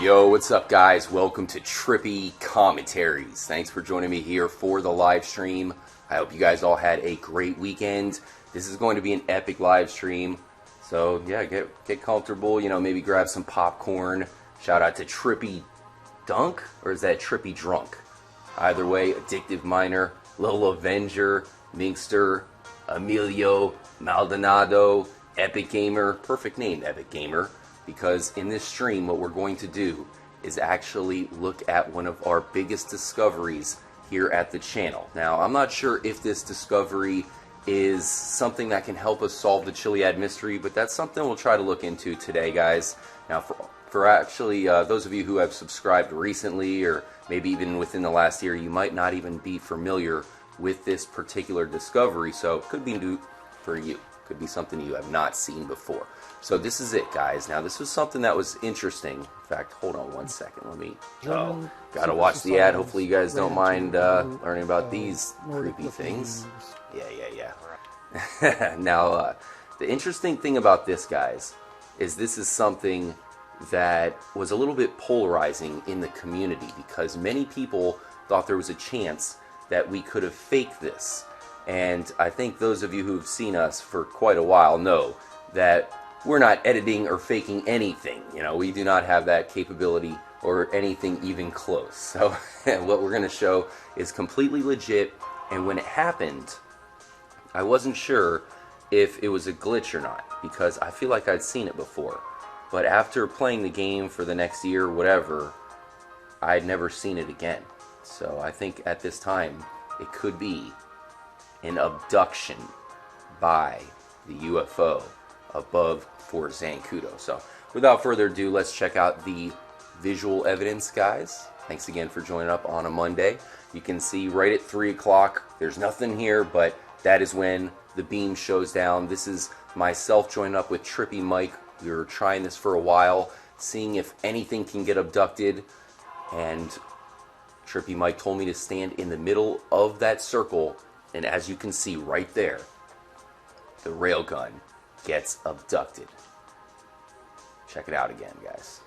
Yo, what's up guys? Welcome to Trippy Commentaries. Thanks for joining me here for the live stream. I hope you guys all had a great weekend. This is going to be an epic live stream. So yeah, get comfortable, you know, maybe grab some popcorn. Shout out to Trippy Dunk, or is that Trippy Drunk? Either way, Addictive Miner, Lil Avenger, Minkster, Emilio, Maldonado, Epic Gamer. Perfect name, Epic Gamer. Because in this stream, what we're going to do is actually look at one of our biggest discoveries here at the channel. Now, I'm not sure if this discovery is something that can help us solve the Chiliad mystery, but that's something we'll try to look into today, guys. Now, for actually those of you who have subscribed recently, or maybe even within the last year, you might not even be familiar with this particular discovery, so it could be new for you. Could be something you have not seen before. So this is it, guys. Now, this was something that was interesting. In fact, hold on one second. Let me... Oh, gotta watch the ad. Hopefully you guys don't mind learning about these creepy things. Yeah. Now, the interesting thing about this, guys, is this is something that was a little bit polarizing in the community, because many people thought there was a chance that we could have faked this. And I think those of you who've seen us for quite a while know that we're not editing or faking anything. You know, we do not have that capability or anything even close. So what we're going to show is completely legit. And when it happened, I wasn't sure if it was a glitch or not, because I feel like I'd seen it before. But after playing the game for the next year, whatever, I'd never seen it again. So I think at this time, it could be an abduction by the UFO above Fort Zancudo. So without further ado, let's check out the visual evidence, guys. Thanks again for joining up on a Monday. You can see right at 3 o'clock, there's nothing here, but that is when the beam shows down. This is myself joining up with Trippy Mike. We were trying this for a while, seeing if anything can get abducted, and Trippy Mike told me to stand in the middle of that circle, and as you can see right there, the railgun gets abducted. Check it out again, guys.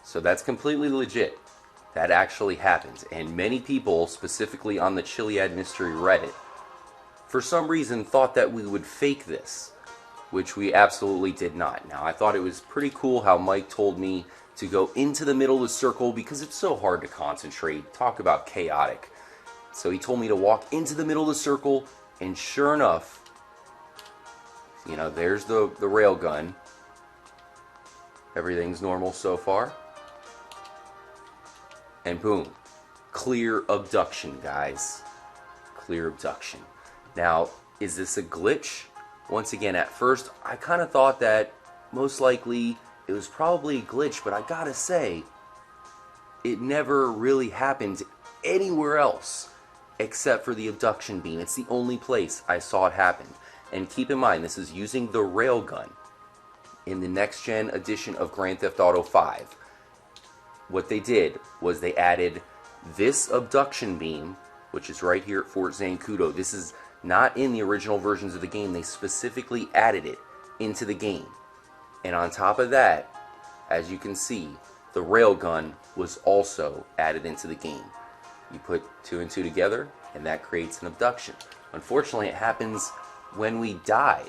So that's completely legit. That actually happened. And many people, specifically on the Chiliad Mystery Reddit, for some reason thought that we would fake this, which we absolutely did not. Now, I thought it was pretty cool how Mike told me to go into the middle of the circle, because it's so hard to concentrate. Talk about chaotic. So he told me to walk into the middle of the circle, and sure enough, you know, there's the railgun. Everything's normal so far. And boom. Clear abduction, guys. Clear abduction. Now, is this a glitch? Once again, at first, I kind of thought that most likely it was probably a glitch, but I gotta say, it never really happened anywhere else except for the abduction beam. It's the only place I saw it happen. And keep in mind, this is using the railgun in the next-gen edition of Grand Theft Auto 5. What they did was they added this abduction beam, which is right here at Fort Zancudo. This is not in the original versions of the game. They specifically added it into the game. And on top of that, as you can see, the railgun was also added into the game. You put 2 and 2 together, and that creates an abduction. Unfortunately, it happens when we die,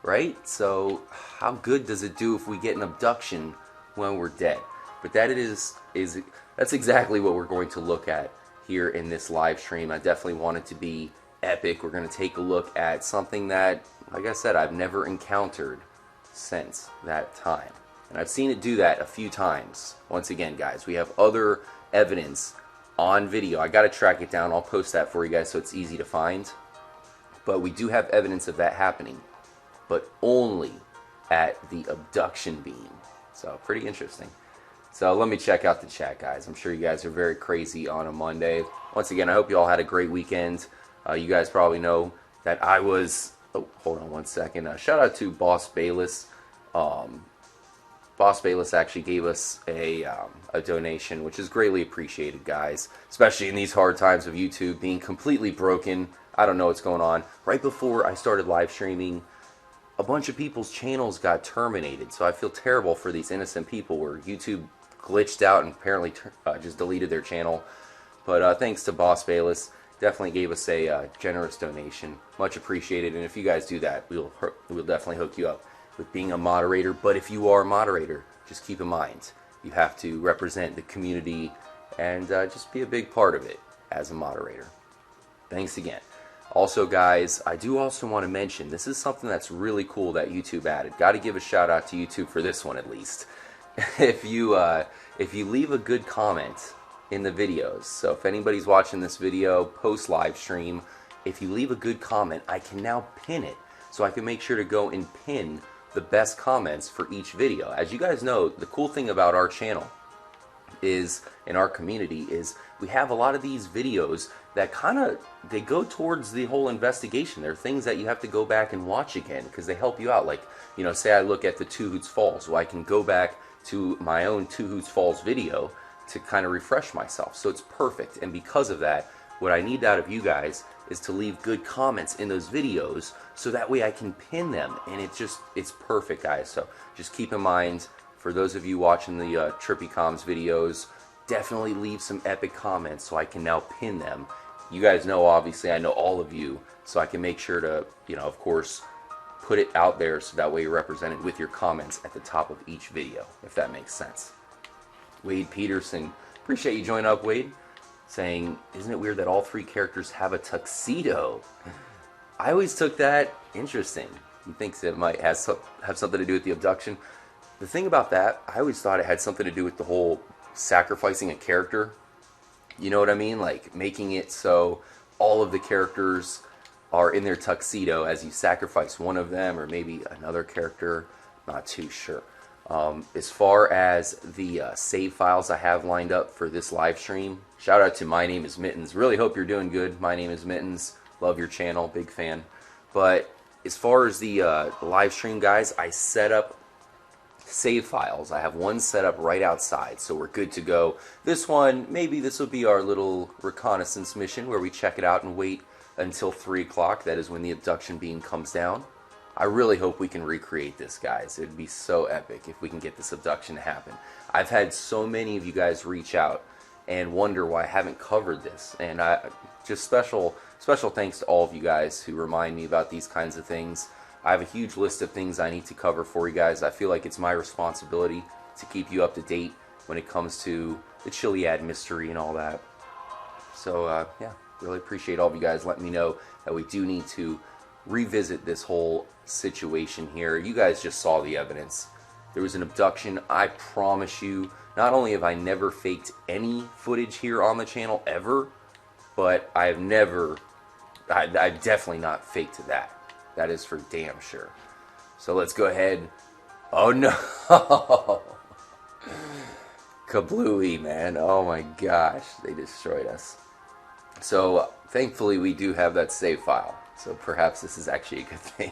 right? So how good does it do if we get an abduction when we're dead? But that's exactly what we're going to look at here in this live stream. I definitely want it to be epic. We're going to take a look at something that, like I said, I've never encountered since that time. And I've seen it do that a few times. Once again, guys, we have other evidence on video. I got to track it down. I'll post that for you guys so it's easy to find. But we do have evidence of that happening, but only at the abduction beam. So pretty interesting. So let me check out the chat, guys. I'm sure you guys are very crazy on a Monday. Once again, I hope you all had a great weekend. You guys probably know that I was... Oh, hold on one second. Shout out to Boss Bayless. Boss Bayless actually gave us a donation, which is greatly appreciated, guys. Especially in these hard times of YouTube being completely broken. I don't know what's going on. Right before I started live streaming, a bunch of people's channels got terminated. So I feel terrible for these innocent people where YouTube glitched out and apparently just deleted their channel. But thanks to Boss Bayless, definitely gave us a generous donation. Much appreciated. And if you guys do that, we'll definitely hook you up with being a moderator. But if you are a moderator, just keep in mind, you have to represent the community and just be a big part of it as a moderator. Thanks again. Also, guys, I do also want to mention, this is something that's really cool that YouTube added. Got to give a shout out to YouTube for this one at least. If you leave a good comment in the videos, so if anybody's watching this video post live stream, if you leave a good comment, I can now pin it. So I can make sure to go and pin the best comments for each video. As you guys know, the cool thing about our channel is, in our community, is we have a lot of these videos that they go towards the whole investigation. They're things that you have to go back and watch again because they help you out. Like, you know, say I look at the Two Hoots Falls, well, I can go back to my own Two Hoots Falls video to kind of refresh myself. So it's perfect. And because of that, what I need out of you guys is to leave good comments in those videos so that way I can pin them. And it's perfect, guys. So just keep in mind, for those of you watching the Trippy Comms videos, definitely leave some epic comments so I can now pin them. You guys know, obviously, I know all of you, so I can make sure to, you know, of course, put it out there so that way you're represented with your comments at the top of each video, if that makes sense. Wade Peterson, appreciate you joining up, Wade, saying, isn't it weird that all three characters have a tuxedo? I always took that interesting. He thinks it might have something to do with the abduction. The thing about that, I always thought it had something to do with the whole sacrificing a character. You know what I mean? Like making it so all of the characters are in their tuxedo as you sacrifice one of them, or maybe another character. Not too sure. As far as the save files I have lined up for this live stream, shout out to My Name is Mittens. Really hope you're doing good. My Name is Mittens. Love your channel. Big fan. But as far as the live stream, guys, I set up save files. I have one set up right outside, so we're good to go. This one, maybe this will be our little reconnaissance mission where we check it out and wait until 3 o'clock. That is when the abduction beam comes down. I really hope we can recreate this, guys. It would be so epic if we can get this abduction to happen. I've had so many of you guys reach out and wonder why I haven't covered this, and just special thanks to all of you guys who remind me about these kinds of things. I have a huge list of things I need to cover for you guys. I feel like it's my responsibility to keep you up to date when it comes to the Chiliad mystery and all that. So, yeah, really appreciate all of you guys letting me know that we do need to revisit this whole situation here. You guys just saw the evidence. There was an abduction. I promise you, not only have I never faked any footage here on the channel ever, but I've definitely not faked that. That is for damn sure. So let's go ahead. Oh no! Kablooey, man. Oh my gosh. They destroyed us. So thankfully we do have that save file. So perhaps this is actually a good thing.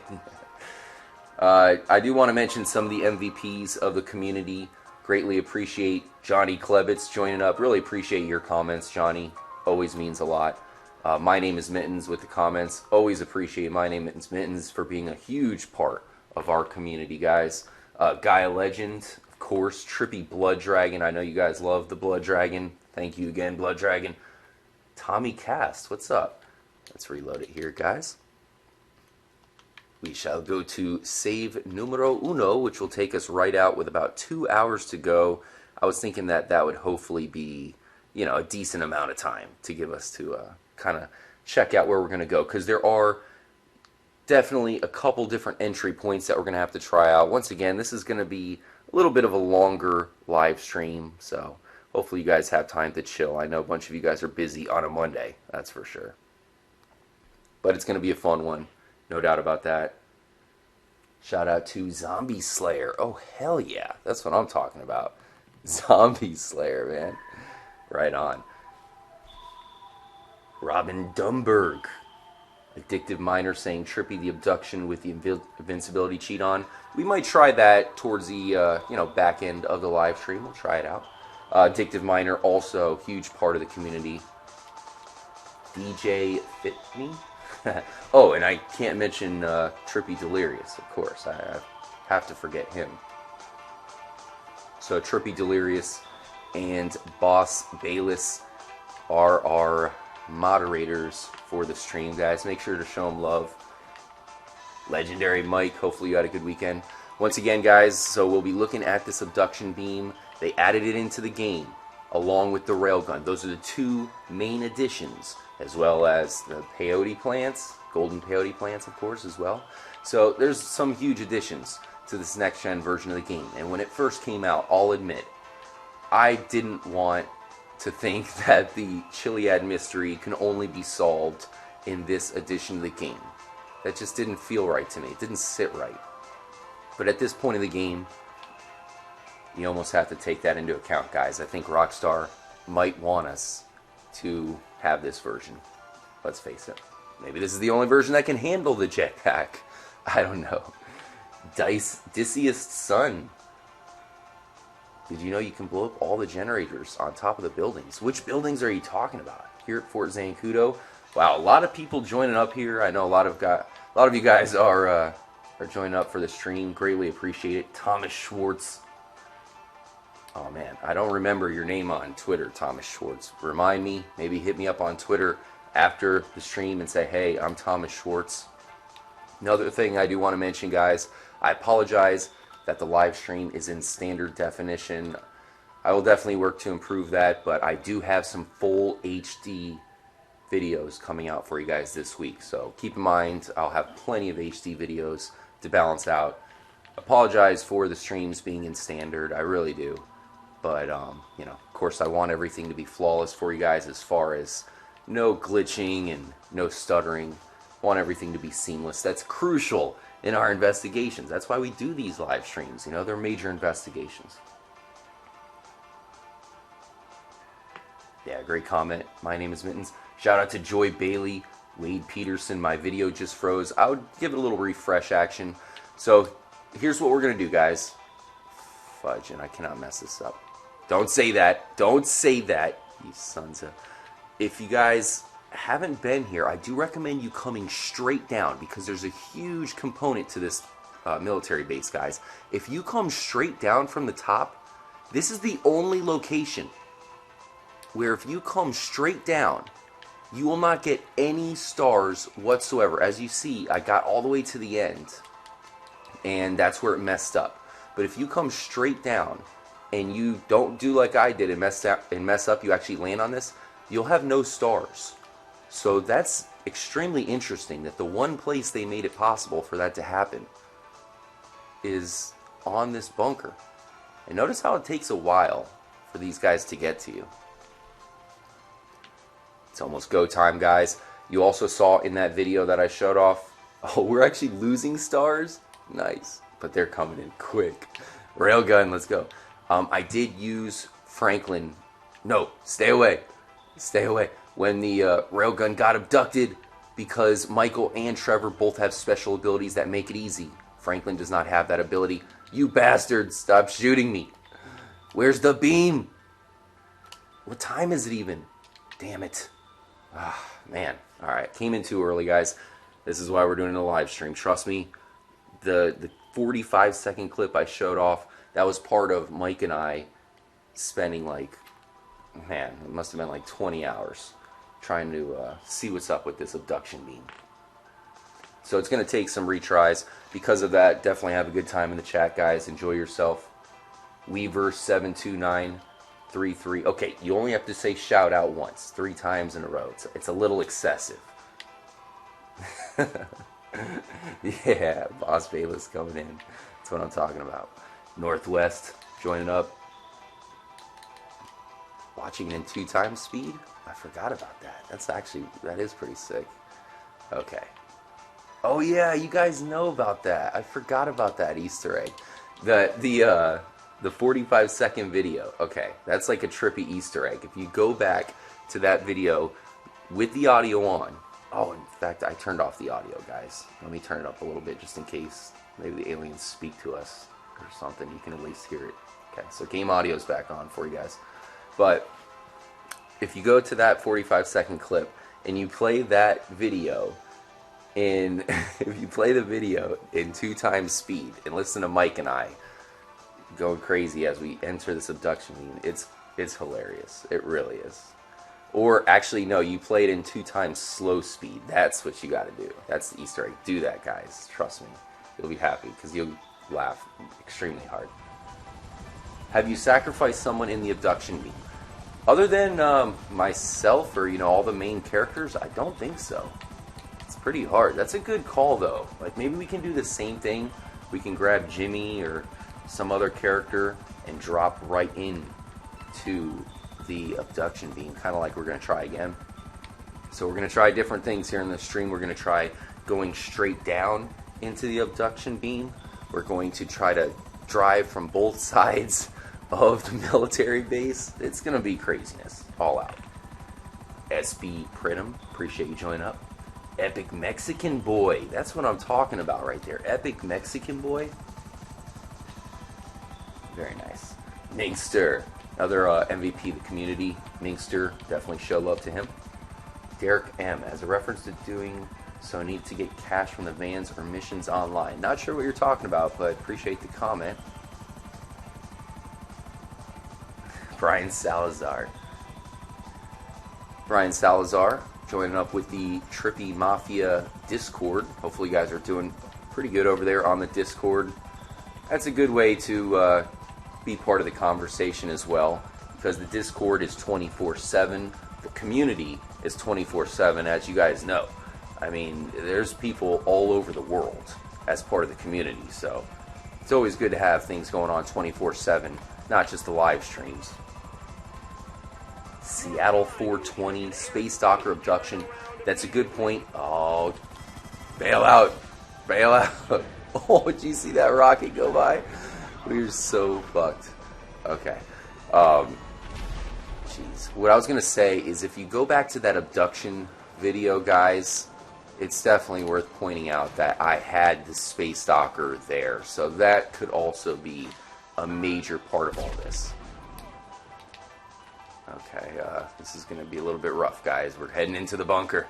I do want to mention some of the MVPs of the community. Greatly appreciate Johnny Klebitz joining up. Really appreciate your comments, Johnny. Always means a lot. My Name is Mittens with the comments. Always appreciate My Name is Mittens for being a huge part of our community, guys. Gaia Legend, of course. Trippy Blood Dragon. I know you guys love the Blood Dragon. Thank you again, Blood Dragon. Tommy Cast, what's up? Let's reload it here, guys. We shall go to save numero uno, which will take us right out with about 2 hours to go. I was thinking that would hopefully be, you know, a decent amount of time to give us to kind of check out where we're going to go, because there are definitely a couple different entry points that we're going to have to try out. Once again, this is going to be a little bit of a longer live stream, so hopefully you guys have time to chill. I know a bunch of you guys are busy on a Monday, that's for sure. But it's going to be a fun one, no doubt about that. Shout out to Zombie Slayer. Oh, hell yeah. That's what I'm talking about. Zombie Slayer, man. Right on. Robin Dumberg. Addictive Miner saying Trippy the abduction with the invincibility cheat on. We might try that towards the back end of the live stream. We'll try it out. Addictive Miner, also huge part of the community. DJ Fitme. Oh, and I can't mention Trippy Delirious, of course. I have to forget him. So Trippy Delirious and Boss Bayless are our moderators for the stream, guys. Make sure to show them love. Legendary Mike, hopefully you had a good weekend. Once again, guys, so we'll be looking at this abduction beam. They added it into the game along with the railgun. Those are the two main additions, as well as the peyote plants, golden peyote plants, of course, as well. So there's some huge additions to this next-gen version of the game. And when it first came out, I'll admit, I didn't want to think that the Chiliad mystery can only be solved in this edition of the game. That just didn't feel right to me. It didn't sit right. But at this point in the game, you almost have to take that into account, guys. I think Rockstar might want us to have this version. Let's face it. Maybe this is the only version that can handle the jetpack. I don't know. Diciest Sun. Did you know you can blow up all the generators on top of the buildings? Which buildings are you talking about? Here at Fort Zancudo? Wow, a lot of people joining up here. I know a lot of you guys are joining up for the stream. Greatly appreciate it. Thomas Schwartz. Oh man, I don't remember your name on Twitter, Thomas Schwartz. Remind me. Maybe hit me up on Twitter after the stream and say, hey, I'm Thomas Schwartz. Another thing I do want to mention, guys, I apologize that the live stream is in standard definition. I will definitely work to improve that, but I do have some full HD videos coming out for you guys this week. So keep in mind, I'll have plenty of HD videos to balance out. Apologize for the streams being in standard. I really do. But, you know, of course, I want everything to be flawless for you guys as far as no glitching and no stuttering. I want everything to be seamless. That's crucial in our investigations. That's why we do these live streams. You know, they're major investigations. Yeah, great comment. My name is Mittens. Shout out to Joy Bailey, Wade Peterson. My video just froze. I would give it a little refresh action. So here's what we're going to do, guys. Fudge, and I cannot mess this up. Don't say that. Don't say that, you sons of... If you guys haven't been here, I do recommend you coming straight down because there's a huge component to this military base, guys. If you come straight down from the top, this is the only location where if you come straight down, you will not get any stars whatsoever. As you see, I got all the way to the end, and that's where it messed up. But if you come straight down and you don't do like I did and mess up, you actually land on this, you'll have no stars. So that's extremely interesting that the one place they made it possible for that to happen is on this bunker. And notice how it takes a while for these guys to get to you. It's almost go time, guys. You also saw in that video that I showed off, oh, we're actually losing stars? Nice. But they're coming in quick. Railgun, let's go. I did use Franklin. No, stay away. Stay away. When the Railgun got abducted, because Michael and Trevor both have special abilities that make it easy. Franklin does not have that ability. You bastards, stop shooting me. Where's the beam? What time is it even? Damn it. Ah, man. Alright, came in too early, guys. This is why we're doing a live stream. Trust me, the 45-second clip I showed off, that was part of Mike and I spending like, man, it must have been like 20 hours trying to see what's up with this abduction beam. So it's going to take some retries. Because of that, definitely have a good time in the chat, guys. Enjoy yourself. Weaver72933. Okay, you only have to say shout out once, 3 times in a row. It's a little excessive. Yeah, Boss Bayless coming in. That's what I'm talking about. Northwest joining up. Watching it in 2 times speed? I forgot about that. That is pretty sick. Okay. Oh yeah, you guys know about that. I forgot about that Easter egg. The 45-second video. Okay, that's like a Trippy Easter egg. If you go back to that video with the audio on. Oh, in fact, I turned off the audio, guys. Let me turn it up a little bit just in case maybe the aliens speak to us or something. You can at least hear it. Okay, so game audio's back on for you guys. But if you go to that 45-second clip and you play that video in, if you play the video in 2 times speed and listen to Mike and I going crazy as we enter this abduction scene, It's hilarious. It really is. Or actually, no, you play it in 2 times slow speed. That's what you got to do. That's the Easter egg. Do that, guys. Trust me. You'll be happy because you'll laugh extremely hard. Have you sacrificed someone in the abduction beam? Other than myself or, all the main characters, I don't think so. It's pretty hard. That's a good call, though. Like, maybe we can do the same thing. We can grab Jimmy or some other character and drop right in to the abduction beam, kind of like we're going to try again. So we're going to try different things here in the stream. We're going to try going straight down into the abduction beam. We're going to try to drive from both sides of the military base. It's going to be craziness all out. SB Pritam, appreciate you joining up. Epic Mexican Boy, that's what I'm talking about right there. Epic Mexican Boy. Very nice. Minkster, another MVP of the community. Minkster, definitely show love to him. Derek M, as a reference to doing so need to get cash from the vans or missions online. Not sure what you're talking about, but appreciate the comment. Brian Salazar. Brian Salazar joining up with the Trippy Mafia Discord. Hopefully you guys are doing pretty good over there on the Discord. That's a good way to be part of the conversation as well, because the Discord is 24/7. The community is 24/7, as you guys know. I mean, there's people all over the world as part of the community, so it's always good to have things going on 24/7, not just the live streams. Seattle 420, Space Docker Abduction. That's a good point. Oh, bail out. Bail out. Oh, did you see that rocket go by? We're so fucked. Okay. Jeez. What I was going to say is if you go back to that abduction video, guys, it's definitely worth pointing out that I had the Space Docker there. So that could also be a major part of all this. Okay, this is going to be a little bit rough, guys. We're heading into the bunker.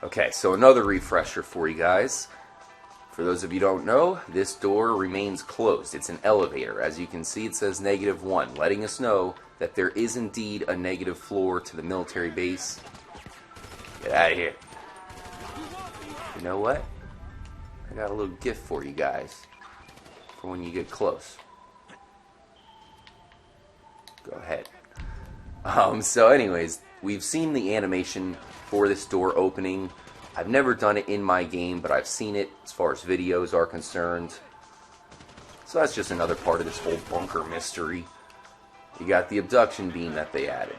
Okay, so another refresher for you guys. For those of you who don't know, this door remains closed. It's an elevator. As you can see, it says -1, letting us know that there is indeed a negative floor to the military base. Get out of here. You know what? I got a little gift for you guys for when you get close. Go ahead. So anyways, we've seen the animation for this door opening. I've never done it in my game, but I've seen it as far as videos are concerned. So that's just another part of this whole bunker mystery. You got the abduction beam that they added.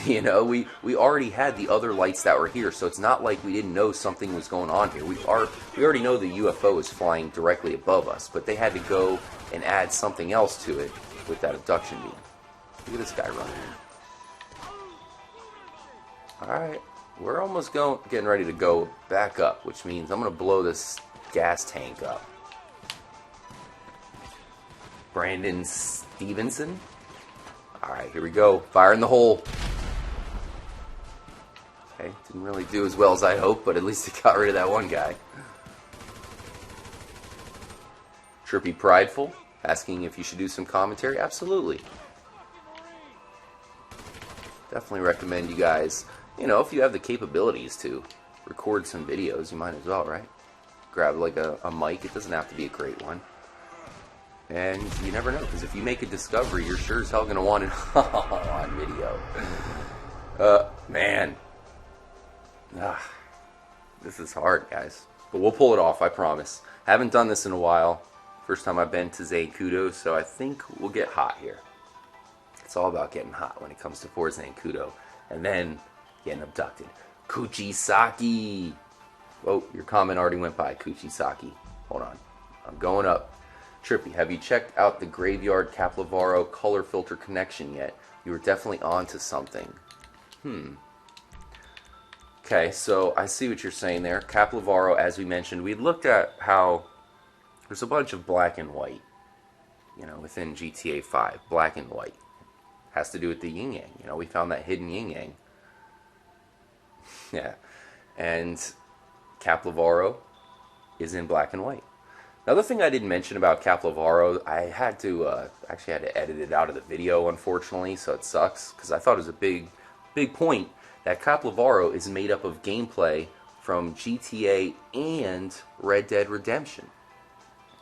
You know, we already had the other lights that were here, so it's not like we didn't know something was going on here. We already know the UFO is flying directly above us, but they had to go and add something else to it with that abduction beam. Look at this guy running. Alright, we're almost getting ready to go back up, which means I'm going to blow this gas tank up. Brandon Stevenson. Alright, here we go. Fire in the hole. Okay, didn't really do as well as I hoped, but at least it got rid of that one guy. Trippy Prideful, asking if you should do some commentary. Absolutely. Definitely recommend you guys, if you have the capabilities to record some videos, you might as well, right? Grab like a mic. It doesn't have to be a great one. And you never know, because if you make a discovery, you're sure as hell going to want it on video. Man. This is hard, guys. But we'll pull it off, I promise. Haven't done this in a while. First time I've been to Zancudo, so I think we'll get hot here. It's all about getting hot when it comes to Fort Zancudo. And then getting abducted. Kuchisaki! Oh, your comment already went by, Kuchisaki. Hold on. I'm going up. Trippy, have you checked out the Graveyard Caplavaro color filter connection yet? You were definitely onto something. Okay, so I see what you're saying there. Caplavaro, as we mentioned, we looked at how there's a bunch of black and white, within GTA 5. Black and white. Has to do with the yin-yang. We found that hidden yin-yang. Yeah. And Caplavaro is in black and white. Another thing I didn't mention about Caplavaro, I had to actually had to edit it out of the video, unfortunately, so it sucks, because I thought it was a big point that Caplavaro is made up of gameplay from GTA and Red Dead Redemption.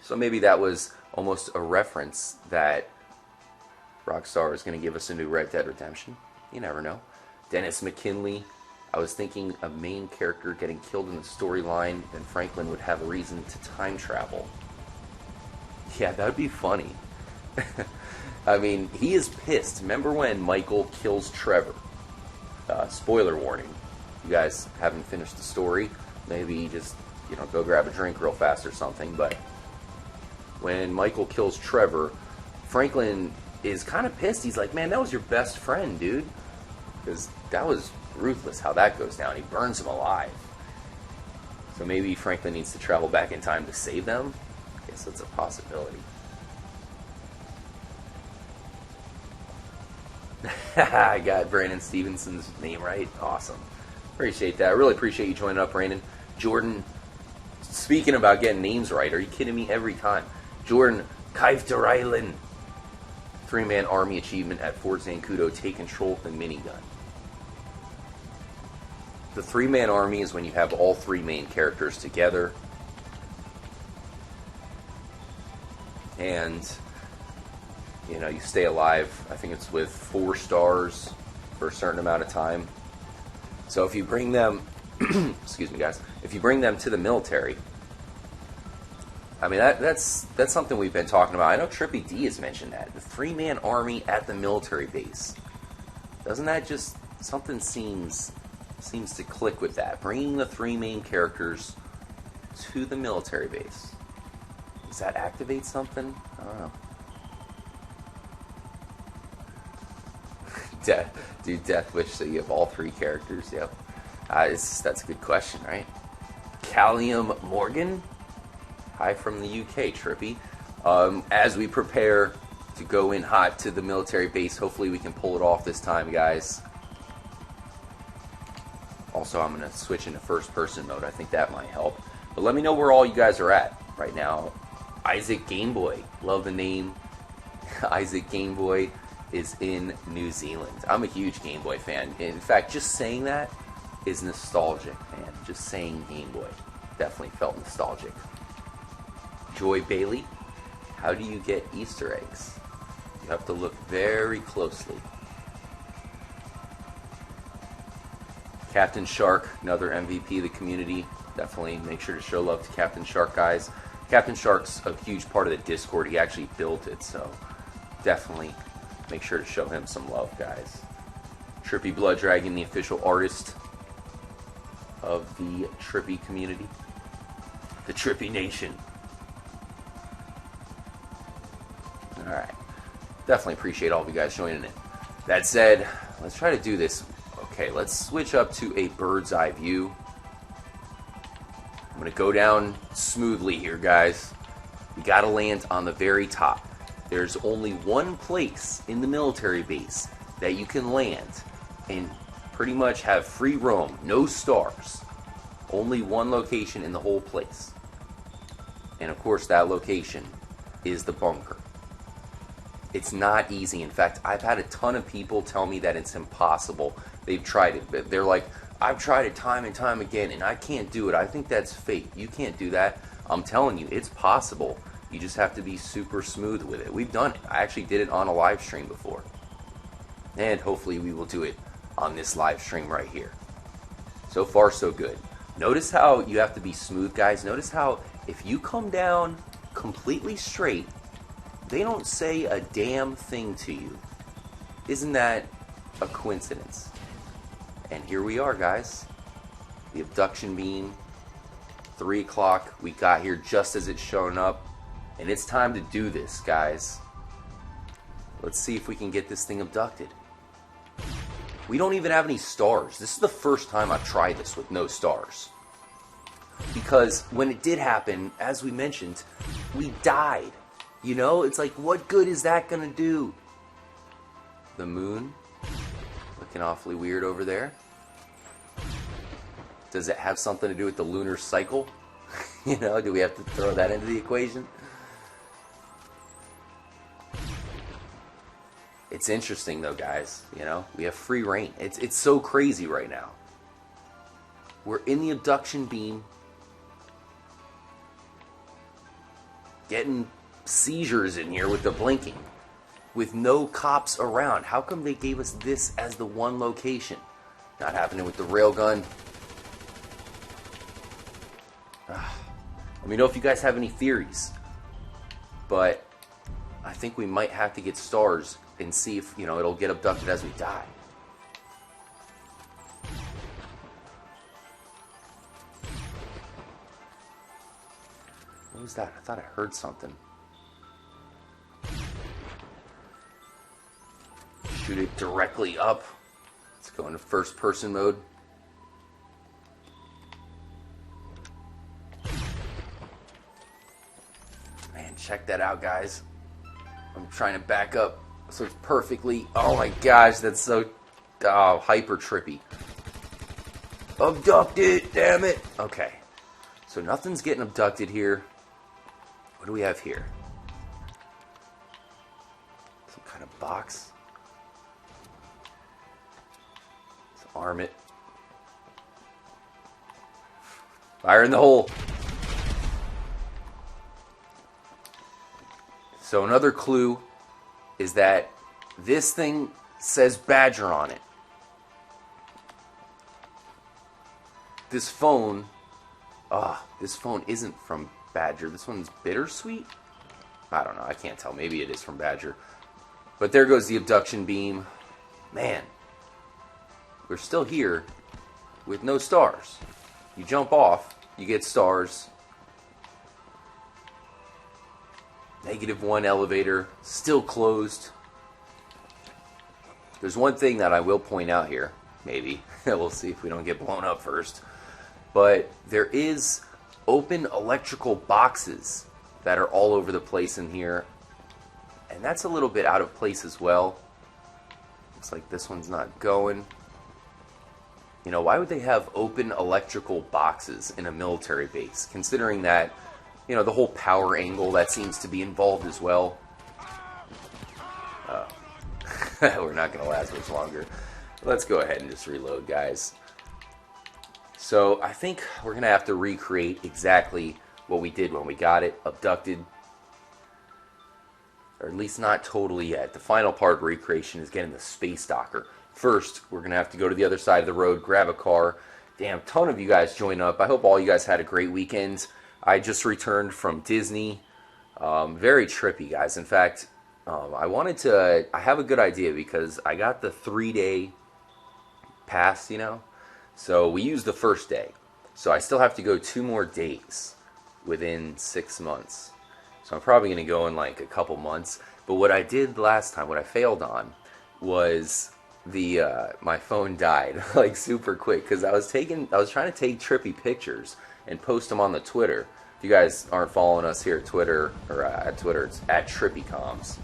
So maybe that was almost a reference that Rockstar is going to give us a new Red Dead Redemption. You never know. Dennis McKinley. I was thinking a main character getting killed in the storyline, then Franklin would have a reason to time travel. Yeah, that would be funny. I mean, he is pissed. Remember when Michael kills Trevor? Spoiler warning. You guys haven't finished the story. Maybe just, go grab a drink real fast or something. But when Michael kills Trevor, Franklin is kind of pissed. He's like, man, that was your best friend, dude. Because that was ruthless how that goes down. He burns him alive. So maybe Franklin needs to travel back in time to save them? I guess that's a possibility. I got Brandon Stevenson's name right. Awesome. Appreciate that. I really appreciate you joining up, Brandon. Jordan, speaking about getting names right, are you kidding me every time? Jordan Kaiftarailan. 3-man army achievement at Fort Zancudo. Take control of the minigun. The 3-man army is when you have all 3 main characters together. And, you stay alive. I think it's with 4 stars for a certain amount of time. So if you bring them, excuse me guys, if you bring them to the military, I mean, that's something we've been talking about. I know Trippy D has mentioned that. The 3-man army at the military base. Doesn't that just, something seems to click with that. Bringing the 3 main characters to the military base. Does that activate something? I don't know. Do Death Wish so you have all 3 characters? Yep. That's a good question, right? Callium Morgan? Hi from the UK, Trippy. As we prepare to go in hot to the military base, hopefully we can pull it off this time, guys. Also, I'm going to switch into first-person mode. I think that might help. But let me know where all you guys are at right now. Isaac Gameboy. Love the name. Isaac Gameboy is in New Zealand. I'm a huge Game Boy fan. In fact, just saying that is nostalgic, man. Just saying Game Boy definitely felt nostalgic. Joy Bailey, how do you get Easter eggs? You have to look very closely. Captain Shark, another MVP of the community. Definitely make sure to show love to Captain Shark, guys. Captain Shark's a huge part of the Discord. He actually built it, so definitely make sure to show him some love, guys. Trippy Blood Dragon, the official artist of the Trippy community. The Trippy Nation. Alright. Definitely appreciate all of you guys joining in. That said, let's try to do this. Okay, let's switch up to a bird's eye view. I'm going to go down smoothly here, guys. You got to land on the very top. There's only one place in the military base that you can land and pretty much have free roam, no stars. Only one location in the whole place. And of course, that location is the bunker. It's not easy. In fact, I've had a ton of people tell me that it's impossible. They've tried it, but they're like, I've tried it time and time again, and I can't do it. I think that's fake. You can't do that. I'm telling you, it's possible. You just have to be super smooth with it. We've done it. I actually did it on a live stream before. And hopefully we will do it on this live stream right here. So far, so good. Notice how you have to be smooth, guys. Notice how if you come down completely straight, they don't say a damn thing to you. Isn't that a coincidence? And here we are, guys. The abduction beam. 3 o'clock. We got here just as it's shown up. And it's time to do this, guys. Let's see if we can get this thing abducted. We don't even have any stars. This is the first time I've tried this with no stars. Because when it did happen, as we mentioned, we died. You know, it's like, what good is that going to do? The moon. Looking awfully weird over there. Does it have something to do with the lunar cycle? You know, do we have to throw that into the equation? It's interesting though, guys. You know, we have free reign. It's so crazy right now. We're in the abduction beam, getting seizures in here with the blinking, with no cops around. How come they gave us this as the one location? Not happening with the railgun. Let me know if you guys have any theories. But I think we might have to get stars and see if, you know, it'll get abducted as we die. What was that? I thought I heard something. Shoot it directly up. Let's go into first person mode. Man, check that out, guys. I'm trying to back up so it's perfectly. Oh my gosh, that's so hyper trippy. Abducted, damn it. Okay, so nothing's getting abducted here. What do we have here? Some kind of box. Let's arm it. Fire in the hole. So another clue is that this thing says Badger on it. This phone isn't from Badger. This one's Bittersweet? I don't know. I can't tell. Maybe it is from Badger. But there goes the abduction beam. Man, we're still here with no stars. You jump off, you get stars. -1 elevator, still closed. There's one thing that I will point out here, maybe. We'll see if we don't get blown up first. But there is open electrical boxes that are all over the place in here. And that's a little bit out of place as well. Looks like this one's not going. You know, why would they have open electrical boxes in a military base? Considering that, you know, the whole power angle that seems to be involved as well. We're not going to last much longer. Let's go ahead and just reload, guys. So I think we're going to have to recreate exactly what we did when we got it abducted. Or at least not totally yet. The final part of recreation is getting the space docker. First, we're going to have to go to the other side of the road, grab a car. Damn, ton of you guys joined up. I hope all you guys had a great weekend. I just returned from Disney. Very trippy, guys. In fact, I have a good idea because I got the 3-day pass, you know. So we used the first day. So I still have to go 2 more days within 6 months. So I'm probably going to go in like a couple months. But what I did last time, what I failed on, was my phone died like super quick because I was trying to take trippy pictures and post them on the Twitter. If you guys aren't following us here at Twitter, or at Twitter, it's at TrippyComs.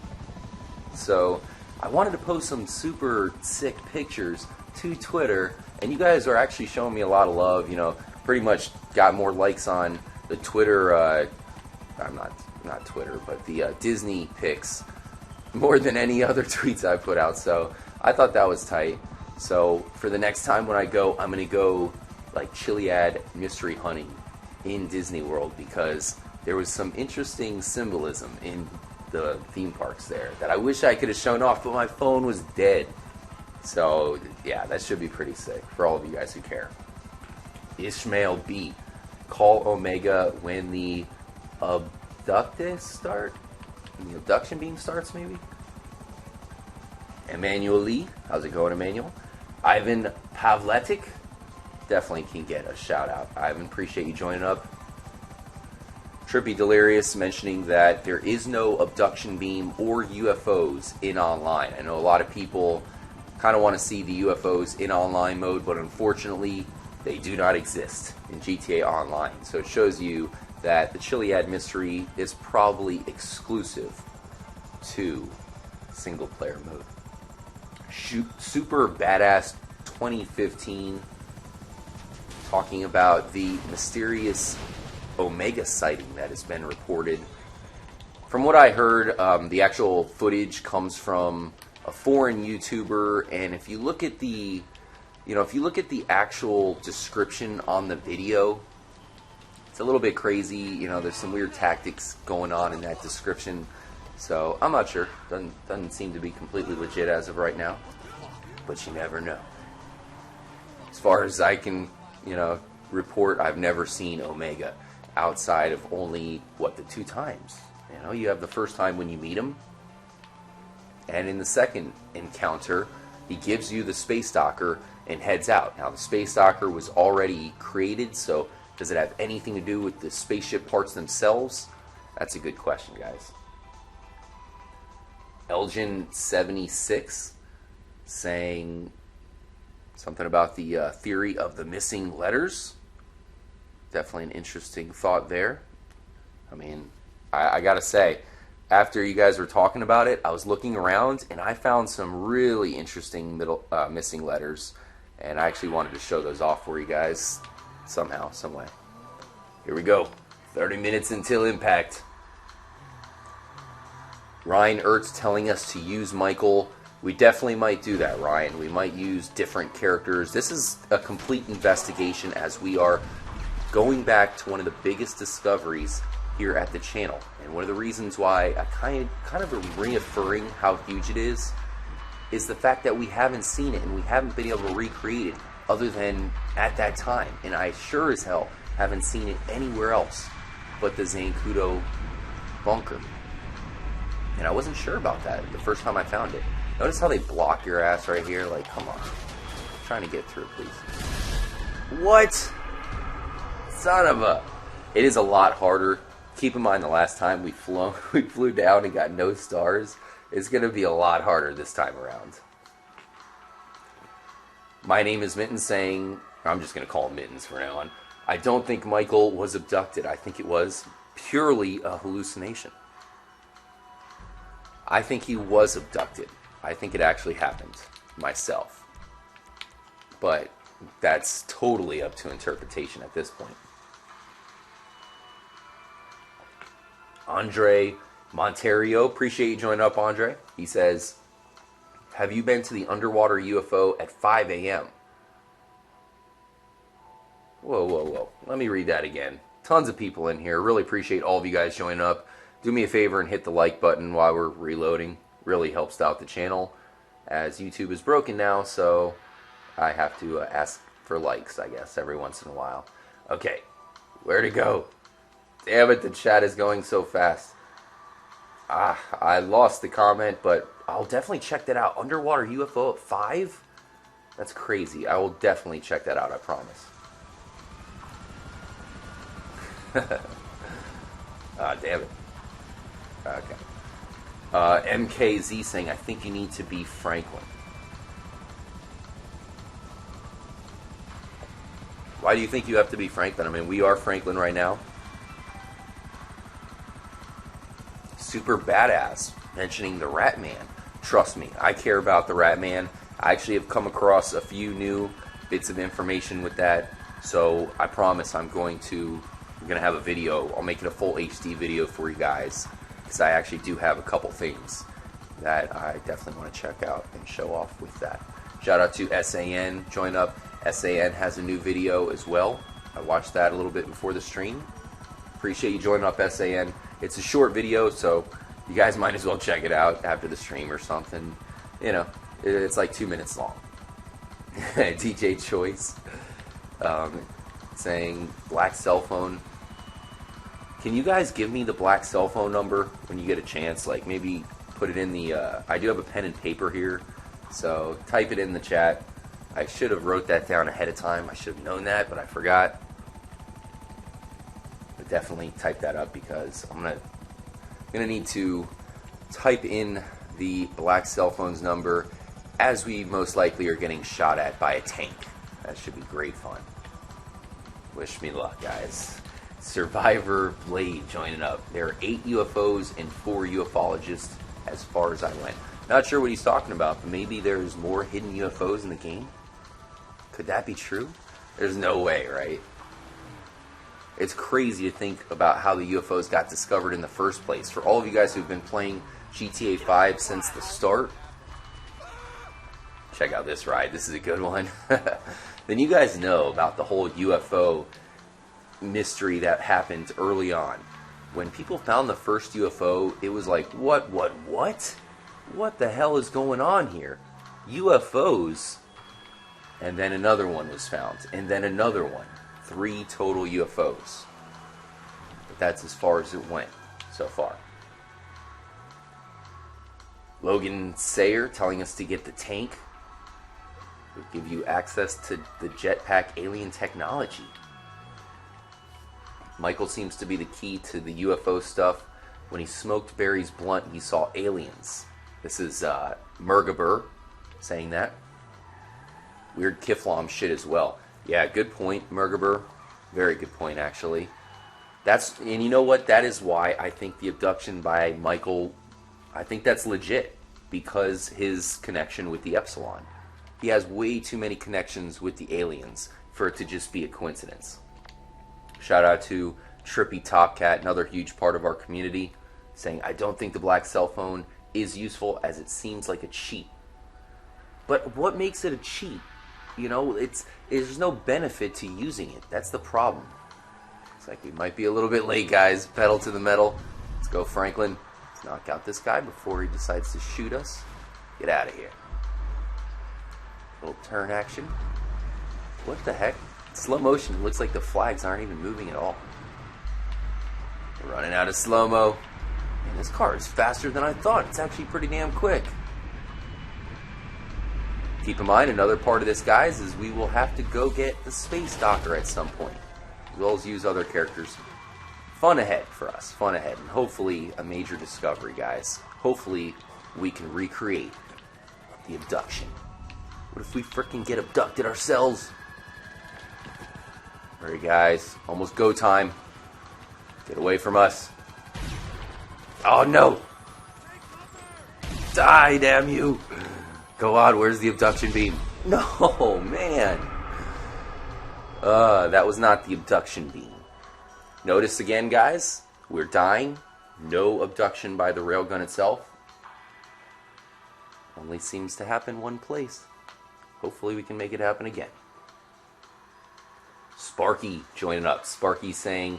So I wanted to post some super sick pictures to Twitter, and you guys are actually showing me a lot of love. You know, pretty much got more likes on the Twitter. I'm not Twitter, but the Disney pics more than any other tweets I put out. So I thought that was tight. So for the next time when I go, I'm gonna go like Chiliad mystery hunting in Disney World because there was some interesting symbolism in the theme parks there that I wish I could have shown off, but my phone was dead. So yeah, that should be pretty sick for all of you guys who care. Ishmael B. Call Omega when the abduction beam starts, maybe? Emmanuel Lee. How's it going, Emmanuel? Ivan Pavletic. Definitely can get a shout out. Ivan, appreciate you joining up. Trippy Delirious mentioning that there is no abduction beam or UFOs in online. I know a lot of people kind of want to see the UFOs in online mode, but unfortunately they do not exist in GTA Online. So it shows you that the Chiliad mystery is probably exclusive to single player mode. Super Badass 2015 talking about the mysterious Omega sighting that has been reported. From what I heard, the actual footage comes from a foreign YouTuber, and if you look at the, if you look at the actual description on the video, it's a little bit crazy. There's some weird tactics going on in that description, so I'm not sure. Doesn't seem to be completely legit as of right now, but you never know. As far as I can, report, I've never seen Omega outside of only, the 2 times. You have the first time when you meet him, and in the second encounter, he gives you the space docker and heads out. Now, the space docker was already created, so does it have anything to do with the spaceship parts themselves? That's a good question, guys. Elgin76 saying something about the theory of the missing letters. Definitely an interesting thought there. I mean, I gotta say, after you guys were talking about it, I was looking around and I found some really interesting missing letters, and I actually wanted to show those off for you guys somehow, some way. Here we go. 30 minutes until impact. Ryan Ertz telling us to use Michael. We definitely might do that, Ryan. We might use different characters. This is a complete investigation, as we are going back to one of the biggest discoveries here at the channel, and one of the reasons why I kind of am reaffirming how huge it is the fact that we haven't seen it and we haven't been able to recreate it other than at that time, and I sure as hell haven't seen it anywhere else but the Zancudo bunker. And I wasn't sure about that the first time I found it. Notice how they block your ass right here? Like, come on. I'm trying to get through, please. What? Son of a... It is a lot harder. Keep in mind the last time we flew down and got no stars. It's going to be a lot harder this time around. My name is Mittens saying, I'm just going to call him Mittens from now on. I don't think Michael was abducted. I think it was purely a hallucination. I think he was abducted. I think it actually happened myself. But that's totally up to interpretation at this point. Andre Monterio, appreciate you joining up, Andre. He says, have you been to the underwater UFO at 5 a.m.? Whoa, whoa, whoa. Let me read that again. Tons of people in here. Really appreciate all of you guys joining up. Do me a favor and hit the like button while we're reloading. Really helps out the channel, as YouTube is broken now, so I have to ask for likes, I guess, every once in a while. Okay, where to go? Damn it, the chat is going so fast. I lost the comment, but I'll definitely check that out. Underwater UFO at 5? That's crazy. I will definitely check that out, I promise. Damn it. Okay. MKZ saying, I think you need to be Franklin. Why do you think you have to be Franklin? I mean, we are Franklin right now. Super badass mentioning the Rat Man. Trust me, I care about the Rat Man. I actually have come across a few new bits of information with that, so I promise I'm going to have a video. I'll make it a full HD video for you guys, because I actually do have a couple things that I definitely want to check out and show off with that. Shout out to SAN, join up. SAN has a new video as well. I watched that a little bit before the stream. Appreciate you joining up, SAN. It's a short video, so you guys might as well check it out after the stream or something. You know, it's like 2 minutes long. DJ Choice saying black cell phone. Can you guys give me the black cell phone number when you get a chance? Like, maybe put it in the... I do have a pen and paper here, so type it in the chat. I should have wrote that down ahead of time. I should have known that, but I forgot. But definitely type that up, because I'm gonna need to type in the black cell phone's number as we most likely are getting shot at by a tank. That should be great fun. Wish me luck, guys. Survivor Blade joining up. There are 8 UFOs and 4 ufologists as far as I went. Not sure what he's talking about, but maybe there's more hidden UFOs in the game? Could that be true? There's no way, right? It's crazy to think about how the UFOs got discovered in the first place. For all of you guys who've been playing GTA 5 since the start, check out this ride. This is a good one. Then you guys know about the whole UFO mystery that happened early on. When people found the first UFO, it was like, what? What the hell is going on here? UFOs? And then another one was found. And then another one. 3 total UFOs. But that's as far as it went so far. Logan Sayer telling us to get the tank. It will give you access to the jetpack alien technology. Michael seems to be the key to the UFO stuff. When he smoked Barry's blunt, he saw aliens. This is Mergaber saying that. Weird Kiflam shit as well. Yeah, good point, Mergaber. Very good point, actually. And you know what? That is why I think the abduction by Michael, I think that's legit. Because his connection with the Epsilon. He has way too many connections with the aliens for it to just be a coincidence. Shout out to Trippy Topcat, another huge part of our community, saying, I don't think the black cell phone is useful as it seems like a cheat. But what makes it a cheat? You know, there's no benefit to using it. That's the problem. Looks like we might be a little bit late, guys. Pedal to the metal. Let's go, Franklin. Let's knock out this guy before he decides to shoot us. Get out of here. Little turn action. What the heck? Slow motion. It looks like the flags aren't even moving at all. We're running out of slow-mo. Man, this car is faster than I thought. It's actually pretty damn quick. Keep in mind, another part of this, guys, is we will have to go get the space docker at some point, as well as use other characters. Fun ahead for us. Fun ahead. And hopefully a major discovery, guys. Hopefully we can recreate the abduction. What if we freaking get abducted ourselves? Alright, guys. Almost go time. Get away from us. Oh, no! Die, damn you! Go on, where's the abduction beam? No, man! That was not the abduction beam. Notice again, guys, we're dying. No abduction by the railgun itself. Only seems to happen one place. Hopefully we can make it happen again. Sparky joining up. Sparky saying,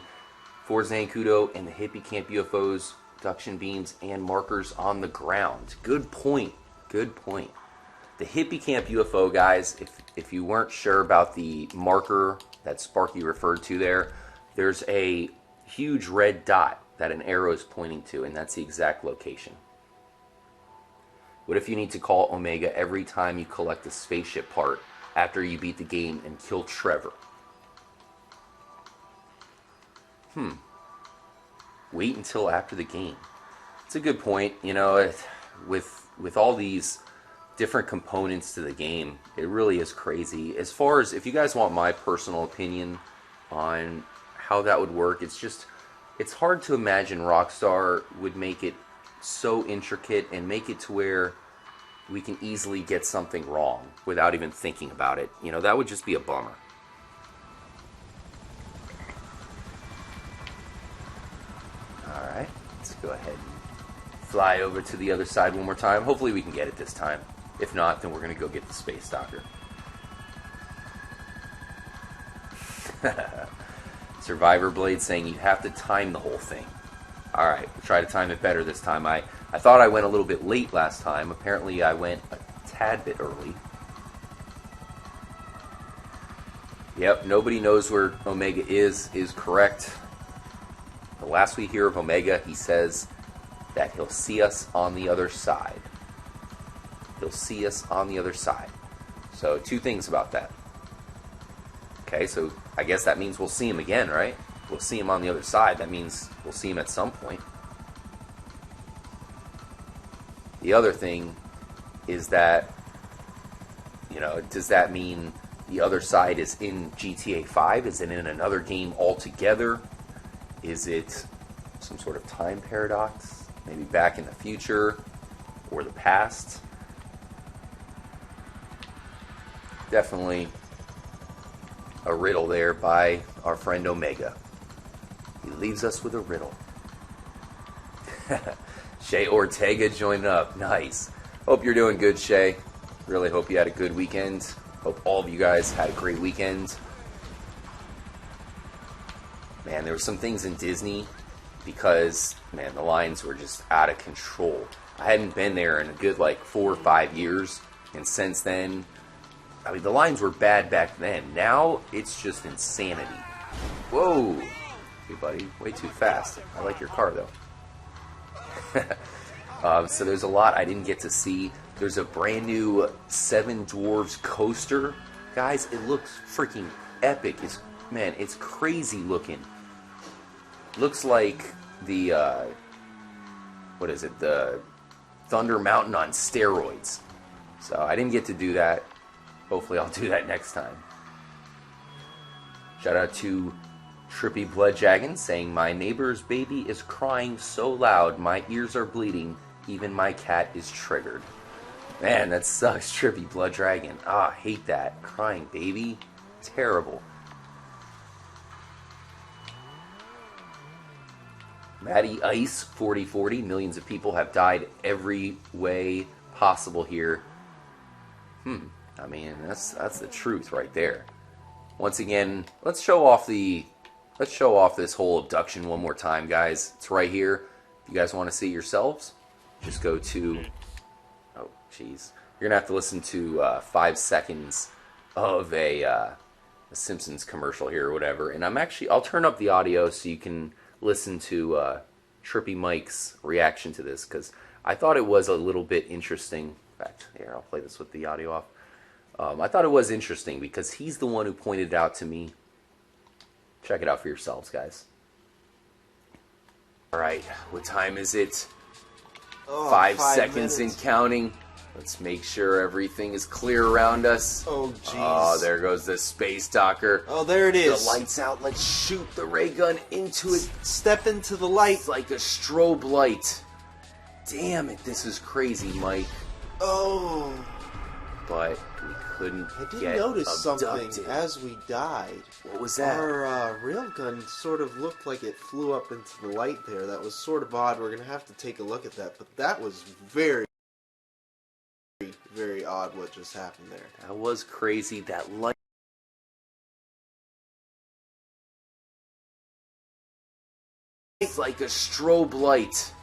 for Zancudo and the hippie camp UFOs, abduction beams and markers on the ground. Good point. Good point. The hippie camp UFO, guys, if you weren't sure about the marker that Sparky referred to there, there's a huge red dot that an arrow is pointing to, and that's the exact location. What if you need to call Omega every time you collect a spaceship part after you beat the game and kill Trevor? Wait until after the game. It's a good point. You know, with all these different components to the game, it really is crazy. As far as, if you guys want my personal opinion on how that would work, it's hard to imagine Rockstar would make it so intricate and make it to where we can easily get something wrong without even thinking about it. You know, that would just be a bummer. Alright, let's go ahead and fly over to the other side one more time. Hopefully we can get it this time. If not, then we're going to go get the space docker. Survivor Blade saying you have to time the whole thing. Alright, we'll try to time it better this time. I thought I went a little bit late last time. Apparently I went a tad bit early. Yep, nobody knows where Omega is correct. The last we hear of Omega, he says that he'll see us on the other side. He'll see us on the other side. So, 2 things about that. Okay, so I guess that means we'll see him again, right? We'll see him on the other side. That means we'll see him at some point. The other thing is that, you know, does that mean the other side is in GTA 5? Is it in another game altogether? Is it some sort of time paradox? Maybe back in the future or the past? Definitely a riddle there by our friend Omega. He leaves us with a riddle. Shay Ortega joined up. Nice. Hope you're doing good, Shay. Really hope you had a good weekend. Hope all of you guys had a great weekend. Man, there were some things in Disney because, man, the lines were just out of control. I hadn't been there in a good, 4 or 5 years. And since then, I mean, the lines were bad back then. Now, it's just insanity. Whoa. Hey, buddy. Way too fast. I like your car, though. So there's a lot I didn't get to see. There's a brand new Seven Dwarves coaster. Guys, it looks freaking epic. It's crazy looking. Looks like the, what is it? The Thunder Mountain on steroids. So I didn't get to do that. Hopefully I'll do that next time. Shout out to Trippy Bloodjaggin saying, my neighbor's baby is crying so loud, my ears are bleeding, even my cat is triggered. Man, that sucks, Trippy Blooddragon. I hate that. Crying baby. Terrible. Matty Ice 4040. Millions of people have died every way possible here. I mean, that's the truth right there. Once again, let's show off this whole abduction one more time, guys. It's right here. If you guys want to see it yourselves, just go to... Oh, jeez. You're going to have to listen to 5 seconds of a Simpsons commercial here or whatever. And I'll turn up the audio so you can listen to Trippy Mike's reaction to this, because I thought it was a little bit interesting. In fact, here, I'll play this with the audio off. I thought it was interesting because he's the one who pointed it out to me. Check it out for yourselves, guys. Alright, what time is it? 5 seconds and counting. Let's make sure everything is clear around us. Oh, jeez. Oh, there goes the space docker. Oh, there it is. The light's out. Let's shoot the ray gun into it. Step into the light. It's like a strobe light. Damn it, this is crazy, Mike. Oh. But we couldn't I did get notice abducted. something as we died. What was that? Our railgun sort of looked like it flew up into the light there. That was sort of odd. We're going to have to take a look at that. But that was very, very odd what just happened there. That was crazy. That light. It's like a strobe light.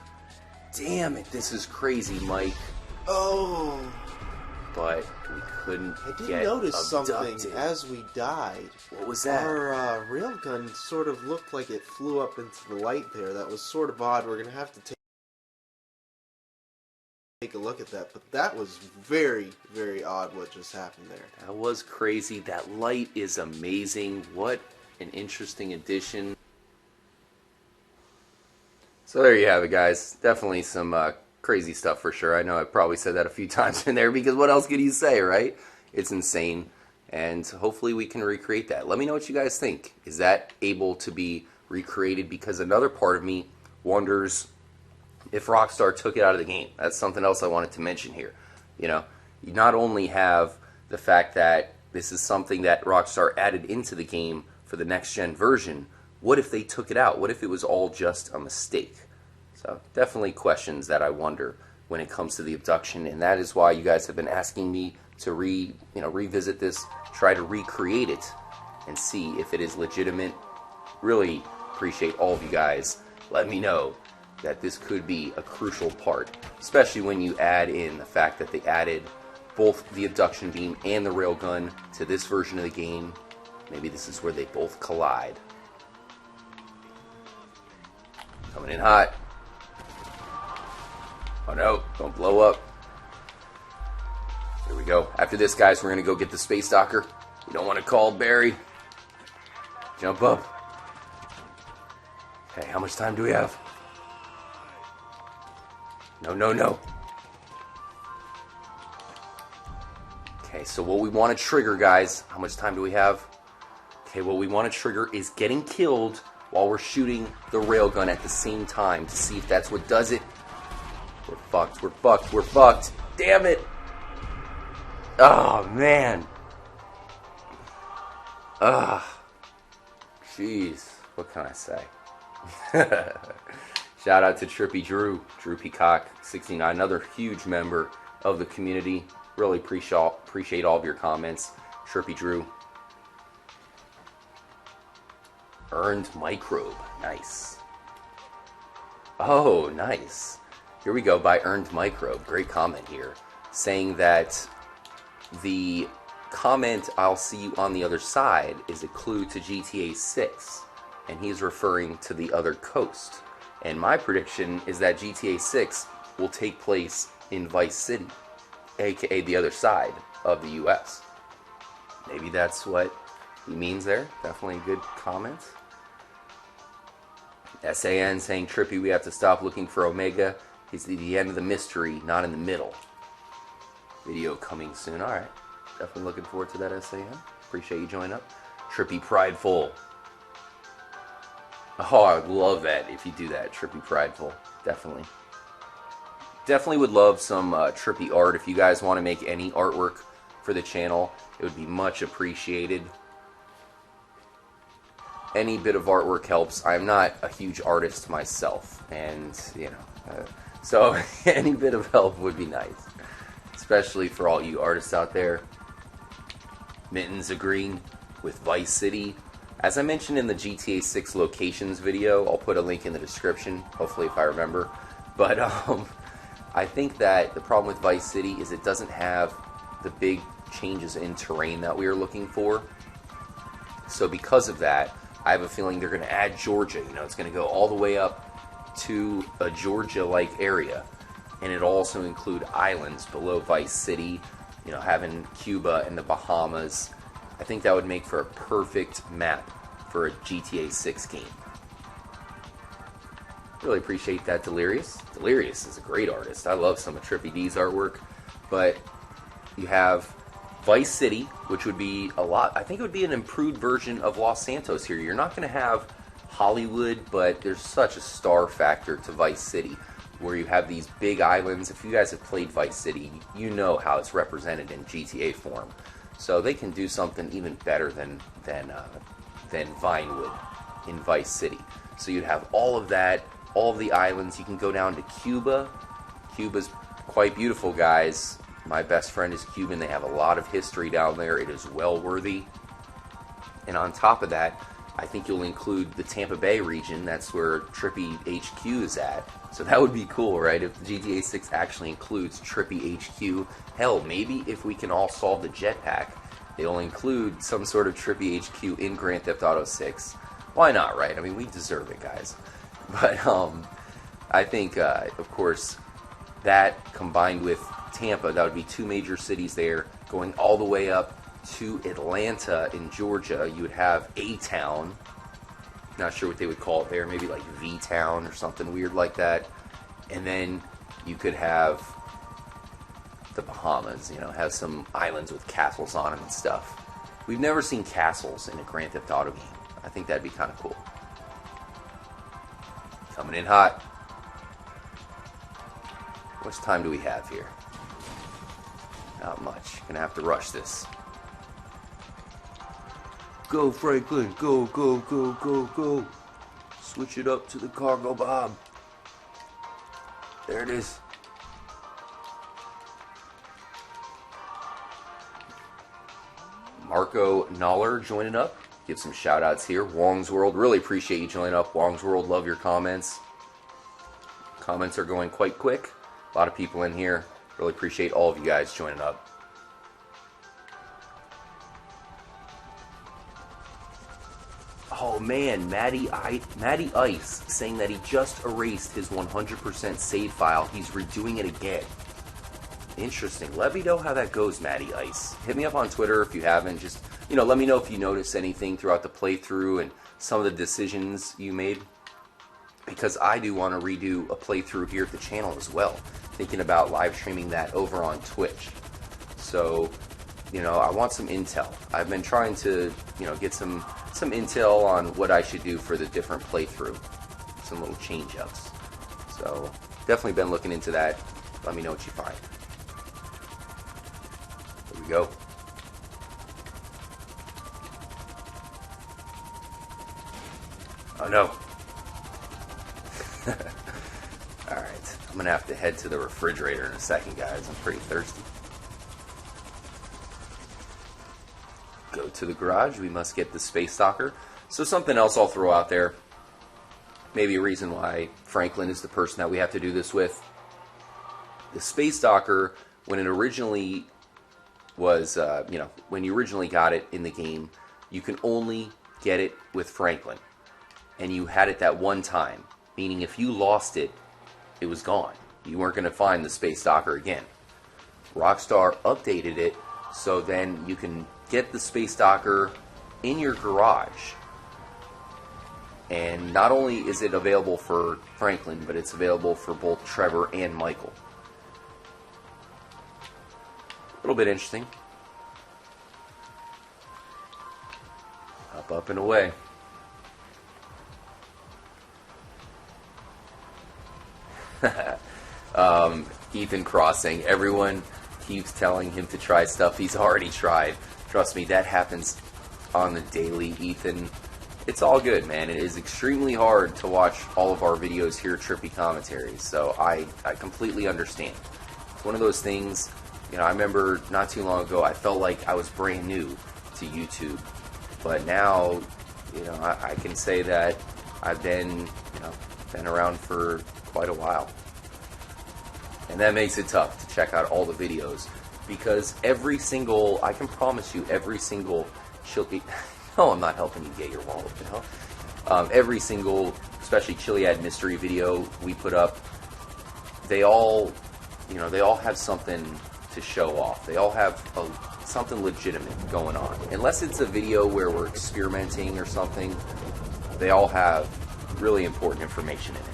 Damn it, this is crazy, Mike. Oh. But we couldn't I did get notice abducted. something as we died. What was that? Our railgun sort of looked like it flew up into the light there. That was sort of odd. We're going to have to take a look at that. But that was very, very odd what just happened there. That was crazy. That light is amazing. What an interesting addition. So there you have it, guys. Definitely some crazy stuff for sure. I know I probably said that a few times in there because what else could you say, right? It's insane. And hopefully we can recreate that. Let me know what you guys think. Is that able to be recreated? Because another part of me wonders if Rockstar took it out of the game. That's something else I wanted to mention here. You know, you not only have the fact that this is something that Rockstar added into the game for the next-gen version. What if they took it out? What if it was all just a mistake? So definitely questions that I wonder when it comes to the abduction, and that is why you guys have been asking me to revisit this, try to recreate it, and see if it is legitimate. Really appreciate all of you guys. Let me know that this could be a crucial part, especially when you add in the fact that they added both the abduction beam and the railgun to this version of the game. Maybe this is where they both collide. Coming in hot. Oh no, don't blow up. Here we go. After this, guys, we're going to go get the space docker. You don't want to call Barry. Jump up. Okay, how much time do we have? No, no, no. Okay, so what we want to trigger, guys, how much time do we have? Okay, what we want to trigger is getting killed while we're shooting the railgun at the same time to see if that's what does it. We're fucked, we're fucked, we're fucked. Damn it! Oh, man. Jeez. What can I say? Shout out to Trippy Drew Peacock 69, another huge member of the community. Really appreciate all of your comments. Trippy Drew. Earned Microbe. Nice. Oh, nice. Here we go, by Earned Microbe. Great comment here. Saying that the comment, "I'll see you on the other side," is a clue to GTA 6. And he's referring to the other coast. And my prediction is that GTA 6 will take place in Vice City, aka the other side of the US. Maybe that's what he means there. Definitely a good comment. SAN saying, "Trippy, we have to stop looking for Omega. He's at the end of the mystery, not in the middle." Video coming soon. Alright. Definitely looking forward to that, SAN. Appreciate you joining up. Trippy Prideful. Oh, I would love that if you do that, Trippy Prideful. Definitely. Definitely would love some Trippy art. If you guys want to make any artwork for the channel, it would be much appreciated. Any bit of artwork helps. I'm not a huge artist myself, and, you know, so any bit of help would be nice. Especially for all you artists out there. Mittens agreeing with Vice City. As I mentioned in the GTA 6 locations video, I'll put a link in the description, hopefully if I remember. But I think that the problem with Vice City is it doesn't have the big changes in terrain that we are looking for. So because of that, I have a feeling they're going to add Georgia. You know, it's going to go all the way up to a Georgia-like area. And it'll also include islands below Vice City, you know, having Cuba and the Bahamas. I think that would make for a perfect map for a GTA 6 game. Really appreciate that, Delirious. Delirious is a great artist. I love some of Trippy D's artwork. But you have Vice City, which would be a lot. I think it would be an improved version of Los Santos here. You're not going to have Hollywood, but there's such a star factor to Vice City, where you have these big islands. If you guys have played Vice City, you know how it's represented in GTA form. So they can do something even better than Vinewood in Vice City. So you'd have all of that, all of the islands. You can go down to Cuba. Cuba's quite beautiful, guys. My best friend is Cuban. They have a lot of history down there. It is well worthy. And on top of that, I think you'll include the Tampa Bay region. That's where Trippy HQ is at. So that would be cool, right? If GTA 6 actually includes Trippy HQ. Hell, maybe if we can all solve the jetpack, they'll include some sort of Trippy HQ in Grand Theft Auto 6. Why not, right? I mean, we deserve it, guys. But I think, of course, that combined with Tampa, that would be two major cities there, going all the way up to Atlanta in Georgia. You would have A-Town. Not sure what they would call it there. Maybe like V-Town or something weird like that. And then you could have the Bahamas, you know, have some islands with castles on them and stuff. We've never seen castles in a Grand Theft Auto game. I think that'd be kind of cool. Coming in hot. How much time do we have here? Not much. Gonna have to rush this. Go, Franklin. Go, go, go, go, go. Switch it up to the cargo bob. There it is. Marco Noller joining up. Give some shout outs here. Wong's World. Really appreciate you joining up. Wong's World. Love your comments. Comments are going quite quick. A lot of people in here. Really appreciate all of you guys joining up. Oh man, Matty Ice saying that he just erased his 100% save file. He's redoing it again. Interesting. Let me know how that goes, Matty Ice. Hit me up on Twitter if you haven't. Just, you know, let me know if you notice anything throughout the playthrough and some of the decisions you made. Because I do want to redo a playthrough here at the channel as well. Thinking about live streaming that over on Twitch. So, you know, I want some intel. I've been trying to, you know, get some intel on what I should do for the different playthrough. Some little change-ups. So, definitely been looking into that. Let me know what you find. Here we go. Oh no. Alright, I'm gonna have to head to the refrigerator in a second, guys. I'm pretty thirsty. Go to the garage. We must get the Space Stalker. So something else I'll throw out there. Maybe a reason why Franklin is the person that we have to do this with. The Space Stalker, when it originally was, when you originally got it in the game, you can only get it with Franklin. And you had it that one time. Meaning if you lost it, it was gone. You weren't going to find the Space Stalker again. Rockstar updated it so then you can get the Space Stalker in your garage. And not only is it available for Franklin, but it's available for both Trevor and Michael. A little bit interesting. Up, and away. Ethan Crossing. Everyone keeps telling him to try stuff he's already tried. Trust me, that happens on the daily, Ethan. It's all good, man. It is extremely hard to watch all of our videos here at Trippy Commentaries, so I completely understand. It's one of those things, I remember not too long ago, I felt like I was brand new to YouTube, but now, I can say that I've been around for quite a while. And that makes it tough to check out all the videos, because I can promise you, every single no, I'm not helping you get your wallet, every single, especially Chiliad mystery video we put up, they all have something to show off. They all have something legitimate going on. Unless it's a video where we're experimenting or something, they all have really important information in it.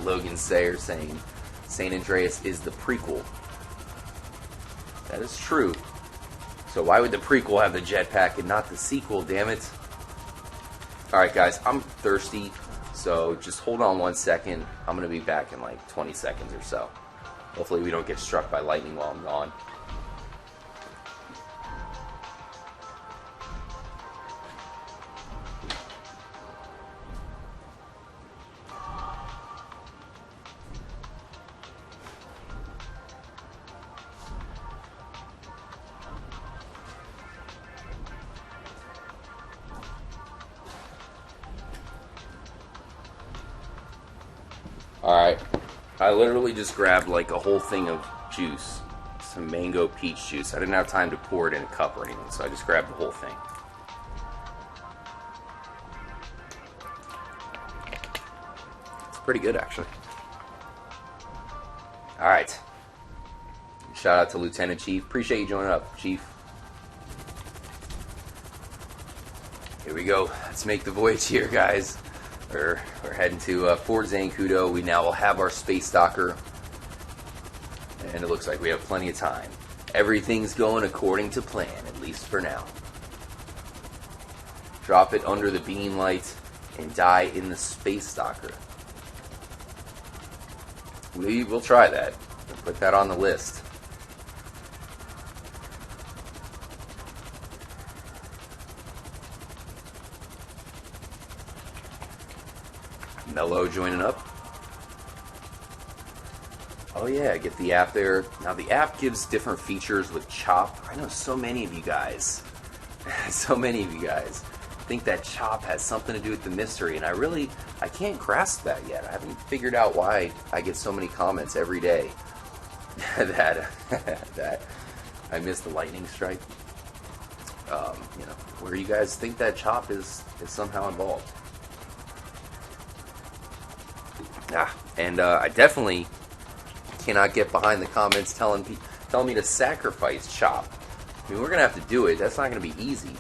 Logan Sayer saying San Andreas is the prequel. That is true. So why would the prequel have the jetpack and not the sequel, damn it? Alright guys, I'm thirsty, so just hold on 1 second. I'm going to be back in like 20 seconds or so. Hopefully we don't get struck by lightning while I'm gone. Alright, I literally just grabbed like a whole thing of juice, some mango peach juice. I didn't have time to pour it in a cup or anything, so I just grabbed the whole thing. It's pretty good, actually. Alright, shout out to Lieutenant Chief. Appreciate you joining up, Chief. Here we go. Let's make the voyage here, guys. We're heading to Fort Zancudo. We now will have our Space Stalker. And it looks like we have plenty of time. Everything's going according to plan, at least for now. Drop it under the beam light and die in the Space Stalker. We will try that. We'll put that on the list. Mello joining up. Oh yeah, get the app there. Now the app gives different features with Chop. I know so many of you guys think that Chop has something to do with the mystery, and I can't grasp that yet. I haven't figured out why I get so many comments every day that I missed the lightning strike. Where you guys think that Chop is somehow involved. And I definitely cannot get behind the comments telling me to sacrifice Chop. I mean, we're going to have to do it. That's not going to be easy.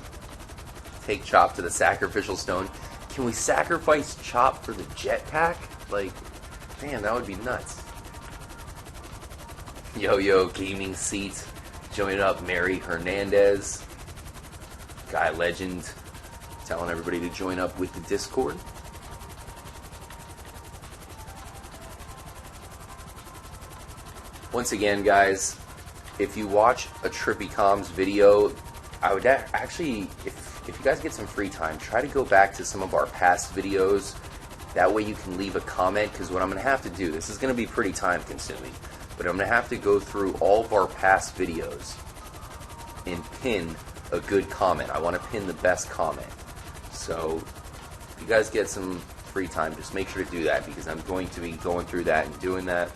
Take Chop to the sacrificial stone. Can we sacrifice Chop for the jetpack? Like, man, that would be nuts. Yo-Yo Gaming Seat. Joining up, Mary Hernandez. Guy Legend. Telling everybody to join up with the Discord. Once again, guys, if you watch a Trippy Comms video, I would actually, if if you guys get some free time, try to go back to some of our past videos. That way you can leave a comment, because what I'm going to have to do, this is going to be pretty time consuming, but I'm going to have to go through all of our past videos and pin a good comment. I want to pin the best comment. So if you guys get some free time, just make sure to do that, because I'm going to be going through that and doing that.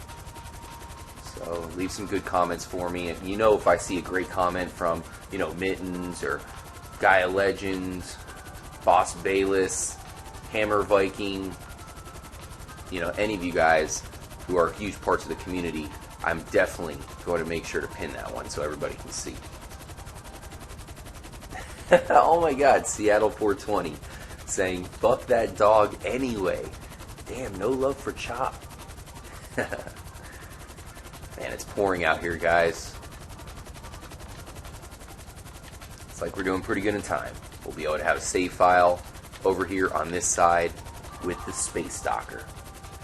So leave some good comments for me. And you know, if I see a great comment from, you know, Mittens or Gaia Legends, Boss Bayless, Hammer Viking, you know, any of you guys who are huge parts of the community, I'm definitely going to make sure to pin that one so everybody can see. Oh my god, Seattle 420 saying, fuck that dog anyway. Damn, no love for Chop. Man, it's pouring out here, guys. It's like we're doing pretty good in time. We'll be able to have a save file over here on this side with the Space Docker.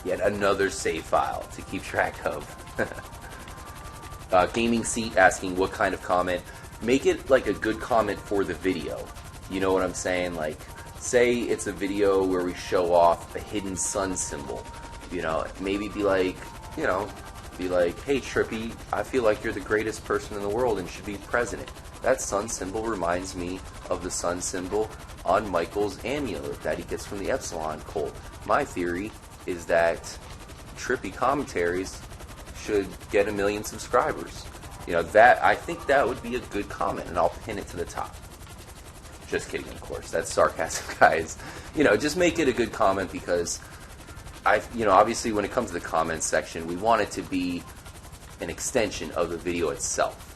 Yet another save file to keep track of. Gaming Seat asking what kind of comment. Make it like a good comment for the video. You know what I'm saying? Like, say it's a video where we show off a hidden sun symbol. You know, maybe be like, you know, be like, hey Trippy, I feel like you're the greatest person in the world and should be president. That sun symbol reminds me of the sun symbol on Michael's amulet that he gets from the Epsilon cult. My theory is that Trippy Commentaries should get 1 million subscribers. You know, that, I think that would be a good comment, and I'll pin it to the top. Just kidding, of course. That's sarcasm, guys. You know, just make it a good comment, because you know, obviously when it comes to the comments section, we want it to be an extension of the video itself.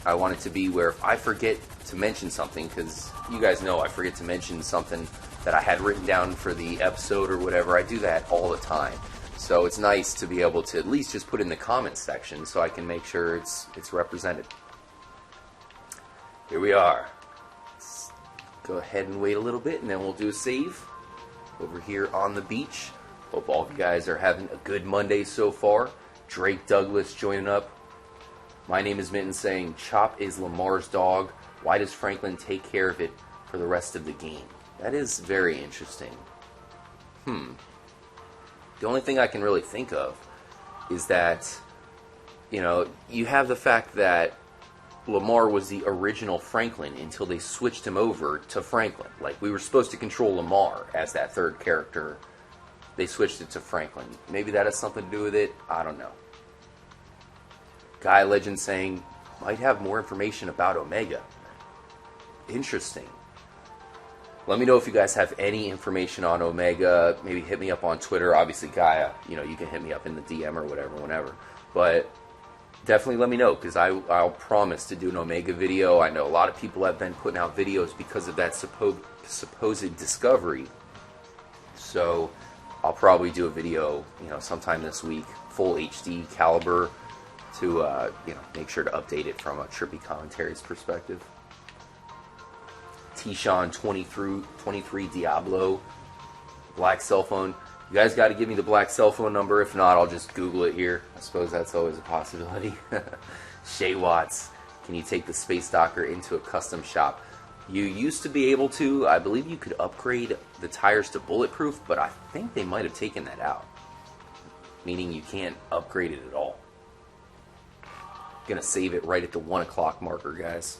I want it to be where if I forget to mention something, because you guys know I forget to mention something that I had written down for the episode or whatever, I do that all the time. So it's nice to be able to at least just put it in the comments section so I can make sure it's represented. Here we are. Let's go ahead and wait a little bit, and then we'll do a save over here on the beach. Hope all of you guys are having a good Monday so far. Drake Douglas joining up. My name is Mitten saying, Chop is Lamar's dog. Why does Franklin take care of it for the rest of the game? That is very interesting. The only thing I can really think of is that, you know, you have the fact that Lamar was the original Franklin until they switched him over to Franklin. Like, we were supposed to control Lamar as that third character. They switched it to Franklin. Maybe that has something to do with it. I don't know. Guy Legend saying, might have more information about Omega. Interesting. Let me know if you guys have any information on Omega. Maybe hit me up on Twitter. Obviously, Gaia, you know, you can hit me up in the DM or whatever, whenever. But definitely let me know, because I'll promise to do an Omega video. I know a lot of people have been putting out videos because of that supposed discovery. So I'll probably do a video, you know, sometime this week, full HD caliber, to you know, make sure to update it from a Trippy Commentaries perspective. T-Sean 23 Diablo, black cell phone. You guys got to give me the black cell phone number. If not, I'll just Google it here. I suppose that's always a possibility. Shay Watts, can you take the Space Docker into a custom shop? You used to be able to. I believe you could upgrade the tires to bulletproof, but I think they might have taken that out. Meaning you can't upgrade it at all. Gonna save it right at the 1 o'clock marker, guys.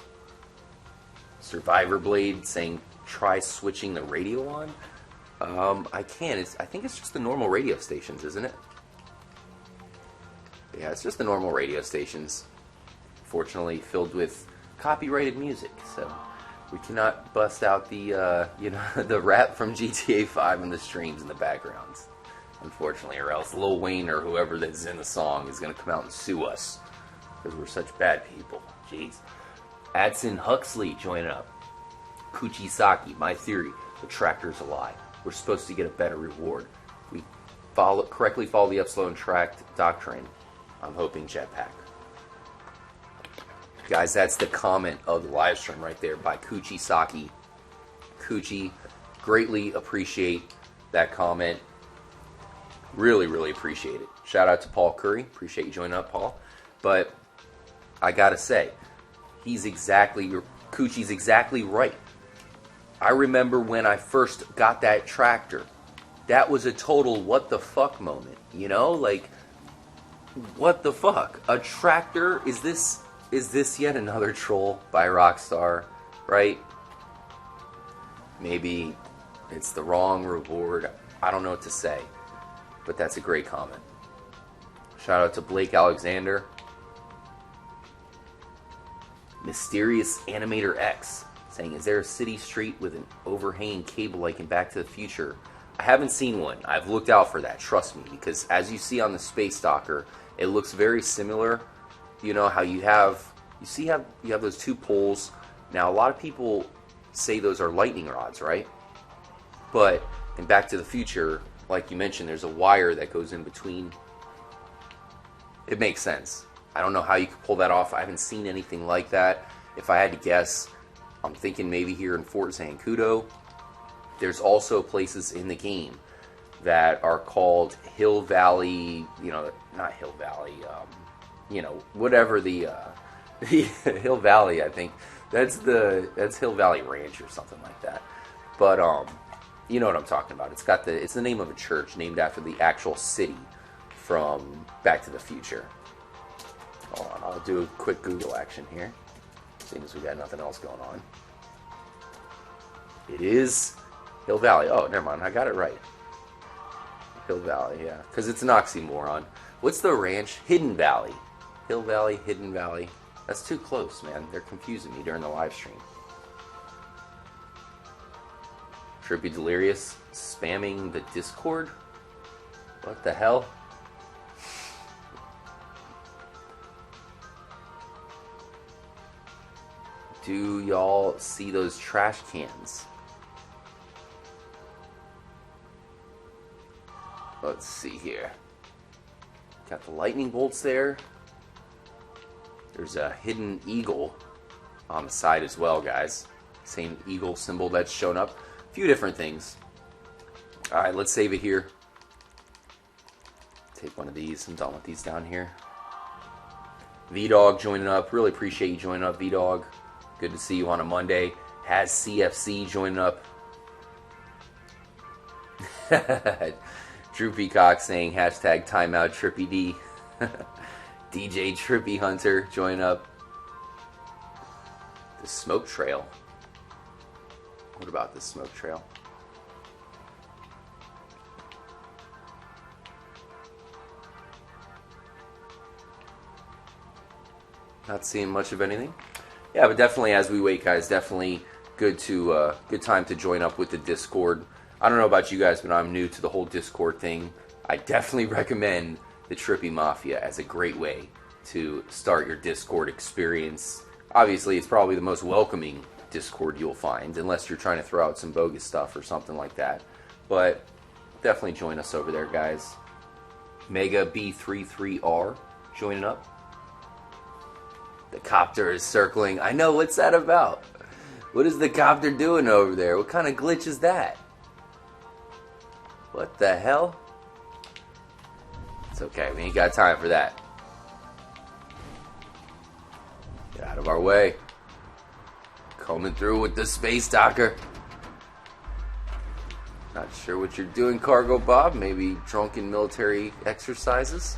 Survivor Blade saying, try switching the radio on. I can. I think it's just the normal radio stations, isn't it? Yeah, it's just the normal radio stations. Fortunately, filled with copyrighted music, so we cannot bust out the you know, the rap from GTA 5 and the streams in the backgrounds, unfortunately, or else Lil Wayne or whoever that's in the song is going to come out and sue us because we're such bad people. Jeez. Adson Huxley joining up. Kuchisaki, my theory, the tractor's a lie. We're supposed to get a better reward. We correctly follow the Epsilon tract doctrine. I'm hoping jetpack. Guys, that's the comment of the live stream right there by Kuchisaki. Kuchi, greatly appreciate that comment. Really, really appreciate it. Shout out to Paul Curry. Appreciate you joining up, Paul. But I gotta say, Kuchi's exactly right. I remember when I first got that tractor. That was a total what the fuck moment, you know? Like, what the fuck? A tractor? Is this yet another troll by Rockstar, right? Maybe it's the wrong reward. I don't know what to say, but that's a great comment. Shout out to Blake Alexander. Mysterious Animator X saying, is there a city street with an overhanging cable like in Back to the Future? I haven't seen one. I've looked out for that, trust me, because as you see on the Space Docker, it looks very similar. You know how you have those two poles. Now a lot of people say those are lightning rods, right? But in Back to the Future, like you mentioned, there's a wire that goes in between. It makes sense. I don't know how you could pull that off. I haven't seen anything like that. If I had to guess, I'm thinking maybe here in Fort Zancudo. There's also places in the game that are called Hill Valley, not Hill Valley, whatever the Hill Valley, I think. That's Hill Valley Ranch or something like that. But you know what I'm talking about. It's the name of a church named after the actual city from Back to the Future. Hold on, I'll do a quick Google action here, seeing as we got nothing else going on. It is Hill Valley. Oh, never mind, I got it right. Hill Valley, yeah, because it's an oxymoron. What's the ranch? Hidden Valley. Hill Valley, Hidden Valley. That's too close, man. They're confusing me during the live stream. Trippy Delirious spamming the Discord? What the hell? Do y'all see those trash cans? Let's see here. Got the lightning bolts there. There's a hidden eagle on the side as well, guys. Same eagle symbol that's shown up. A few different things. Alright, let's save it here. Take one of these. I'm done with these down here. V-Dog joining up. Really appreciate you joining up, V-Dog. Good to see you on a Monday. Has CFC joining up. Drew Peacock saying hashtag timeout Trippy D. DJ Trippy Hunter join up. The smoke trail. What about this smoke trail? Not seeing much of anything. Yeah, but definitely as we wait, guys, definitely good time to join up with the Discord. I don't know about you guys, but I'm new to the whole Discord thing. I definitely recommend the Trippy Mafia as a great way to start your Discord experience. Obviously, it's probably the most welcoming Discord you'll find, unless you're trying to throw out some bogus stuff or something like that. But definitely join us over there, guys. Mega B33R joining up. The copter is circling. I know, what's that about? What is the copter doing over there? What kind of glitch is that? What the hell? It's okay, we ain't got time for that. Get out of our way. Coming through with the Space Docker. Not sure what you're doing, Cargo Bob. Maybe drunken military exercises?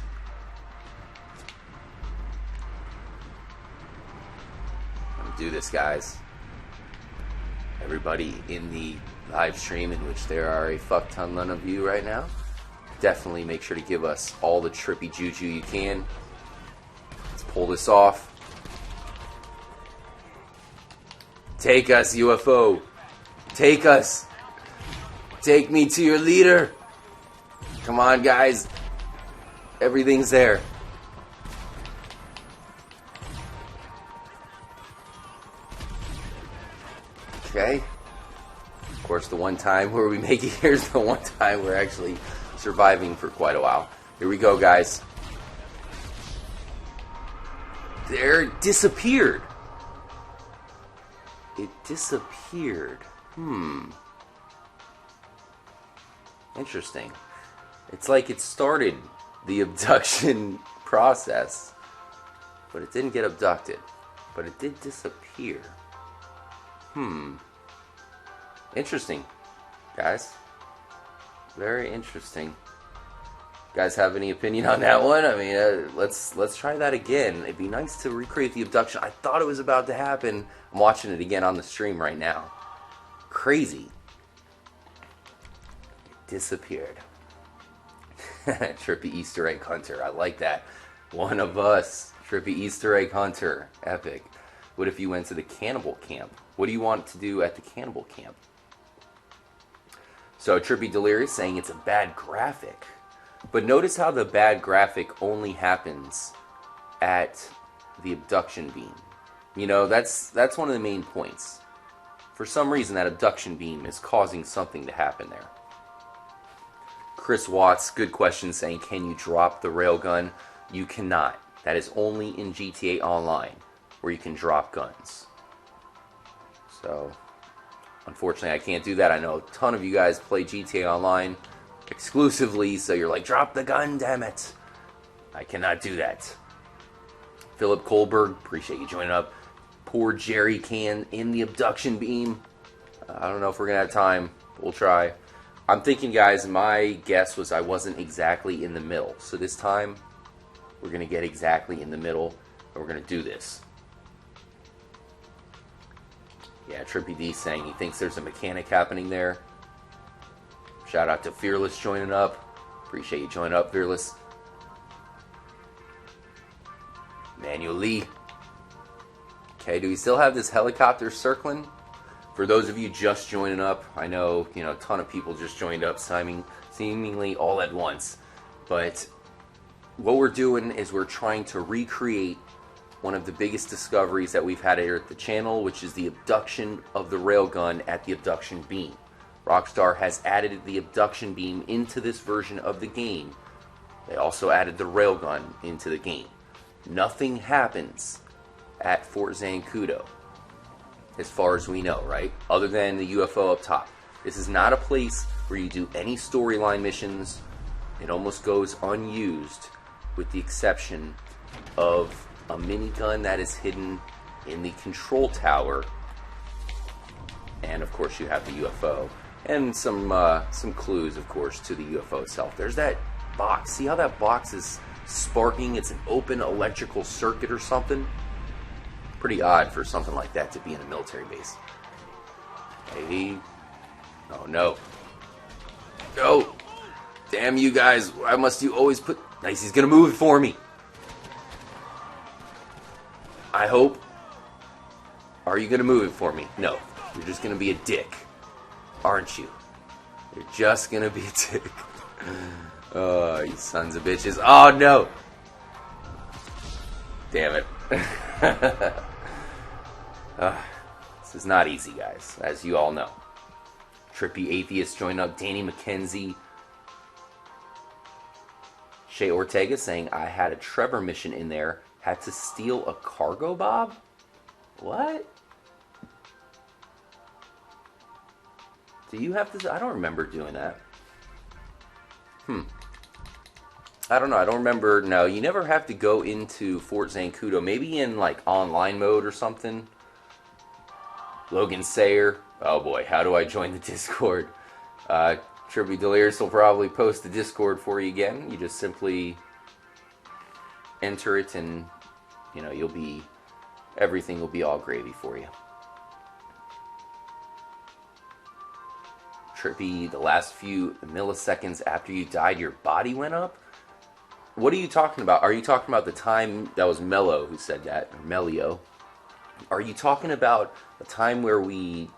Do this, guys. Everybody in the live stream, in which there are a fuck ton of you right now, definitely make sure to give us all the trippy juju you can. Let's pull this off. Take us, UFO. Take us. Take me to your leader. Come on, guys. Everything's there. Okay. Of course, the one time where we make it here is the one time we're actually surviving for quite a while. Here we go, guys. There, it disappeared. It disappeared. Interesting. It's like it started the abduction process, but it didn't get abducted. But it did disappear. Interesting, guys. Very interesting. Guys have any opinion on that one? I mean, let's try that again. It'd be nice to recreate the abduction. I thought it was about to happen. I'm watching it again on the stream right now. Crazy. It disappeared. Trippy Easter egg hunter. I like that. One of us. Trippy Easter egg hunter. Epic. What if you went to the cannibal camp? What do you want to do at the cannibal camp? So Trippy Delirious saying it's a bad graphic. But notice how the bad graphic only happens at the abduction beam. You know, that's one of the main points. For some reason, that abduction beam is causing something to happen there. Chris Watts, good question, saying, can you drop the railgun? You cannot. That is only in GTA Online, where you can drop guns. So, unfortunately, I can't do that. I know a ton of you guys play GTA Online exclusively, so you're like, drop the gun, damn it. I cannot do that. Philip Kohlberg, appreciate you joining up. Poor Jerry Can in the abduction beam. I don't know if we're going to have time. We'll try. I'm thinking, guys, my guess was I wasn't exactly in the middle. So this time, we're going to get exactly in the middle, and we're going to do this. Yeah, Trippy D saying he thinks there's a mechanic happening there. Shout out to Fearless joining up. Appreciate you joining up, Fearless. Manuel Lee. Okay, do we still have this helicopter circling? For those of you just joining up, I know, a ton of people just joined up seemingly all at once. But what we're doing is we're trying to recreate one of the biggest discoveries that we've had here at the channel, which is the abduction of the railgun at the abduction beam. Rockstar has added the abduction beam into this version of the game. They also added the railgun into the game. Nothing happens at Fort Zancudo, as far as we know, right? Other than the UFO up top. This is not a place where you do any storyline missions. It almost goes unused, with the exception of a minigun that is hidden in the control tower. And of course you have the UFO. And some clues, of course, to the UFO itself. There's that box. See how that box is sparking? It's an open electrical circuit or something. Pretty odd for something like that to be in a military base. Hey. Oh, no. No. Damn you guys. Why must you always put... Nice, he's going to move it for me. I hope. Are you going to move it for me? No. You're just going to be a dick. Aren't you? You're just gonna be a dick. Oh, you sons of bitches. Oh, no! Damn it. This is not easy, guys, as you all know. Trippy Atheist joined up. Danny McKenzie. Shay Ortega saying, I had a Trevor mission in there. Had to steal a cargo bob? What? Do you have to... I don't remember doing that. I don't know. I don't remember... No, you never have to go into Fort Zancudo. Maybe in, like, online mode or something. Logan Sayer. Oh, boy. How do I join the Discord? Trippy Delirious will probably post the Discord for you again. You just simply enter it and, you'll be... Everything will be all gravy for you. Trippy, the last few milliseconds after you died, your body went up? What are you talking about? Are you talking about the time... That was Mello who said that, or Melio. Are you talking about the time where we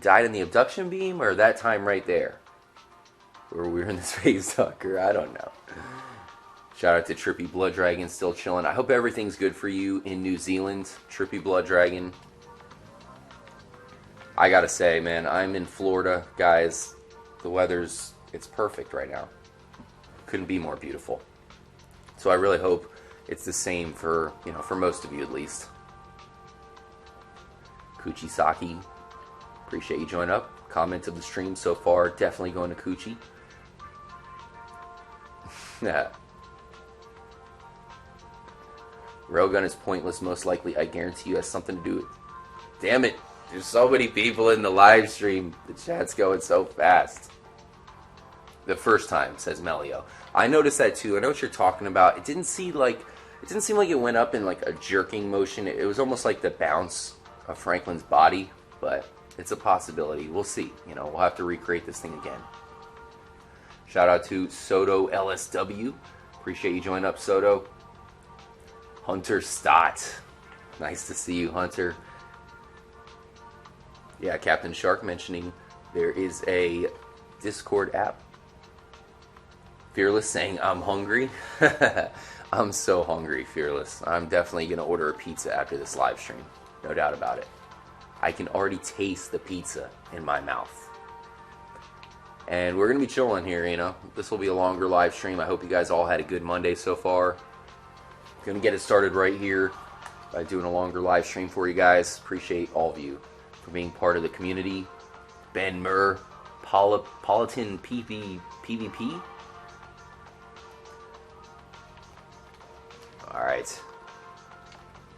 died in the abduction beam, or that time right there? Where we were in the space tucker? I don't know. Shout out to Trippy Blood Dragon, still chilling. I hope everything's good for you in New Zealand, Trippy Blood Dragon. I gotta say, man, I'm in Florida, guys. The weather's, it's perfect right now. Couldn't be more beautiful. So I really hope it's the same for, for most of you at least. Kuchisaki, appreciate you joining up. Comment of the stream so far, definitely going to Kuchi. Yeah. Railgun is pointless, most likely. I guarantee you has something to do with... Damn it. There's so many people in the live stream. The chat's going so fast. The first time, says Melio. I noticed that too. I know what you're talking about. It didn't seem like it went up in like a jerking motion. It was almost like the bounce of Franklin's body, but it's a possibility. We'll see. You know, we'll have to recreate this thing again. Shout out to Soto LSW. Appreciate you joining up, Soto. Hunter Stott. Nice to see you, Hunter. Yeah, Captain Shark mentioning there is a Discord app. Fearless saying, I'm hungry. I'm so hungry, Fearless. I'm definitely going to order a pizza after this live stream. No doubt about it. I can already taste the pizza in my mouth. And we're going to be chilling here, you know. This will be a longer live stream. I hope you guys all had a good Monday so far. Going to get it started right here by doing a longer live stream for you guys. Appreciate all of you for being part of the community. Ben Murr, Politan PvP. Alright.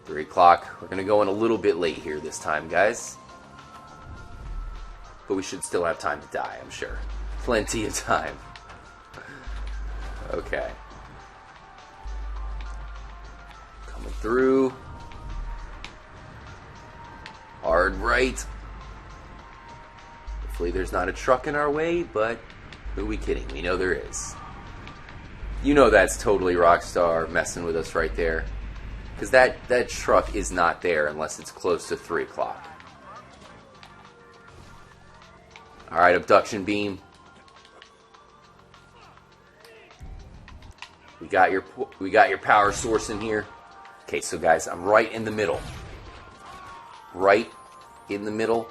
3 o'clock. We're going to go in a little bit late here this time, guys. But we should still have time to die, I'm sure. Plenty of time. Okay. Coming through. Hard right. Hopefully there's not a truck in our way, but who are we kidding? We know there is. You know that's totally Rockstar messing with us right there. Because that truck is not there unless it's close to 3 o'clock. Alright, abduction beam. We got your power source in here. Okay, so guys, I'm right in the middle. Right in the middle.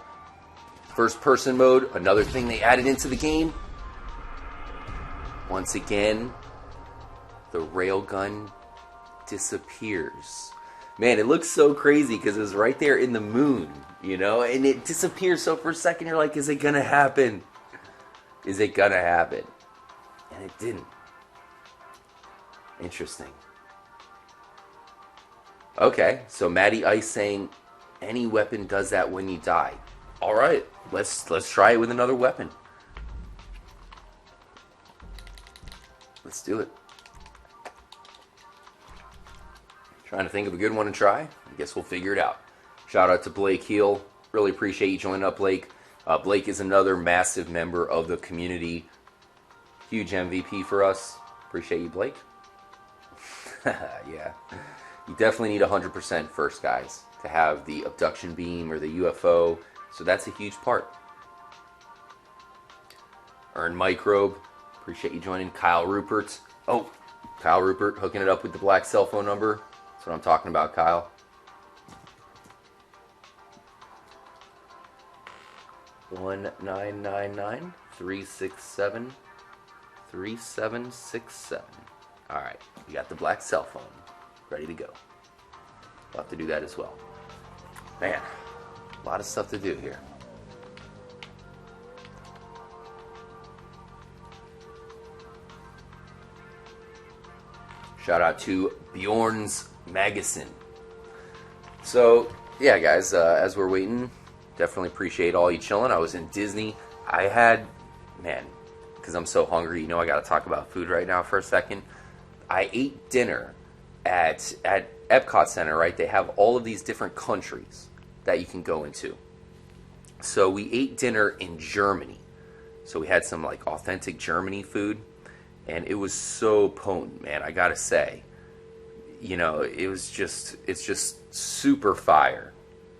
First person mode, another thing they added into the game. Once again, the railgun disappears. Man, it looks so crazy because it was right there in the moon, you know, and it disappears. So for a second, you're like, is it gonna happen? Is it gonna happen? And it didn't. Interesting. Okay, so Matty Ice saying any weapon does that when you die. All right, let's try it with another weapon. Let's do it. Trying to think of a good one to try. I guess we'll figure it out. Shout out to Blake Heel. Really appreciate you joining up, Blake. Blake is another massive member of the community. Huge MVP for us. Appreciate you, Blake. Yeah. You definitely need 100% first, guys, to have the abduction beam or the UFO. So that's a huge part. Earn Microbe. Appreciate you joining. Kyle Rupert. Oh, Kyle Rupert hooking it up with the black cell phone number. That's what I'm talking about, Kyle. (1-999-367-3767). All right, we got the black cell phone ready to go. We'll have to do that as well. Man, a lot of stuff to do here. Shout out to Bjorn's Magazine. So, yeah, guys, as we're waiting, definitely appreciate all you chilling. I was in Disney. I had, man, because I'm so hungry, you know I got to talk about food right now for a second. I ate dinner at Epcot Center, right? They have all of these different countries that you can go into. So we ate dinner in Germany. So we had some like authentic Germany food, and it was so potent, man. I gotta say, you know, it's just super fire,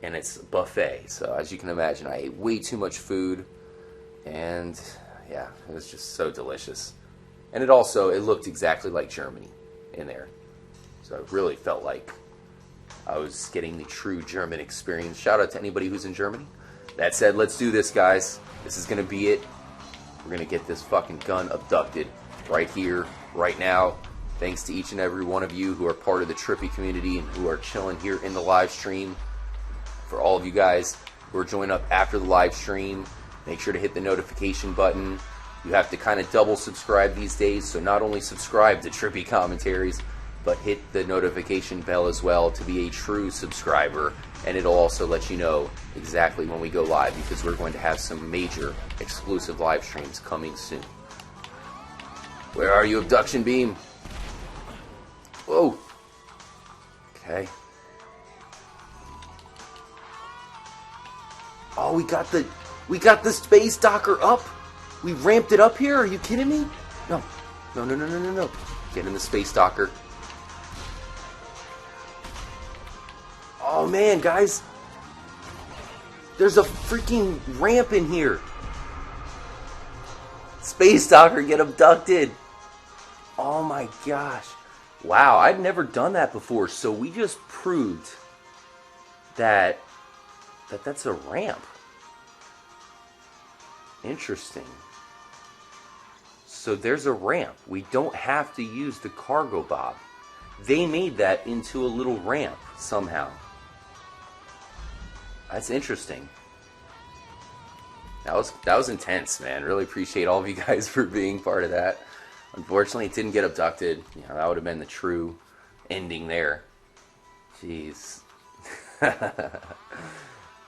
and it's buffet. So as you can imagine, I ate way too much food, and yeah, it was just so delicious. And it looked exactly like Germany in there. So I really felt like I was getting the true German experience. Shout out to anybody who's in Germany. That said, let's do this, guys. This is going to be it. We're going to get this fucking gun abducted right here, right now. Thanks to each and every one of you who are part of the Trippy community and who are chilling here in the live stream. For all of you guys who are joining up after the live stream, make sure to hit the notification button. You have to kind of double subscribe these days, so not only subscribe to Trippy Commentaries, but hit the notification bell as well to be a true subscriber, and it'll also let you know exactly when we go live, because we're going to have some major exclusive live streams coming soon. Where are you, Abduction Beam? Whoa. Okay. Oh, we got the space docker up. We ramped it up here. Are you kidding me? No. No. Get in the space docker. Oh man, guys. There's a freaking ramp in here. Space docker, get abducted. Oh my gosh. Wow, I'd never done that before. So we just proved that that's a ramp. Interesting. So there's a ramp. We don't have to use the cargo bob. They made that into a little ramp somehow. That's interesting. That was intense, man. Really appreciate all of you guys for being part of that. Unfortunately, it didn't get abducted. You know, that would have been the true ending there. Jeez.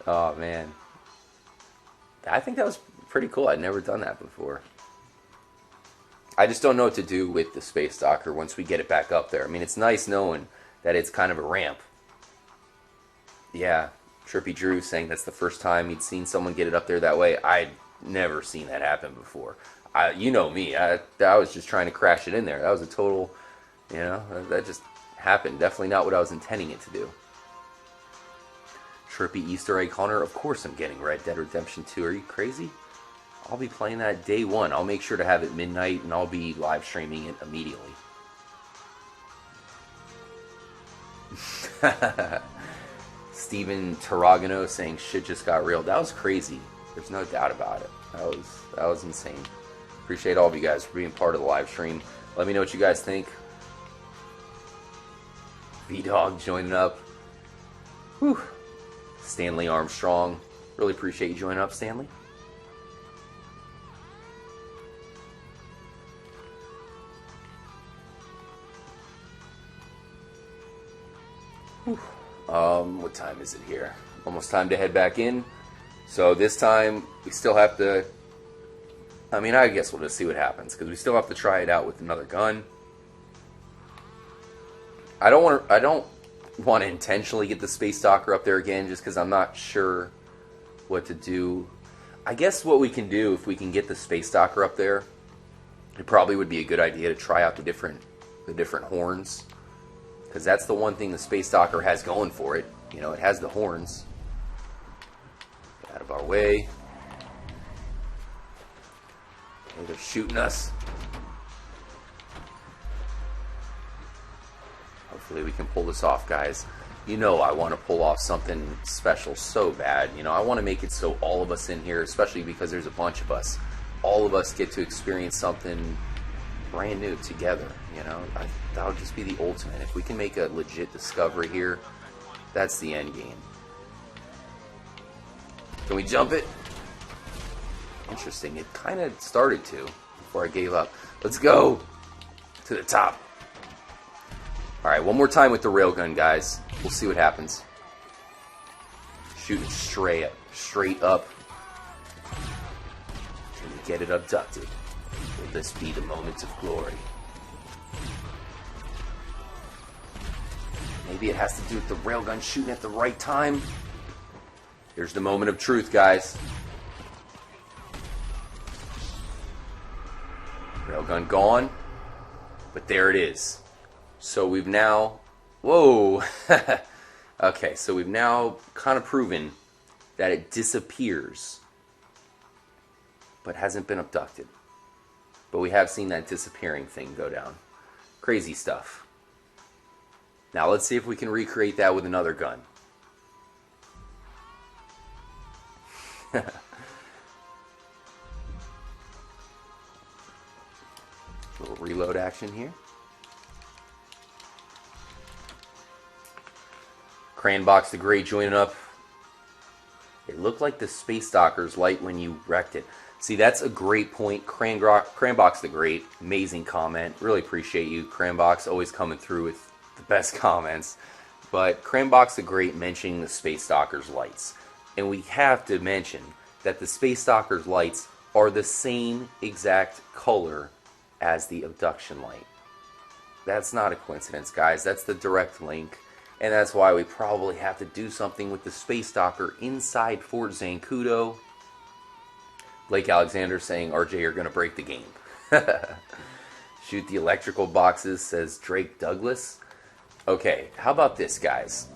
Oh, man. I think that was pretty cool. I'd never done that before. I just don't know what to do with the space docker once we get it back up there. I mean, it's nice knowing that it's kind of a ramp. Yeah, Trippy Drew saying that's the first time he'd seen someone get it up there that way. I'd never seen that happen before. You know me. I was just trying to crash it in there. That was a total, you know, that just happened. Definitely not what I was intending it to do. Trippy Easter egg hunter. Of course I'm getting Red Dead Redemption 2. Are you crazy? I'll be playing that day one. I'll make sure to have it midnight, and I'll be live streaming it immediately. Steven Tarragano saying shit just got real. That was crazy. There's no doubt about it. That was insane. Appreciate all of you guys for being part of the live stream. Let me know what you guys think. V-Dog joining up. Whew. Stanley Armstrong. Really appreciate you joining up, Stanley. What time is it here? Almost time to head back in. So this time we still have to, I mean, I guess we'll just see what happens, because we still have to try it out with another gun. I don't want to intentionally get the space docker up there again, just because I'm not sure what to do. I guess what we can do, if we can get the space docker up there, it probably would be a good idea to try out the different horns. Because that's the one thing the space docker has going for it. You know, it has the horns. Get out of our way. Oh, they're shooting us. Hopefully we can pull this off, guys. You know I want to pull off something special so bad. You know, I want to make it so all of us in here, especially because there's a bunch of us, all of us get to experience something brand new together. You know, that would just be the ultimate. If we can make a legit discovery here, that's the end game. Can we jump it? Interesting. It kind of started to before I gave up. Let's go to the top. Alright, one more time with the railgun, guys. We'll see what happens. Shooting straight up. Can we get it abducted? Will this be the moment of glory? Maybe it has to do with the railgun shooting at the right time. Here's the moment of truth, guys. Railgun gone. But there it is. So we've now... Whoa! Okay, so we've now kind of proven that it disappears, but hasn't been abducted. But we have seen that disappearing thing go down. Crazy stuff. Now let's see if we can recreate that with another gun. Little reload action here. Cranbox the Great joining up. It looked like the space docker's light when you wrecked it. See, that's a great point. Cranbox the Great, amazing comment. Really appreciate you, Cranbox, always coming through with the best comments. But Crambox the Great mentioning the Space Stalker's lights. And we have to mention that the Space Stalker's lights are the same exact color as the abduction light. That's not a coincidence, guys. That's the direct link. And that's why we probably have to do something with the Space Stalker inside Fort Zancudo. Blake Alexander saying, RJ, you're going to break the game. Shoot the electrical boxes, says Drake Douglas. Okay, how about this, guys?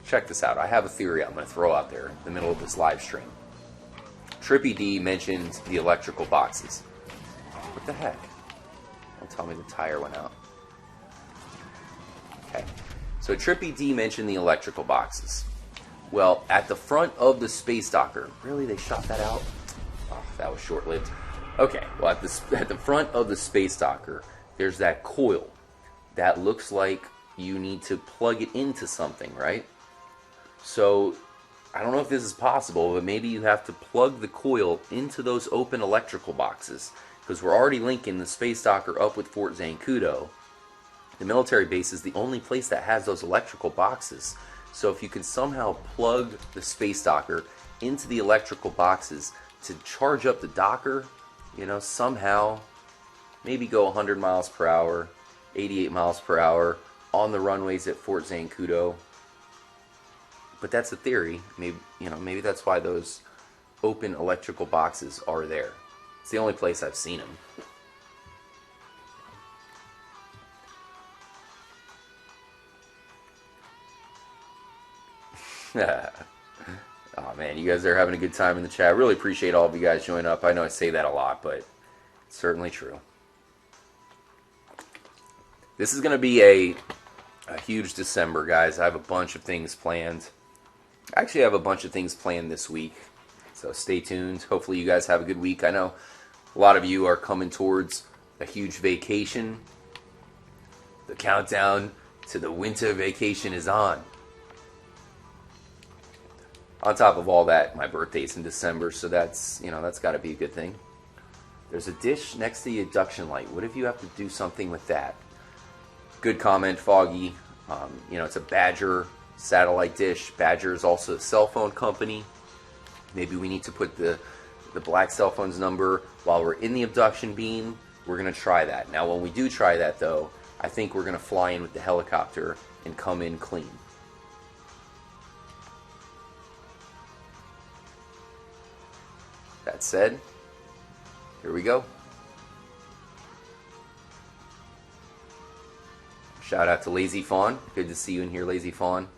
Check this out. I have a theory I'm going to throw out there in the middle of this live stream. Trippy D mentioned the electrical boxes. What the heck? Don't tell me the tire went out. Okay. So Trippy D mentioned the electrical boxes. Well, at the front of the Space Stalker, really, they shot that out? Oh, that was short-lived. Okay, well, at the front of the Space Stalker, there's that coil that looks like you need to plug it into something, right? So, I don't know if this is possible, but maybe you have to plug the coil into those open electrical boxes, because we're already linking the Space Stalker up with Fort Zancudo. The military base is the only place that has those electrical boxes. So if you can somehow plug the Space Stalker into the electrical boxes to charge up the Docker, you know, somehow, maybe go 100 miles per hour, 88 miles per hour on the runways at Fort Zancudo. But that's a theory. Maybe that's why those open electrical boxes are there. It's the only place I've seen them. Oh man, you guys are having a good time in the chat. Really appreciate all of you guys joining up. I know I say that a lot, but it's certainly true. This is going to be a huge December, guys. I have a bunch of things planned. I actually have a bunch of things planned this week, so stay tuned. Hopefully you guys have a good week. I know a lot of you are coming towards a huge vacation. The countdown to the winter vacation is on. On top of all that, my birthday's in December, so that's got to be a good thing. There's a dish next to the abduction light. What if you have to do something with that? Good comment, Foggy. It's a Badger satellite dish. Badger is also a cell phone company. Maybe we need to put the black cell phone's number while we're in the abduction beam. We're going to try that. Now, when we do try that, though, I think we're going to fly in with the helicopter and come in clean. That said, here we go. Shout out to Lazy Fawn. Good to see you in here, Lazy Fawn.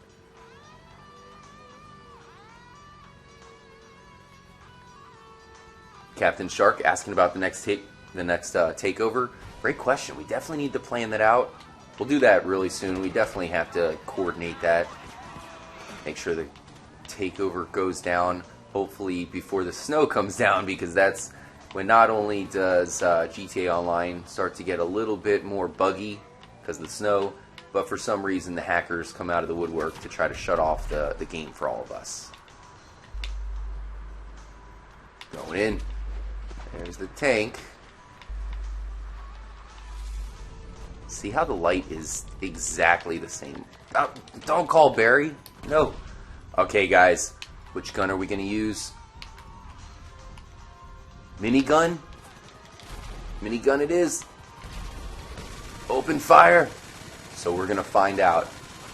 Captain Shark asking about the next takeover. Great question. We definitely need to plan that out. We'll do that really soon. We definitely have to coordinate that. Make sure the takeover goes down. Hopefully before the snow comes down, because that's when not only does GTA Online start to get a little bit more buggy because of the snow, but for some reason the hackers come out of the woodwork to try to shut off the game for all of us. Going in. There's the tank. See how the light is exactly the same. Oh, don't call Barry. No. Okay, guys. Which gun are we going to use? Minigun? Minigun it is. Open fire. So we're going to find out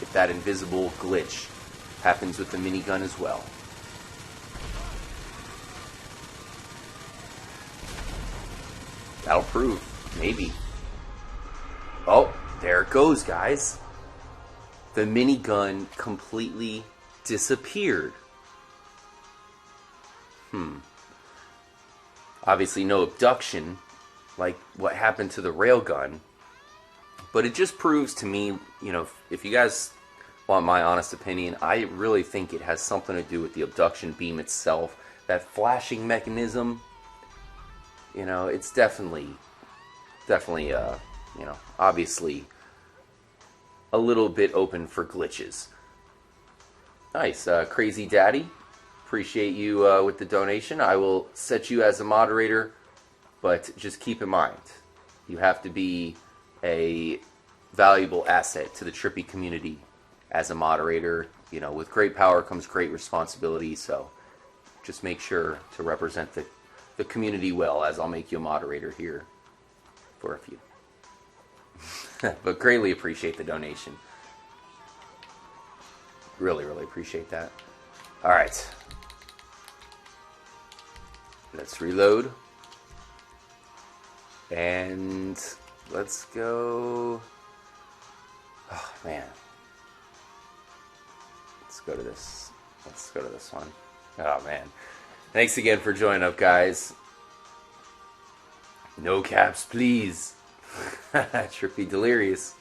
if that invisible glitch happens with the minigun as well. That'll prove. Maybe. Oh, there it goes, guys. The minigun completely disappeared. Obviously no abduction like what happened to the railgun, but it just proves to me, if you guys want my honest opinion, I really think it has something to do with the abduction beam itself. That flashing mechanism, it's definitely, obviously a little bit open for glitches. Nice, Crazy Daddy. Appreciate you with the donation. I will set you as a moderator, but just keep in mind, you have to be a valuable asset to the Trippy community as a moderator. You know, with great power comes great responsibility, so just make sure to represent the community well, as I'll make you a moderator here for a few. But greatly appreciate the donation. Really, really appreciate that. Alright. Let's reload. And let's go... Oh, man. Let's go to this. Let's go to this one. Oh, man. Thanks again for joining up, guys. No caps, please. Trippy Delirious.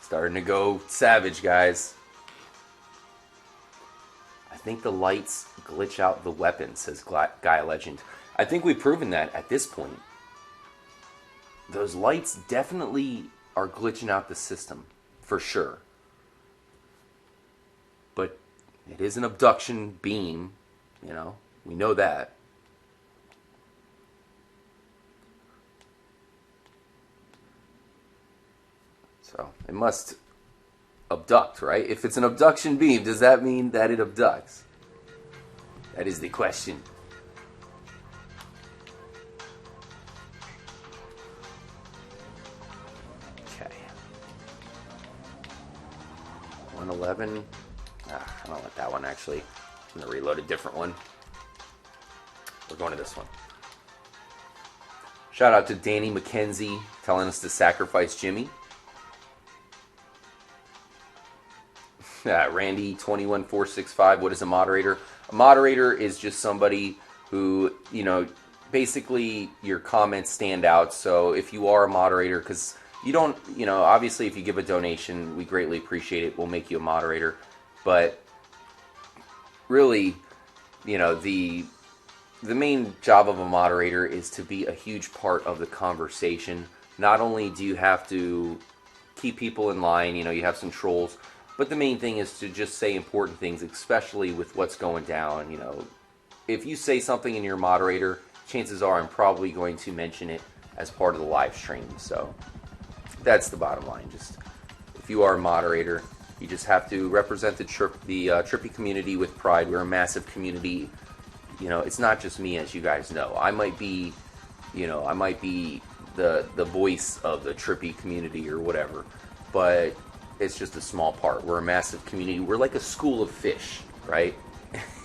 Starting to go savage, guys. I think the lights glitch out the weapon, says Gaia Legend. I think we've proven that at this point. Those lights definitely are glitching out the system, for sure. But it is an abduction beam, you know, we know that. So, it must abduct, right? If it's an abduction beam, does that mean that it abducts? That is the question. Okay. 111. I don't want that one, actually. I'm going to reload a different one. We're going to this one. Shout out to Danny McKenzie telling us to sacrifice Jimmy. Randy21465, what is a moderator? A moderator is just somebody who, you know, basically your comments stand out. So if you are a moderator, because you don't, you know, obviously if you give a donation, we greatly appreciate it. We'll make you a moderator. But really, you know, the main job of a moderator is to be a huge part of the conversation. Not only do you have to keep people in line, you know, you have some trolls, but the main thing is to just say important things, especially with what's going down. You know, if you say something in your moderator, chances are I'm probably going to mention it as part of the live stream. So that's the bottom line. Just if you are a moderator, you just have to represent the Trippy community with pride. We're a massive community. You know, it's not just me, as you guys know. I might be, you know, I might be the voice of the Trippy community or whatever, but it's just a small part. We're a massive community. We're like a school of fish, right?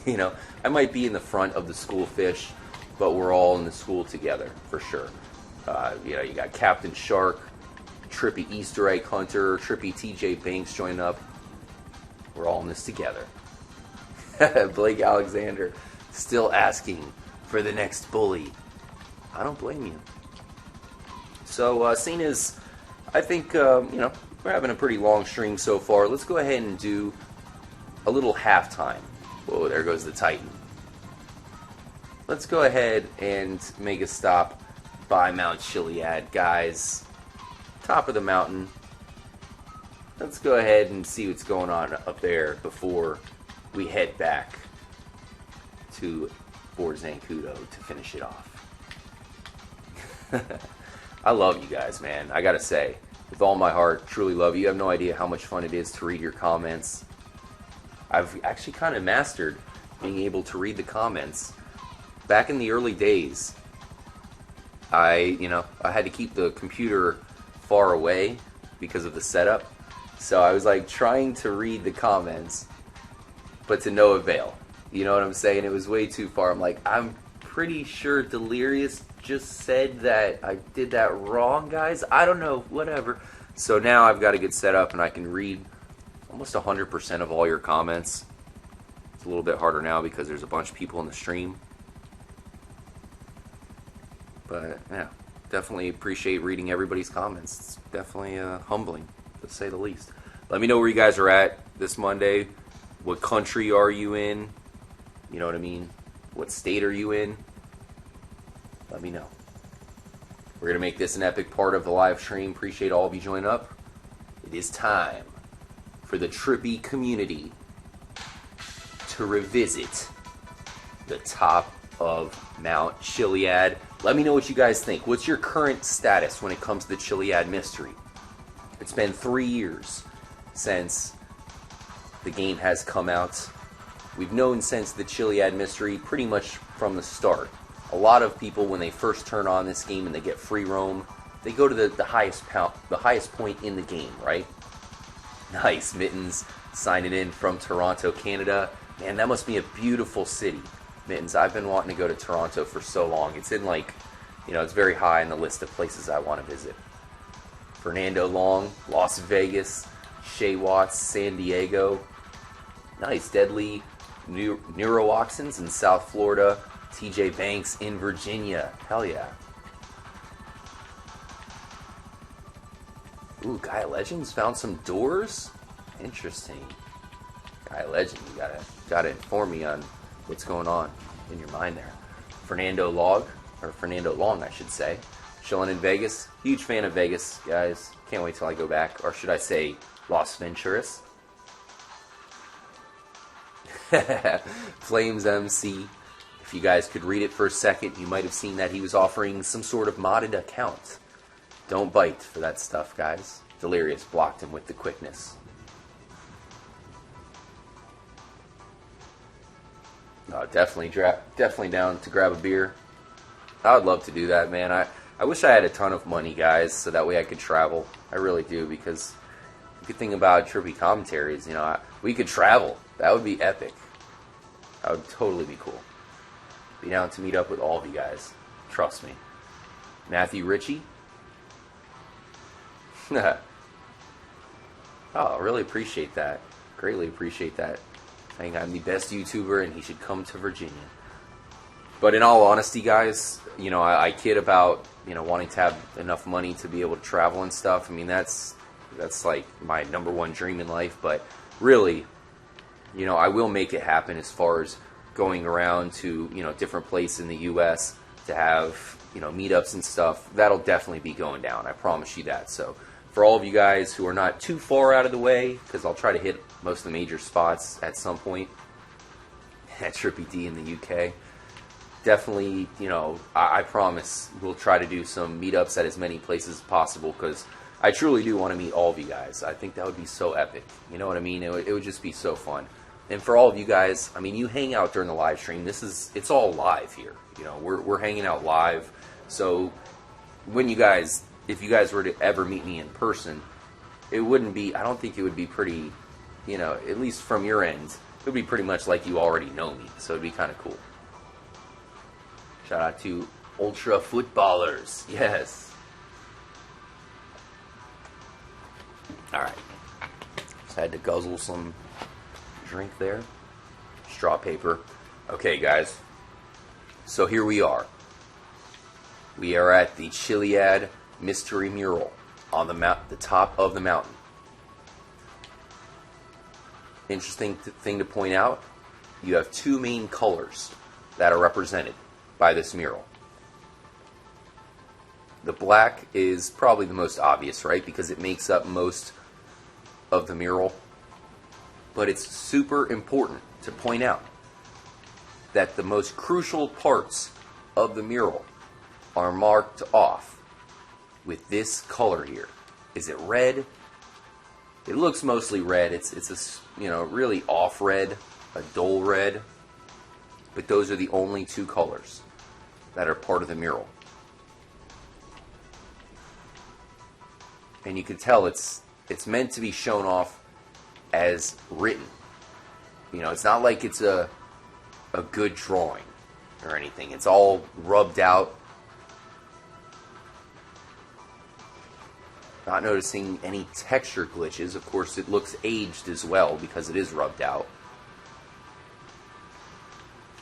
You know, I might be in the front of the school of fish, but we're all in the school together, for sure. You know, you got Captain Shark, Trippy Easter Egg Hunter, Trippy TJ Banks joining up. We're all in this together. Blake Alexander still asking for the next bully. I don't blame you. So, seeing as I think, you know, we're having a pretty long stream so far, let's go ahead and do a little halftime. Whoa, there goes the Titan. Let's go ahead and make a stop by Mount Chiliad, guys. Top of the mountain. Let's go ahead and see what's going on up there before we head back to Fort Zancudo to finish it off. I love you guys, man. I gotta say, with all my heart, truly love you. You have no idea how much fun it is to read your comments. I've actually kind of mastered being able to read the comments. Back in the early days, I had to keep the computer far away because of the setup. So I was like trying to read the comments, but to no avail. You know what I'm saying? It was way too far. I'm like, I'm pretty sure Delirious just said that I did that wrong, guys. I don't know, whatever. So now I've got a good setup and I can read almost 100% of all your comments. It's a little bit harder now because there's a bunch of people in the stream. But yeah, definitely appreciate reading everybody's comments. It's definitely humbling, to say the least. Let me know where you guys are at this Monday. What country are you in? You know what I mean? What state are you in? Let me know. We're going to make this an epic part of the live stream. Appreciate all of you joining up. It is time for the Trippy community to revisit the top of Mount Chiliad. Let me know what you guys think. What's your current status when it comes to the Chiliad mystery? It's been 3 years since the game has come out. We've known since the Chiliad mystery pretty much from the start. A lot of people, when they first turn on this game and they get free roam, they go to the highest point in the game, right? Nice, Mittens signing in from Toronto, Canada. Man, that must be a beautiful city, Mittens. I've been wanting to go to Toronto for so long. It's in it's very high on the list of places I want to visit. Fernando Long, Las Vegas, Shea Watts, San Diego. Nice, Deadly Neuroauxins in South Florida. TJ Banks in Virginia. Hell yeah. Ooh, Guy Legends found some doors? Interesting. Guy Legend, you gotta inform me on what's going on in your mind there. Fernando Long, I should say. Chilling in Vegas. Huge fan of Vegas, guys. Can't wait till I go back. Or should I say Las Venturas? Flames MC. If you guys could read it for a second, you might have seen that he was offering some sort of modded account. Don't bite for that stuff, guys. Delirious blocked him with the quickness. Definitely down to grab a beer. I would love to do that, man. I wish I had a ton of money, guys, so that way I could travel. I really do, because the good thing about Trippy Commentaries, we could travel. That would be epic. That would totally be cool. Be down to meet up with all of you guys. Trust me. Matthew Ritchie. Oh, really appreciate that. Greatly appreciate that. I think I'm the best YouTuber and he should come to Virginia. But in all honesty, guys, I kid about, wanting to have enough money to be able to travel and stuff. I mean, that's like my number one dream in life. But really, I will make it happen as far as going around to, different places in the U.S. to have, meetups and stuff. That'll definitely be going down. I promise you that. So for all of you guys who are not too far out of the way, because I'll try to hit most of the major spots at some point at Trippy D in the UK. Definitely, I promise we'll try to do some meetups at as many places as possible, because I truly do want to meet all of you guys. I think that would be so epic. You know what I mean? It would just be so fun. And for all of you guys, I mean, you hang out during the live stream. It's all live here. We're hanging out live. So if you guys were to ever meet me in person, I don't think it would be pretty, at least from your end, it would be pretty much like you already know me. So it'd be kind of cool. Shout out to Ultra Footballers. Yes. Alright. Just had to guzzle some drink there. Straw paper. Okay, guys. So here we are. We are at the Chiliad Mystery Mural on the top of the mountain. Interesting thing to point out, you have two main colors that are represented by this mural. The black is probably the most obvious, right? Because it makes up most of the mural. But it's super important to point out that the most crucial parts of the mural are marked off with this color here. Is it red? It looks mostly red. It's a really off red, a dull red. But those are the only two colors that are part of the mural. And you can tell it's meant to be shown off as written. It's not like it's a good drawing or anything. It's all rubbed out. Not noticing any texture glitches. Of course, it looks aged as well because it is rubbed out.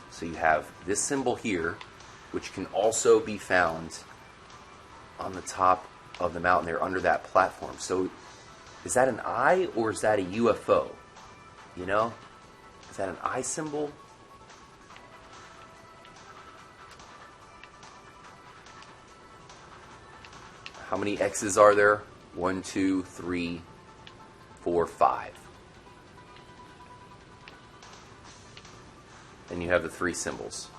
So you have this symbol here, which can also be found on the top of the mountain there under that platform. So is that an eye or is that a UFO? Is that an eye symbol? How many X's are there? 1, 2, 3, 4, 5. And you have the three symbols.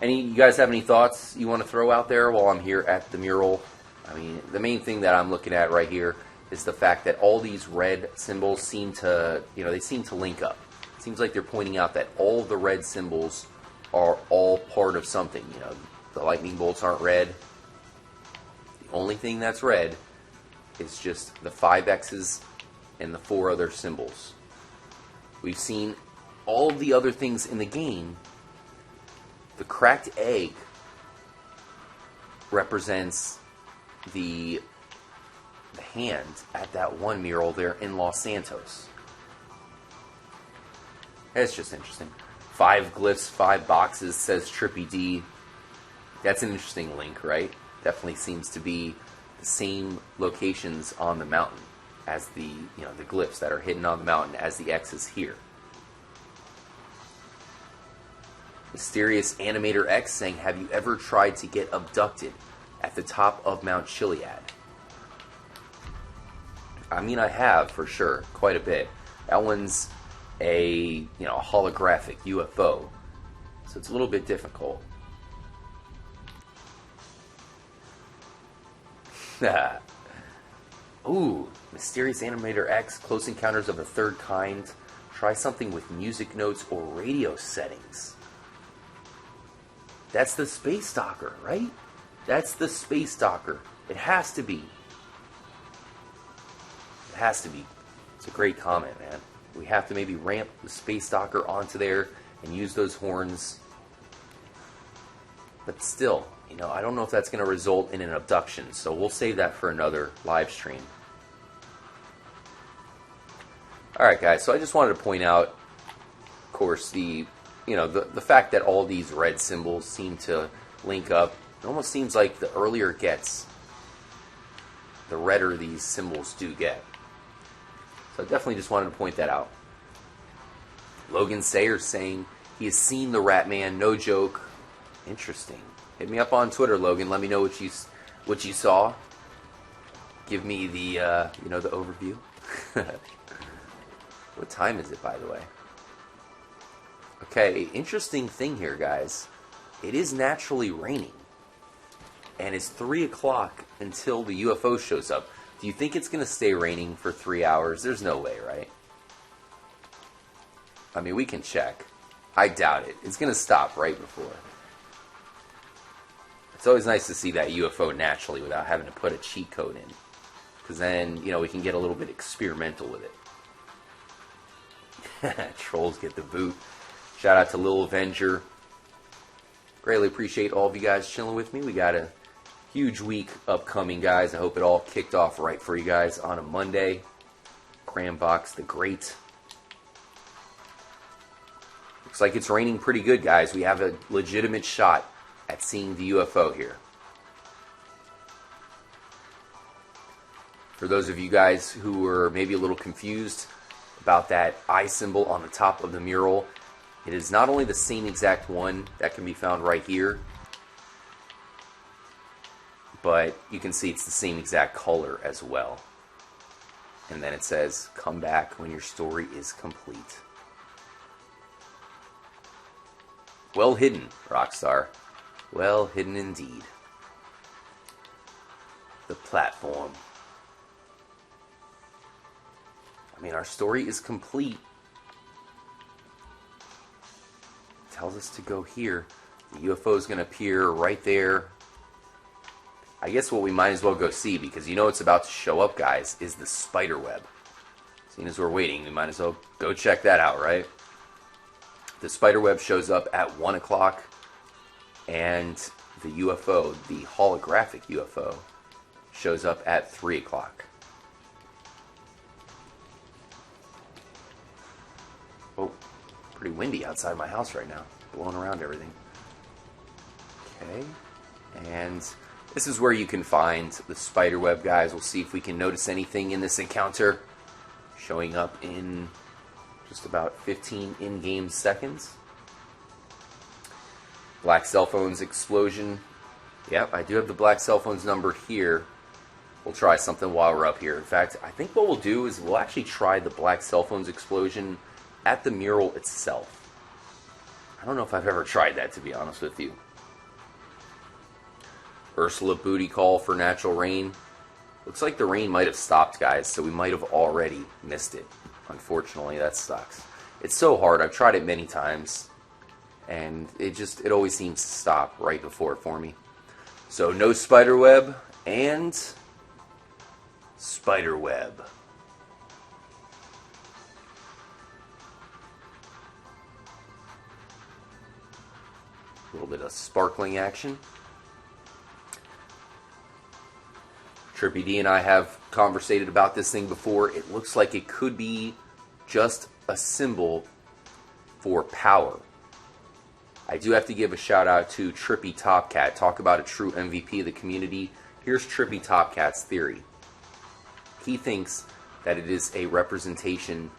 You guys have any thoughts you want to throw out there while I'm here at the mural? I mean, the main thing that I'm looking at right here is the fact that all these red symbols seem to, they seem to link up. It seems like they're pointing out that all the red symbols are all part of something. The lightning bolts aren't red. The only thing that's red is just the 5 X's and the 4 other symbols. We've seen all of the other things in the game. The cracked egg represents the hand at that one mural there in Los Santos. It's just interesting. 5 glyphs, 5 boxes, says Trippy D. That's an interesting link, right? Definitely seems to be the same locations on the mountain as the glyphs that are hidden on the mountain as the X's here. Mysterious Animator X saying, have you ever tried to get abducted at the top of Mount Chiliad? I mean, I have, for sure, quite a bit. That one's a holographic UFO, so it's a little bit difficult. Ooh, Mysterious Animator X, Close Encounters of a Third Kind. Try something with music notes or radio settings. That's the Space Stalker, right? That's the Space Stalker. It has to be. It has to be. It's a great comment, man. We have to maybe ramp the Space Stalker onto there and use those horns. But still, I don't know if that's going to result in an abduction, so we'll save that for another live stream. Alright guys, so I just wanted to point out, of course, the fact that all these red symbols seem to link up. It almost seems like the earlier it gets, the redder these symbols do get. So I definitely just wanted to point that out. Logan Sayer saying he has seen the Rat Man, no joke. Interesting. Hit me up on Twitter, Logan. Let me know what you saw. Give me the the overview. What time is it, by the way? Okay, interesting thing here, guys. It is naturally raining. And it's 3 o'clock until the UFO shows up. Do you think it's going to stay raining for 3 hours? There's no way, right? I mean, we can check. I doubt it. It's going to stop right before. It's always nice to see that UFO naturally without having to put a cheat code in. Because then, we can get a little bit experimental with it. Trolls get the boot. Shout out to Lil Avenger. Greatly appreciate all of you guys chilling with me. We got a huge week upcoming, guys. I hope it all kicked off right for you guys on a Monday. Crambox the Great. Looks like it's raining pretty good, guys. We have a legitimate shot at seeing the UFO here. For those of you guys who were maybe a little confused about that eye symbol on the top of the mural, it is not only the same exact one that can be found right here, but you can see it's the same exact color as well. And then it says, come back when your story is complete. Well hidden, Rockstar. Well hidden indeed. The platform. I mean, our story is complete. It tells us to go here. The UFO is going to appear right there. I guess what we might as well go see, because it's about to show up, guys, is the spider web. Seeing as we're waiting, we might as well go check that out, right? The spider web shows up at 1 o'clock, and the UFO, the holographic UFO, shows up at 3 o'clock. Oh, pretty windy outside my house right now, blowing around everything. Okay, and this is where you can find the spider web, guys. We'll see if we can notice anything in this encounter, showing up in just about 15 in-game seconds. Black cell phones explosion. Yep, I do have the black cell phones number here. We'll try something while we're up here. In fact, I think what we'll do is we'll actually try the black cell phones explosion at the mural itself. I don't know if I've ever tried that, to be honest with you. Ursula booty call for natural rain. Looks like the rain might have stopped, guys, so we might have already missed it. Unfortunately, that sucks. It's so hard. I've tried it many times, and it always seems to stop right before it for me. So no spider web and spider web. A little bit of sparkling action. Trippy D and I have conversated about this thing before. It looks like it could be just a symbol for power. I do have to give a shout out to Trippy Topcat. Talk about a true MVP of the community. Here's Trippy Topcat's theory. He thinks that it is a representation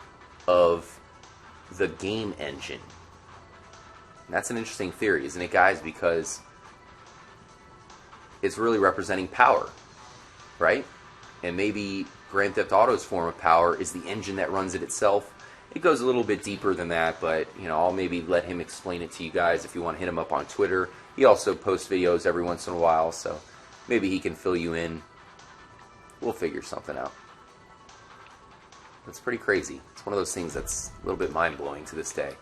of the game engine. And that's an interesting theory, isn't it, guys? Because it's really representing power, right? And maybe Grand Theft Auto's form of power is the engine that runs it itself. It goes a little bit deeper than that, but you know, I'll maybe let him explain it to you guys if you want to hit him up on Twitter. He also posts videos every once in a while, so maybe he can fill you in. We'll figure something out. That's pretty crazy. It's one of those things that's a little bit mind-blowing to this day.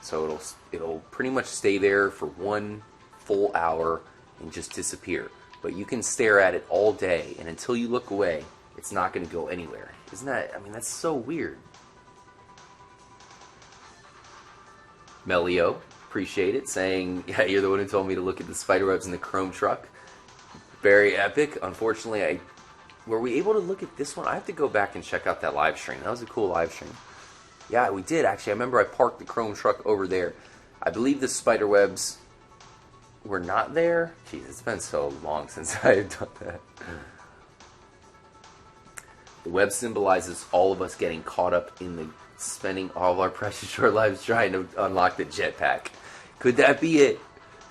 So it'll pretty much stay there for 1 full hour and just disappear. But you can stare at it all day, and until you look away, it's not going to go anywhere. Isn't that, I mean, that's so weird. Melio, appreciate it, saying, yeah, you're the one who told me to look at the spiderwebs in the chrome truck. Very epic. Unfortunately, were we able to look at this one? I have to go back and check out that live stream. That was a cool live stream. Yeah, we did, actually. I remember I parked the chrome truck over there. I believe the spiderwebs were not there. Jeez, it's been so long since I've done that. The web symbolizes all of us getting caught up in the spending all of our precious short lives trying to unlock the jetpack. Could that be it?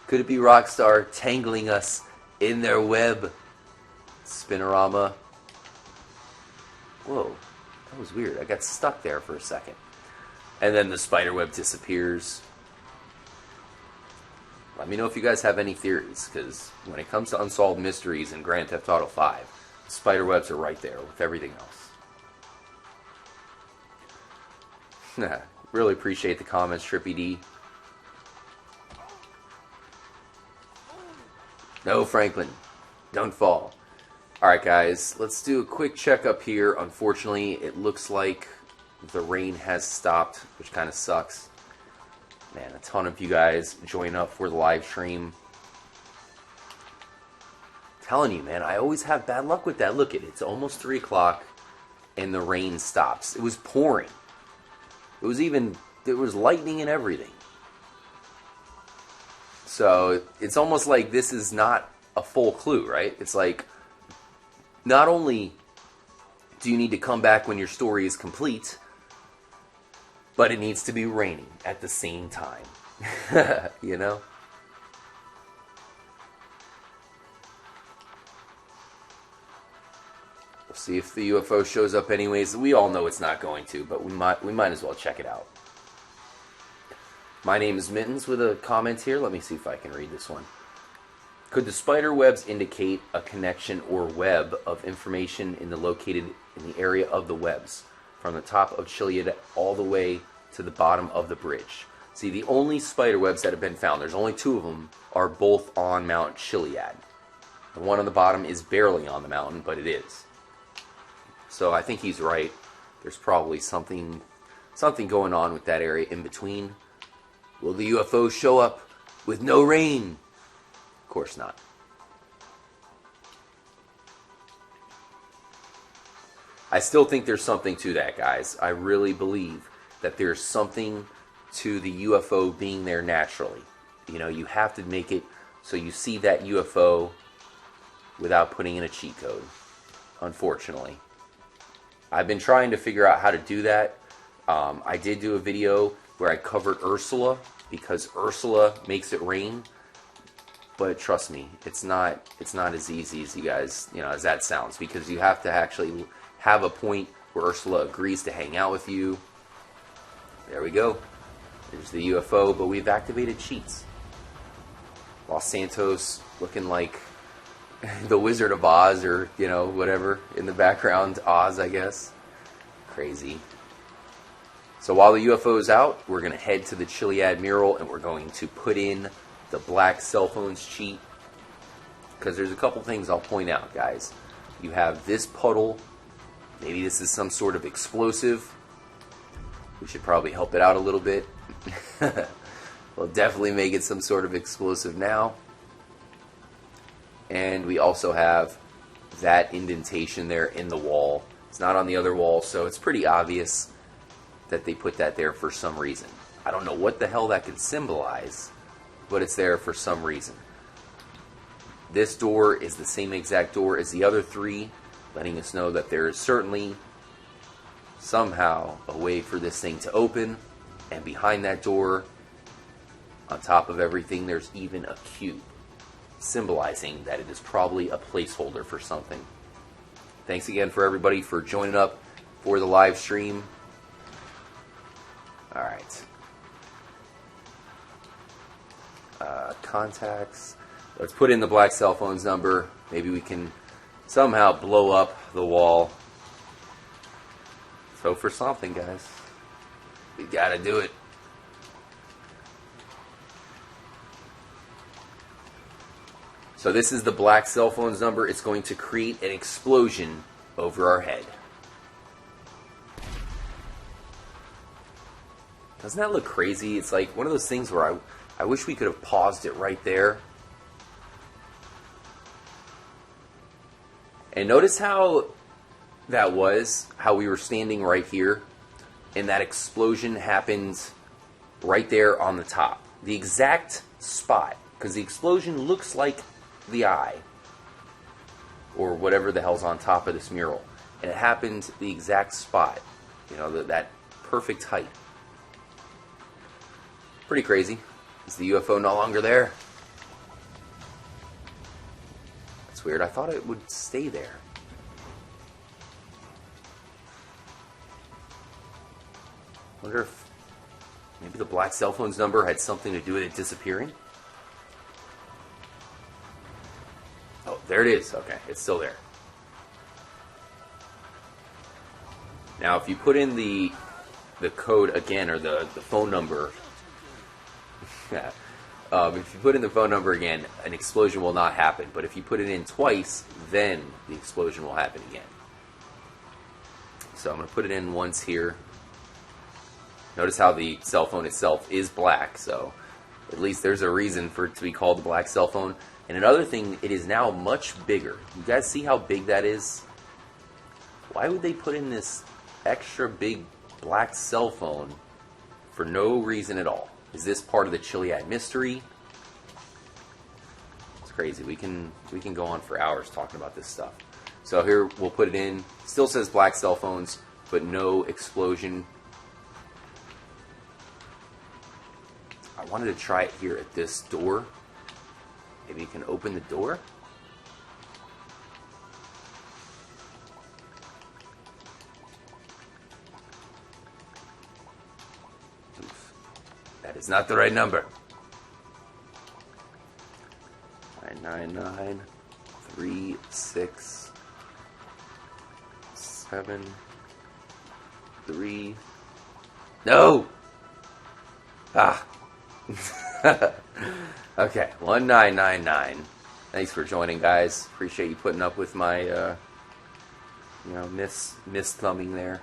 Could it be Rockstar tangling us in their web? Spinorama. Whoa, that was weird. I got stuck there for a second. And then the spiderweb disappears. Let me know if you guys have any theories, because when it comes to unsolved mysteries in Grand Theft Auto 5, spiderwebs are right there with everything else. Really appreciate the comments, Trippy D. No, Franklin. Don't fall. Alright, guys. Let's do a quick checkup here. Unfortunately, it looks like the rain has stopped, which kind of sucks. Man, a ton of you guys join up for the live stream. Telling you, man, I always have bad luck with that. Look at it. It's almost 3 o'clock and the rain stops. It was pouring. There was lightning and everything. So it's almost like this is not a full clue, right? It's like, not only do you need to come back when your story is complete, but it needs to be raining at the same time. You know? We'll see if the UFO shows up anyways. We all know it's not going to, but we might as well check it out. My name is Mittens with a comment here. Let me see if I can read this one. Could the spider webs indicate a connection or web of information located in the area of the webs, from the top of Chiliad all the way to the bottom of the bridge? See, the only spider webs that have been found, there's only 2 of them, are both on Mount Chiliad. The one on the bottom is barely on the mountain, but it is. So I think he's right. There's probably something going on with that area in between. Will the UFO show up with no rain? Of course not. I still think there's something to that, guys. I really believe that there's something to the UFO being there naturally. You know, you have to make it so you see that UFO without putting in a cheat code, unfortunately. I've been trying to figure out how to do that. I did do a video where I covered Ursula, because Ursula makes it rain. But trust me, it's not as easy as you guys, as that sounds, because you have to actually have a point where Ursula agrees to hang out with you. There we go. There's the UFO, but we've activated cheats. Los Santos looking like the Wizard of Oz, or, you know, whatever in the background. Oz, I guess. Crazy. So while the UFO is out, we're going to head to the Chiliad mural, and we're going to put in the black cell phones cheat. Because there's a couple things I'll point out, guys. You have this puddle. Maybe this is some sort of explosive. We should probably help it out a little bit. We'll definitely make it some sort of explosive now. And we also have that indentation there in the wall. It's not on the other wall, so it's pretty obvious that they put that there for some reason. I don't know what the hell that could symbolize, but it's there for some reason. This door is the same exact door as the other three, letting us know that there is certainly somehow a way for this thing to open. And behind that door, on top of everything, there's even a cube, symbolizing that it is probably a placeholder for something. Thanks again for everybody for joining up for the live stream. Alright. Contacts. Let's put in the black cell phone's number. Maybe we can somehow blow up the wall. So for something, guys. We gotta do it. So this is the black cell phone's number. It's going to create an explosion over our head. Doesn't that look crazy? It's like one of those things where I wish we could have paused it right there. And notice how that was, how we were standing right here, and that explosion happened right there on the top. The exact spot, because the explosion looks like the eye, or whatever the hell's on top of this mural. And it happened the exact spot, you know, that perfect height. Pretty crazy. Is the UFO no longer there? That's weird. I thought it would stay there. Wonder if maybe the black cell phone's number had something to do with it disappearing? Oh, there it is. Okay, it's still there. Now, if you put in the code again, or the phone number, if you put in the phone number again, an explosion will not happen. But if you put it in twice, then the explosion will happen again. So I'm going to put it in once here. Notice how the cell phone itself is black, so at least there's a reason for it to be called the black cell phone. And another thing, it is now much bigger. You guys see how big that is? Why would they put in this extra big black cell phone for no reason at all? Is this part of the Chiliad mystery? It's crazy. We can go on for hours talking about this stuff. So here we'll put it in. Still says black cell phones, but no explosion. I wanted to try it here at this door. Maybe you can open the door. Oof. That is not the right number. 999 367 No! Ah. Okay, 1999. Thanks for joining, guys. Appreciate you putting up with my, miss thumbing there.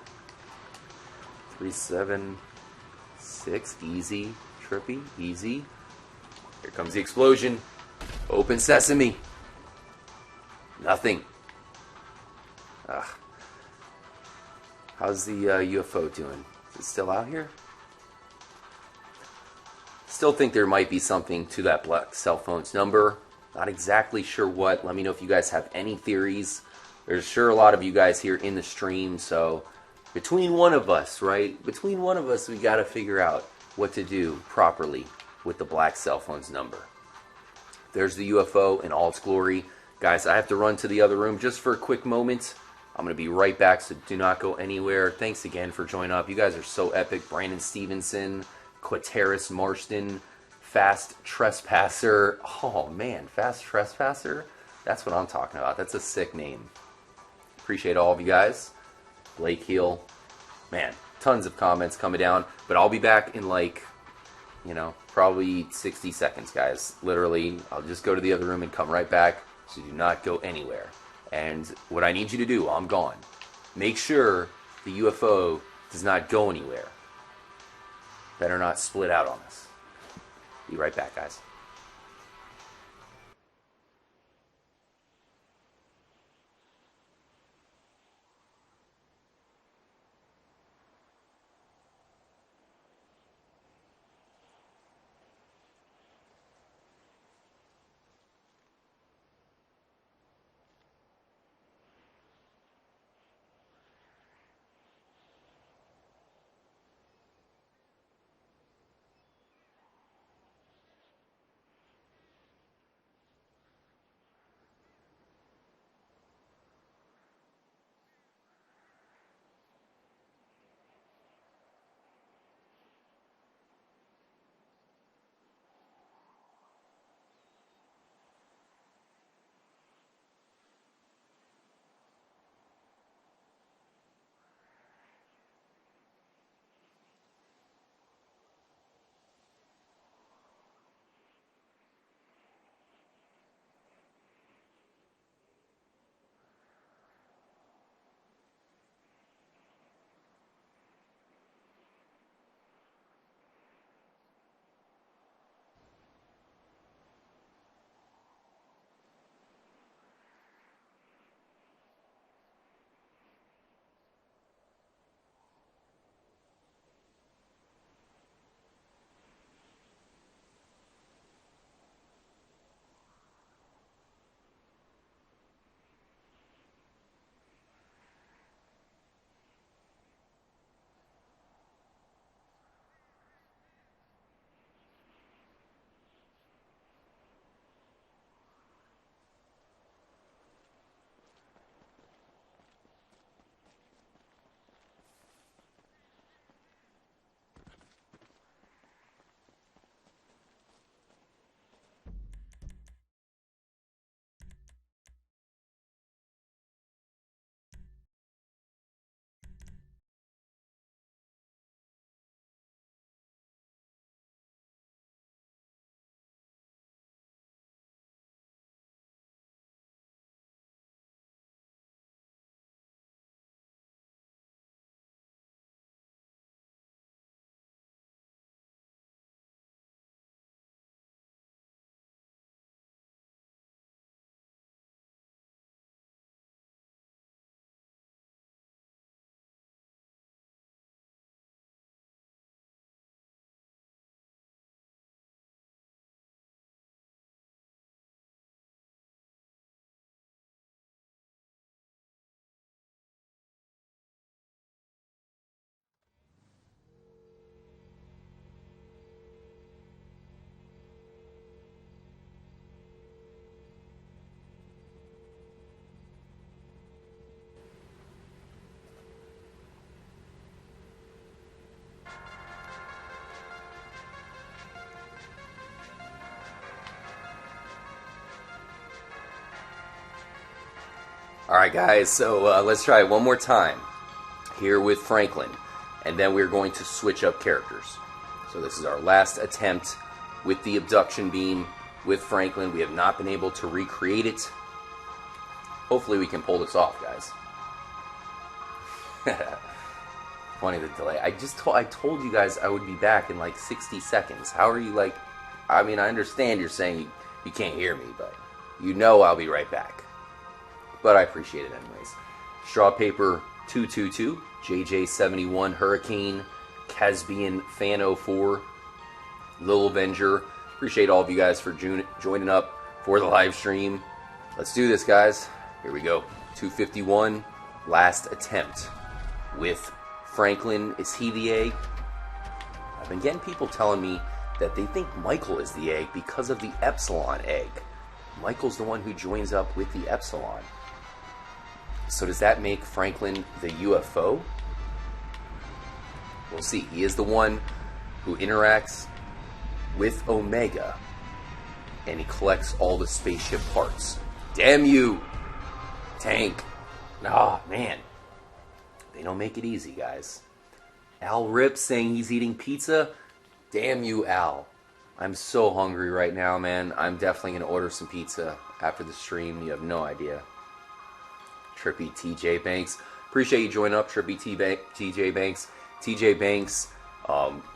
376, easy. Trippy, easy. Here comes the explosion. Open sesame. Nothing. Ugh. How's the UFO doing? Is it still out here? Still think there might be something to that black cell phone's number. Not exactly sure what. Let me know if you guys have any theories. There's sure a lot of you guys here in the stream, so between one of us, right? Between one of us, we got to figure out what to do properly with the black cell phone's number. There's the UFO in all its glory. Guys, I have to run to the other room just for a quick moment. I'm going to be right back, so do not go anywhere. Thanks again for joining up. You guys are so epic. Brandon Stevenson, Quateris Marston, Fast Trespasser. Oh man, Fast Trespasser. That's what I'm talking about. That's a sick name. Appreciate all of you guys. Blake Heel. Man, tons of comments coming down. But I'll be back in like, probably 60 seconds, guys. Literally, I'll just go to the other room and come right back. So do not go anywhere. And what I need you to do while I'm gone, make sure the UFO does not go anywhere. Better not split out on us. Be right back, guys. Alright guys, so let's try it one more time here with Franklin, and then we're going to switch up characters. So this is our last attempt with the abduction beam with Franklin. We have not been able to recreate it. Hopefully we can pull this off, guys. Funny the delay. I told you guys I would be back in like 60 seconds. How are you like... I mean, I understand you're saying you can't hear me, but you know I'll be right back. But I appreciate it anyways. Straw Paper 222, JJ71, Hurricane, Casbian Fan 04, Lil Avenger. Appreciate all of you guys for joining up for the live stream. Let's do this, guys. Here we go. 251, last attempt with Franklin. Is he the egg? I've been getting people telling me that they think Michael is the egg because of the Epsilon egg. Michael's the one who joins up with the Epsilon. So does that make Franklin the UFO? We'll see. He is the one who interacts with Omega, and he collects all the spaceship parts. Damn you, Tank. Oh, man. They don't make it easy, guys. Al Rip saying he's eating pizza. Damn you, Al. I'm so hungry right now, man. I'm definitely going to order some pizza after the stream. You have no idea. Trippy TJ Banks. Appreciate you joining up, Trippy TJ Banks. TJ Banks,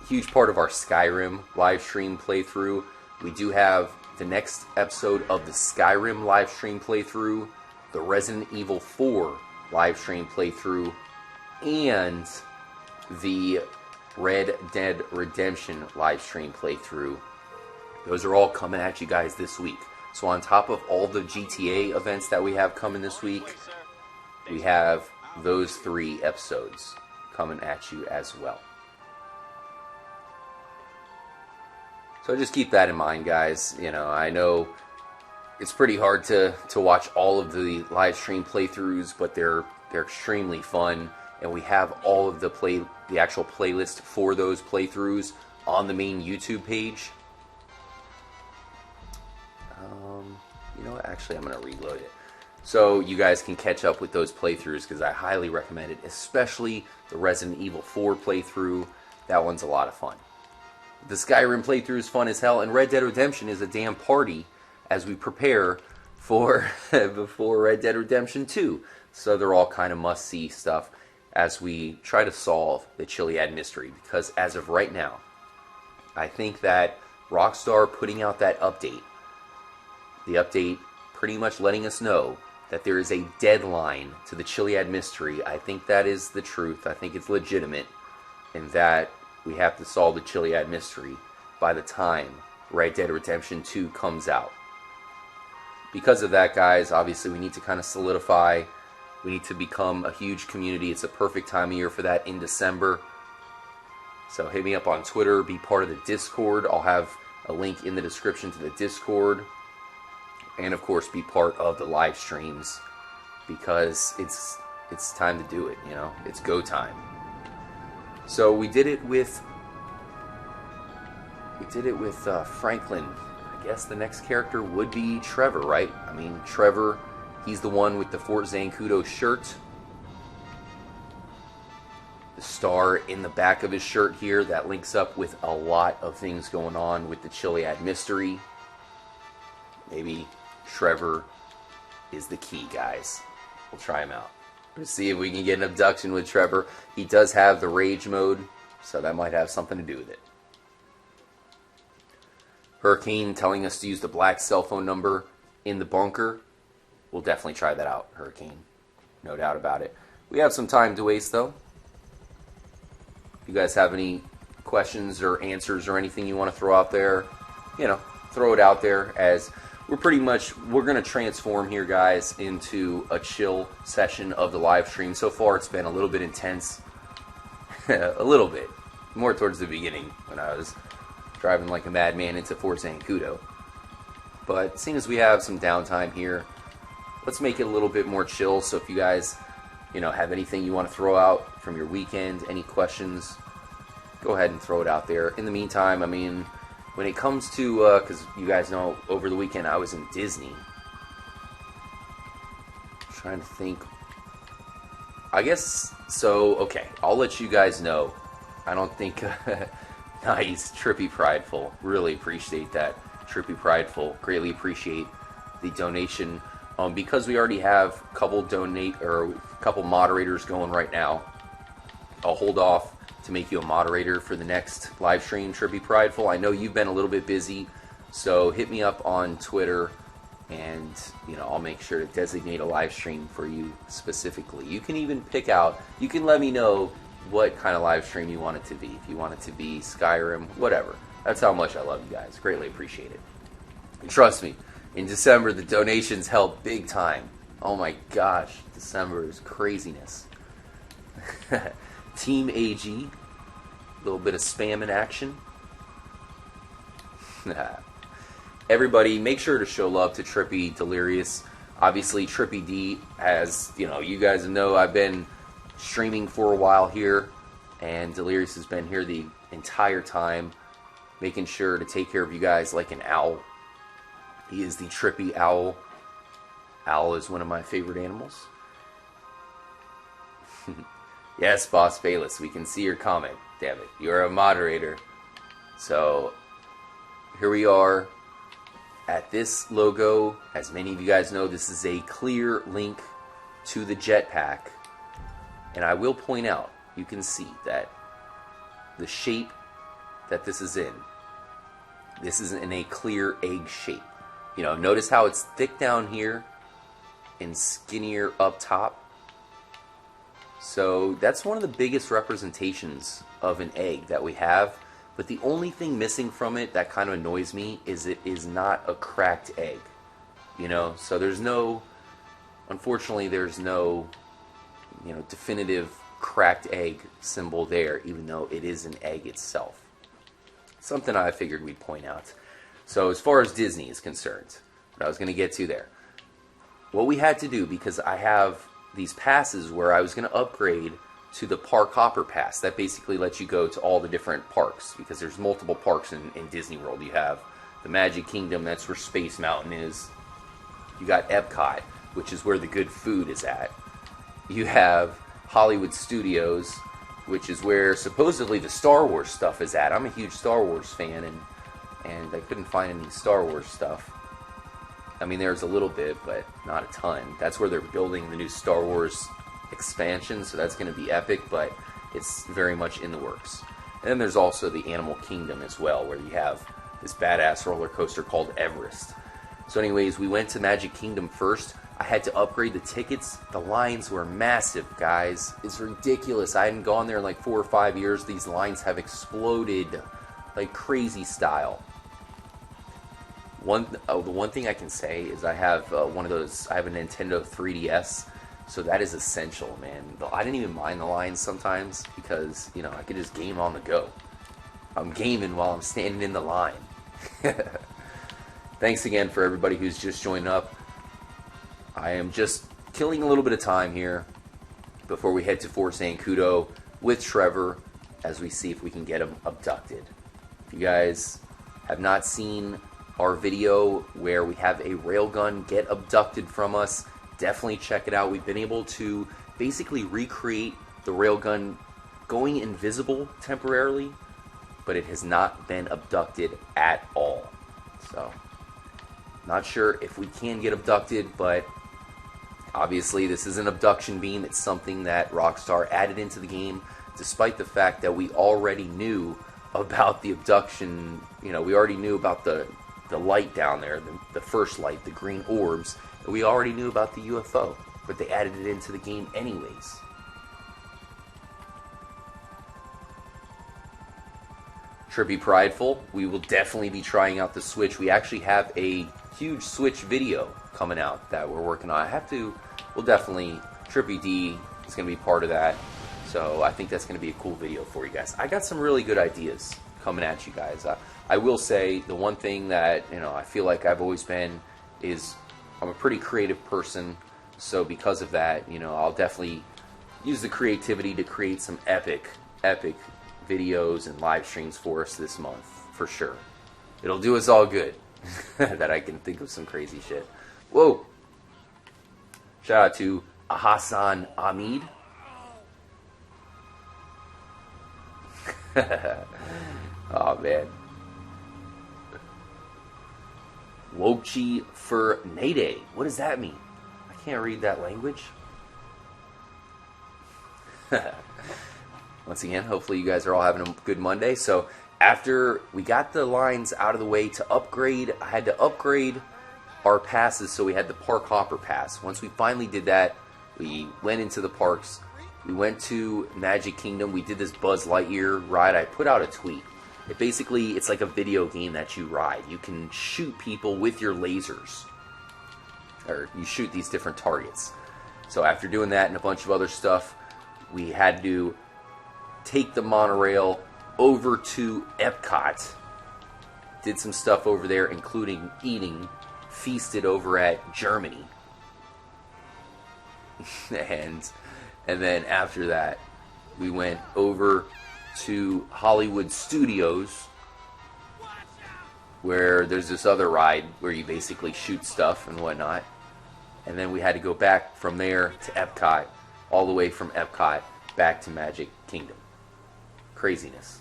huge part of our Skyrim live stream playthrough. We do have the next episode of the Skyrim live stream playthrough, the Resident Evil 4 live stream playthrough, and the Red Dead Redemption live stream playthrough. Those are all coming at you guys this week. So on top of all the GTA events that we have coming this week, we have those 3 episodes coming at you as well. So just keep that in mind, guys. You know, I know it's pretty hard to watch all of the live stream playthroughs, but they're extremely fun, and we have all of the actual playlist for those playthroughs on the main YouTube page. You know what? Actually, I'm going to reload it, so you guys can catch up with those playthroughs, because I highly recommend it, especially the Resident Evil 4 playthrough. That one's a lot of fun. The Skyrim playthrough is fun as hell, and Red Dead Redemption is a damn party as we prepare for before Red Dead Redemption 2. So they're all kind of must-see stuff as we try to solve the Chiliad mystery, because as of right now, I think that Rockstar putting out that update, the update pretty much letting us know that there is a deadline to the Chiliad mystery. I think that is the truth. I think it's legitimate, and that we have to solve the Chiliad mystery by the time Red Dead Redemption 2 comes out. Because of that, guys, obviously we need to kind of solidify. We need to become a huge community. It's a perfect time of year for that in December. So hit me up on Twitter. Be part of the Discord. I'll have a link in the description to the Discord. And of course, be part of the live streams, because it's time to do it. You know, it's go time. So we did it with Franklin. I guess the next character would be Trevor, right? I mean, Trevor, he's the one with the Fort Zancudo shirt. The star in the back of his shirt here, that links up with a lot of things going on with the Chiliad mystery. Maybe Trevor is the key, guys. We'll try him out. Let's see if we can get an abduction with Trevor. He does have the rage mode, so that might have something to do with it. Hurricane telling us to use the black cell phone number in the bunker. We'll definitely try that out, Hurricane. No doubt about it. We have some time to waste, though. If you guys have any questions or answers or anything you want to throw out there, you know, throw it out there, as we're going to transform here, guys, into a chill session of the live stream. So far, it's been a little bit intense. A little bit. More towards the beginning, when I was driving like a madman into Fort Zancudo. But seeing as we have some downtime here, let's make it a little bit more chill. So if you guys, you know, have anything you want to throw out from your weekend, any questions, go ahead and throw it out there. In the meantime, I mean, when it comes to, because you guys know, over the weekend I was in Disney. I'm trying to think. I guess, so, okay, I'll let you guys know. I don't think, nice, Trippy Prideful. Really appreciate that. Trippy Prideful. Greatly appreciate the donation. Because we already have a couple moderators going right now, I'll hold off to make you a moderator for the next live stream, Trippy Prideful. I know you've been a little bit busy, so hit me up on Twitter, and you know, I'll make sure to designate a live stream for you specifically. You can even pick out, you can let me know what kind of live stream you want it to be. If you want it to be Skyrim, whatever. That's how much I love you guys. Greatly appreciate it. And trust me, in December, the donations help big time. Oh my gosh, December is craziness. Team AG, a little bit of spam in action. Everybody, make sure to show love to Trippy Delirious. Obviously, Trippy D, as you know, you guys know, I've been streaming for a while here, and Delirious has been here the entire time. making sure to take care of you guys like an owl. He is the Trippy owl. Owl is one of my favorite animals. Yes, Boss Bayless, we can see your comment. Damn it, you're a moderator. So, here we are at this logo. As many of you guys know, this is a clear link to the jetpack. And I will point out, you can see that the shape that this is in a clear egg shape. You know, notice how it's thick down here and skinnier up top. So that's one of the biggest representations of an egg that we have. But the only thing missing from it that kind of annoys me is it is not a cracked egg. You know, so unfortunately there's no, you know, definitive cracked egg symbol there, even though it is an egg itself. Something I figured we'd point out. So as far as Disney is concerned, what I was going to get to there, what we had to do, because I have these passes where I was going to upgrade to the Park Hopper Pass. That basically lets you go to all the different parks, because there's multiple parks in Disney World. You have the Magic Kingdom, that's where Space Mountain is. You got Epcot, which is where the good food is at. You have Hollywood Studios, which is where supposedly the Star Wars stuff is at. I'm a huge Star Wars fan, and I couldn't find any Star Wars stuff. I mean, there's a little bit, but not a ton. That's where they're building the new Star Wars expansion, so that's going to be epic, but it's very much in the works. And then there's also the Animal Kingdom as well, where you have this badass roller coaster called Everest. So anyways, we went to Magic Kingdom first. I had to upgrade the tickets. The lines were massive, guys. It's ridiculous. I hadn't gone there in like 4 or 5 years. These lines have exploded like crazy style. The one thing I can say is I have one of those. I have a Nintendo 3DS, so that is essential, man. I didn't even mind the lines sometimes because, you know, I could just game on the go. I'm gaming while I'm standing in the line. Thanks again for everybody who's just joined up. I am just killing a little bit of time here before we head to Fort Zancudo with Trevor as we see if we can get him abducted. If you guys have not seen our video where we have a railgun get abducted from us, definitely check it out. We've been able to basically recreate the railgun going invisible temporarily, but it has not been abducted at all. So, not sure if we can get abducted, but obviously this is an abduction beam. It's something that Rockstar added into the game, despite the fact that we already knew about the abduction. You know, we already knew about the light down there, the first light, the green orbs. And we already knew about the UFO, but they added it into the game anyways. Trippy Prideful, we will definitely be trying out the Switch. We actually have a huge Switch video coming out that we're working on. Trippy D is going to be part of that. So I think that's going to be a cool video for you guys. I got some really good ideas coming at you guys. I will say the one thing that, you know, I feel like I've always been is I'm a pretty creative person. So because of that, you know, I'll definitely use the creativity to create some epic videos and live streams for us this month, for sure. It'll do us all good that I can think of some crazy shit. Whoa! Shout out to Hassan Ahmed. Oh, man. Wochi for Nade. What does that mean? I can't read that language. Once again, hopefully you guys are all having a good Monday. So after we got the lines out of the way to upgrade, I had to upgrade our passes, so we had the Park Hopper Pass. Once we finally did that, we went into the parks. We went to Magic Kingdom. We did this Buzz Lightyear ride. I put out a tweet. It's like a video game that you ride. You can shoot people with your lasers. Or you shoot these different targets. So after doing that and a bunch of other stuff, we had to take the monorail over to Epcot. Did some stuff over there, including eating. Feasted over at Germany. and then after that, we went over to Hollywood Studios where there's this other ride where you basically shoot stuff and whatnot. And then we had to go back from there to Epcot, all the way from Epcot back to Magic Kingdom. Craziness.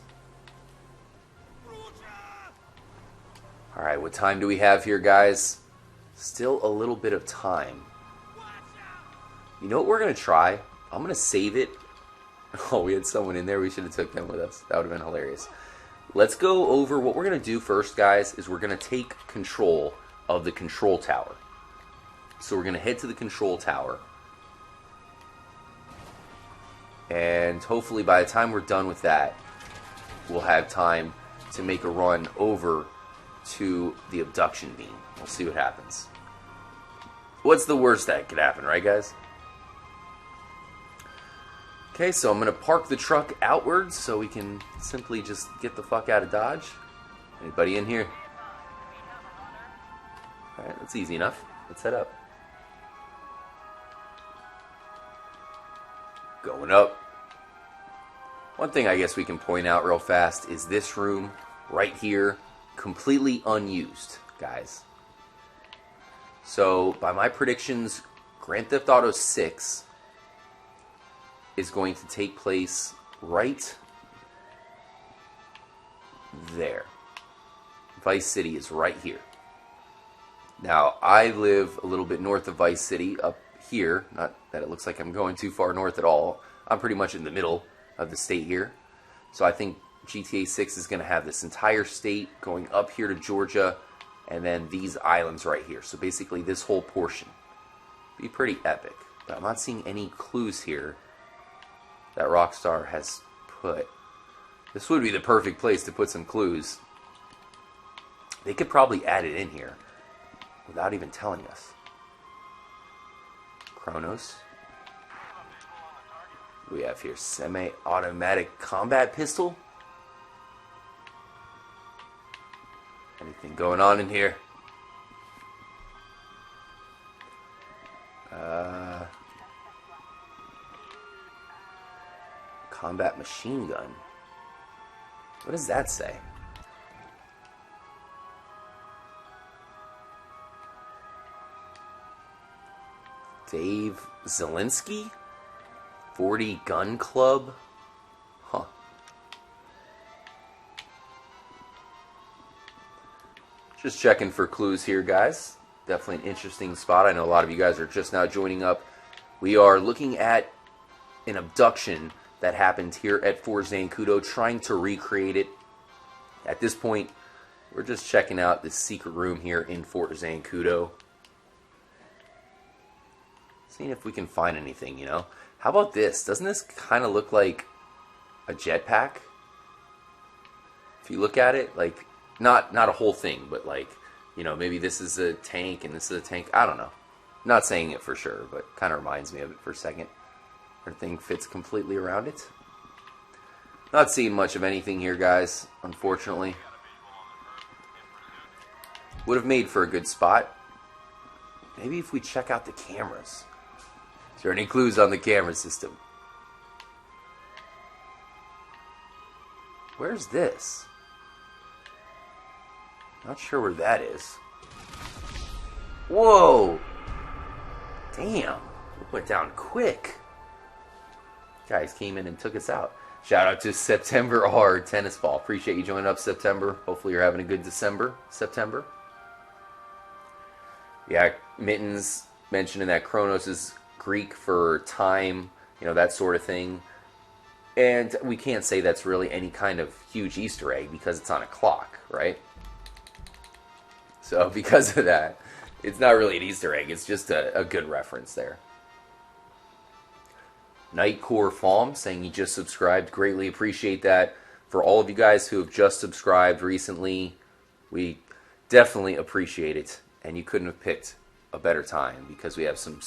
Alright, what time do we have here, guys? Still a little bit of time. You know what we're going to try? I'm going to save it. Oh, we had someone in there. We should have took them with us. That would have been hilarious. Let's go over what we're going to do first, guys, is we're going to take control of the control tower. So we're going to head to the control tower. And hopefully by the time we're done with that, we'll have time to make a run over to the abduction beam. We'll see what happens. What's the worst that could happen, right, guys? Okay, so I'm going to park the truck outwards so we can simply just get the fuck out of Dodge. Anybody in here? Alright, that's easy enough. Let's head up. Going up. One thing I guess we can point out real fast is this room right here, completely unused, guys. So, by my predictions, Grand Theft Auto 6 is going to take place right there. Vice City is right here. Now, I live a little bit north of Vice City, up here. Not that it looks like I'm going too far north at all. I'm pretty much in the middle of the state here. So I think GTA 6 is going to have this entire state going up here to Georgia, and then these islands right here. So basically this whole portion. Be pretty epic. But I'm not seeing any clues here that Rockstar has put. This would be the perfect place to put some clues. They could probably add it in here without even telling us. Chronos. We have here semi-automatic combat pistol. Anything going on in here? Combat machine gun. What does that say? Dave Zielinski? 40 Gun Club? Huh. Just checking for clues here, guys. Definitely an interesting spot. I know a lot of you guys are just now joining up. We are looking at an abduction that happened here at Fort Zancudo, trying to recreate it. At this point, we're just checking out this secret room here in Fort Zancudo. Seeing if we can find anything, you know. How about this? Doesn't this kind of look like a jetpack? If you look at it, like, not a whole thing, but like, you know, maybe this is a tank and this is a tank. I don't know. Not saying it for sure, but kind of reminds me of it for a second. Everything fits completely around it. Not seeing much of anything here, guys, unfortunately. Would have made for a good spot. Maybe if we check out the cameras. Is there any clues on the camera system? Where's this? Not sure where that is. Whoa! Damn. It went down quick. Guys came in and took us out. Shout out to September R Tennis Ball. Appreciate you joining up, September. Hopefully you're having a good September. Yeah, Mittens mentioning that Chronos is Greek for time, you know, that sort of thing. And we can't say that's really any kind of huge Easter egg because it's on a clock, right? So because of that, it's not really an Easter egg. It's just a good reference there. Nightcore Falm saying he just subscribed. Greatly appreciate that. For all of you guys who have just subscribed recently, we definitely appreciate it. And you couldn't have picked a better time because we have some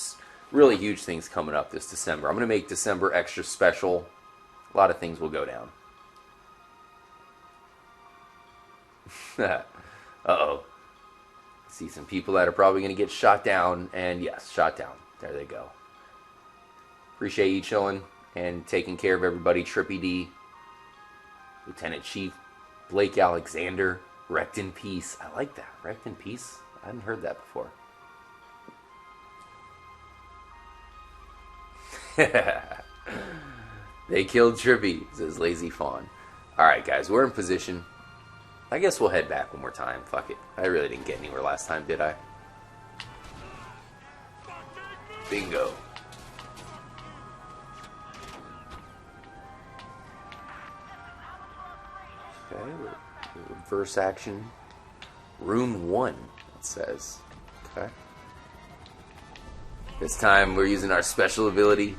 really huge things coming up this December. I'm going to make December extra special. A lot of things will go down. Uh-oh. See some people that are probably going to get shot down. And yes, shot down. There they go. Appreciate you chilling and taking care of everybody. Trippy D, Lieutenant Chief Blake Alexander. Wrecked in peace. I like that. Wrecked in peace. I hadn't heard that before. They killed Trippy, says Lazy Fawn. Alright, guys, we're in position. I guess we'll head back one more time. Fuck it. I really didn't get anywhere last time, did I? Bingo. Okay, reverse action. Room 1, it says. Okay. This time we're using our special ability.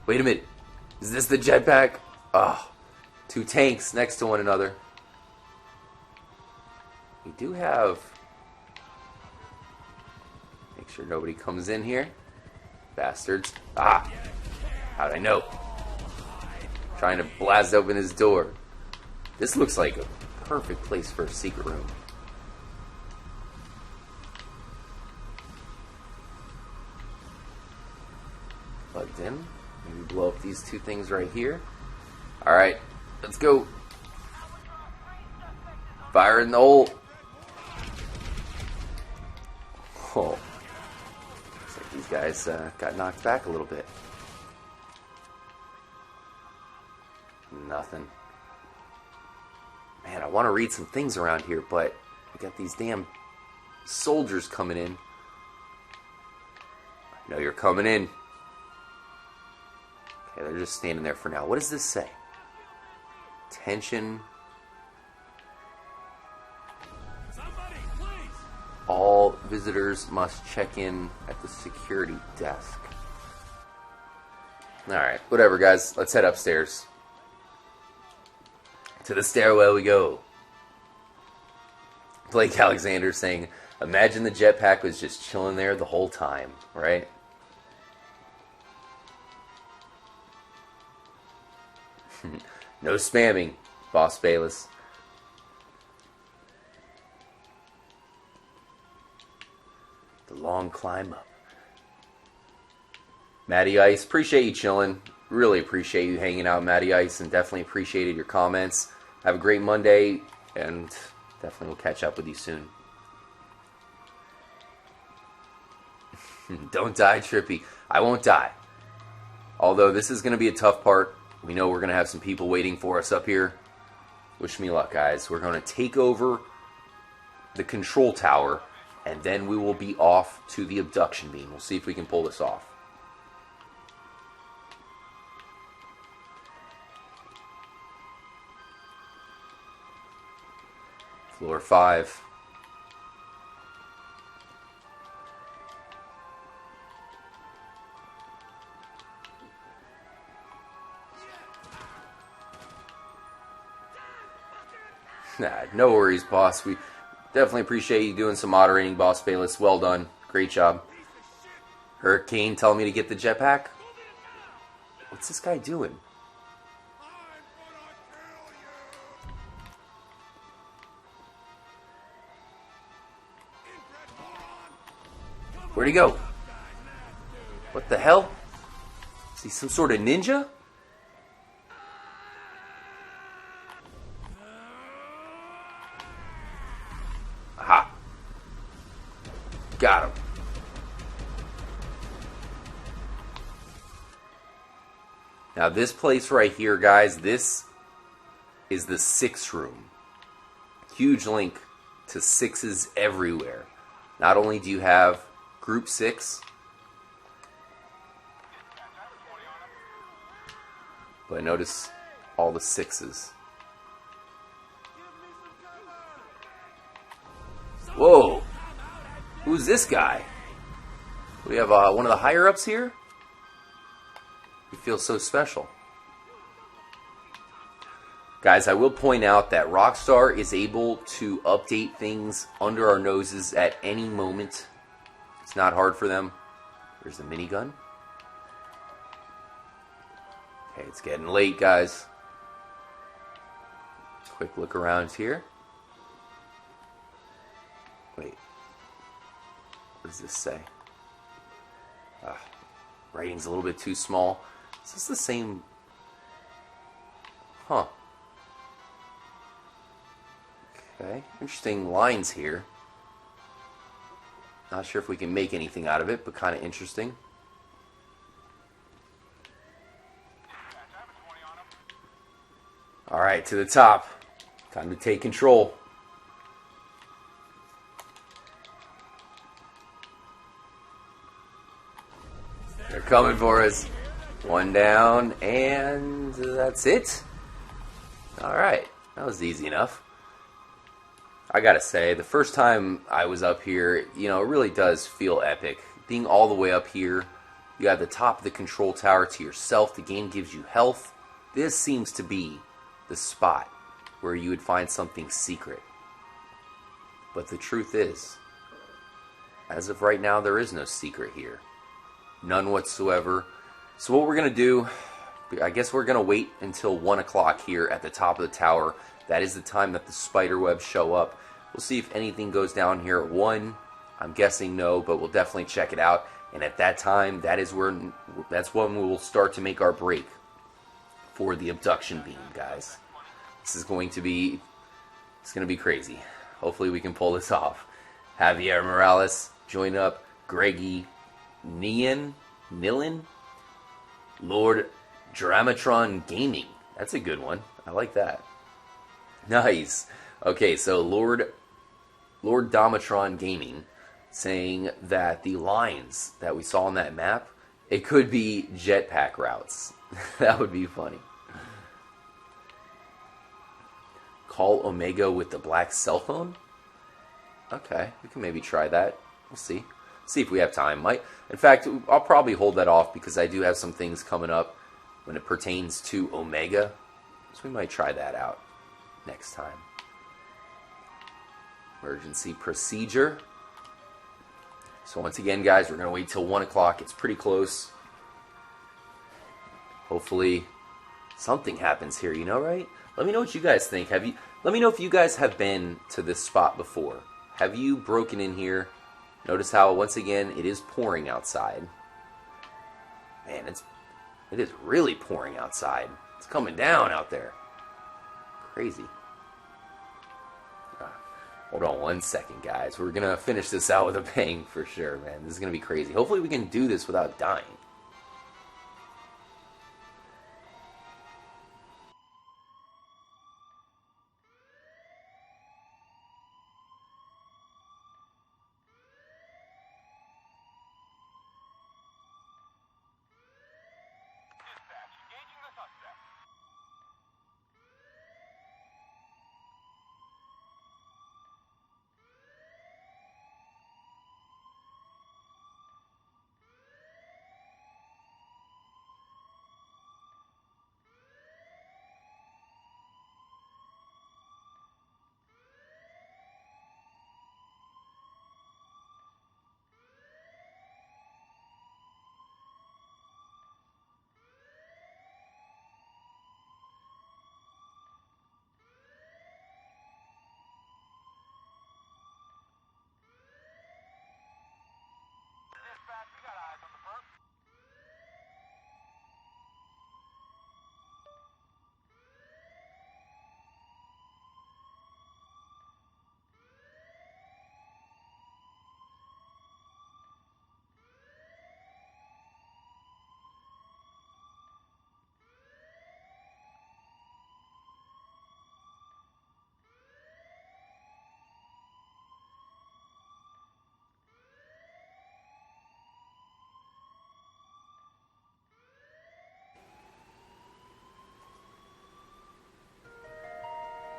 Wait a minute. Is this the jetpack? Oh, 2 tanks next to one another. We do have... Make sure nobody comes in here. Bastards. Ah! How'd I know? Trying to blast open his door. This looks like a perfect place for a secret room. Plugged in. Maybe blow up these 2 things right here. Alright, let's go. Fire in the hole. Oh. Looks like these guys got knocked back a little bit. Nothing. Man, I want to read some things around here, but I got these damn soldiers coming in. I know you're coming in. Okay, they're just standing there for now. What does this say? Attention. All visitors must check in at the security desk. Alright, whatever, guys. Let's head upstairs. To the stairwell we go. Blake Alexander saying, imagine the jetpack was just chilling there the whole time, right? No spamming, Boss Bayless. The long climb up. Matty Ice, appreciate you chilling. Really appreciate you hanging out, Matty Ice, and definitely appreciated your comments. Have a great Monday, and definitely will catch up with you soon. Don't die, Trippy. I won't die. Although this is going to be a tough part. We know we're going to have some people waiting for us up here. Wish me luck, guys. We're going to take over the control tower, and then we will be off to the abduction beam. We'll see if we can pull this off. Floor 5. Nah, no worries, boss. We definitely appreciate you doing some moderating, Boss Bayless. Well done. Great job. Hurricane telling me to get the jetpack? What's this guy doing? Where'd he go? What the hell? Is he some sort of ninja? Aha. Got him. Now this place right here, guys, this is the 6 room. Huge link to 6s everywhere. Not only do you have Group 6, but notice all the 6s. Whoa! Who's this guy? We have one of the higher-ups here? He feels so special. Guys, I will point out that Rockstar is able to update things under our noses at any moment. It's not hard for them. There's the minigun. Okay, it's getting late, guys. Quick look around here. Wait. What does this say? Writing's a little bit too small. Is this the same? Huh. Okay, interesting lines here. Not sure if we can make anything out of it, but kind of interesting. Alright, to the top. Time to take control. They're coming for us. One down, and that's it. Alright, that was easy enough. I gotta say, the first time I was up here, you know, it really does feel epic. Being all the way up here, you have the top of the control tower to yourself. The game gives you health. This seems to be the spot where you would find something secret. But the truth is, as of right now, there is no secret here. None whatsoever. So what we're going to do, I guess we're going to wait until 1 o'clock here at the top of the tower. That is the time that the spider webs show up. We'll see if anything goes down here at 1. I'm guessing no, but we'll definitely check it out. And at that time, that's when we will start to make our break for the abduction beam, guys. This is going to be, it's going to be crazy. Hopefully we can pull this off. Javier Morales, join up. Greggy Nilin, Lord Dramatron Gaming. That's a good one. I like that. Nice. Okay, so Lord Domatron Gaming saying that the lines that we saw on that map, it could be jetpack routes. That would be funny. Call Omega with the black cell phone? Okay, we can maybe try that. We'll see. See if we have time. In fact, I'll probably hold that off because I do have some things coming up when it pertains to Omega. So we might try that out next time. Emergency procedure. So once again, guys, we're going to wait till 1 o'clock. It's pretty close. Hopefully something happens here, you know, right? Let me know what you guys think. Let me know if you guys have been to this spot before. Have you broken in here? Notice how, once again, it is pouring outside. Man, it is really pouring outside. It's coming down out there. Crazy. Hold on 1 second, guys. We're going to finish this out with a bang for sure, man. This is going to be crazy. Hopefully we can do this without dying.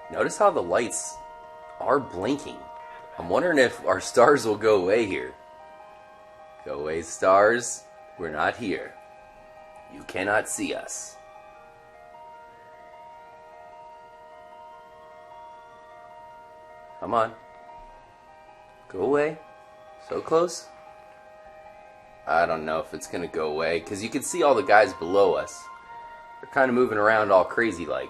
Notice how the lights are blinking. I'm wondering if our stars will go away here. Go away, stars. We're not here. You cannot see us. Come on. Go away. So close. I don't know if it's going to go away, because you can see all the guys below us. They're kind of moving around all crazy like.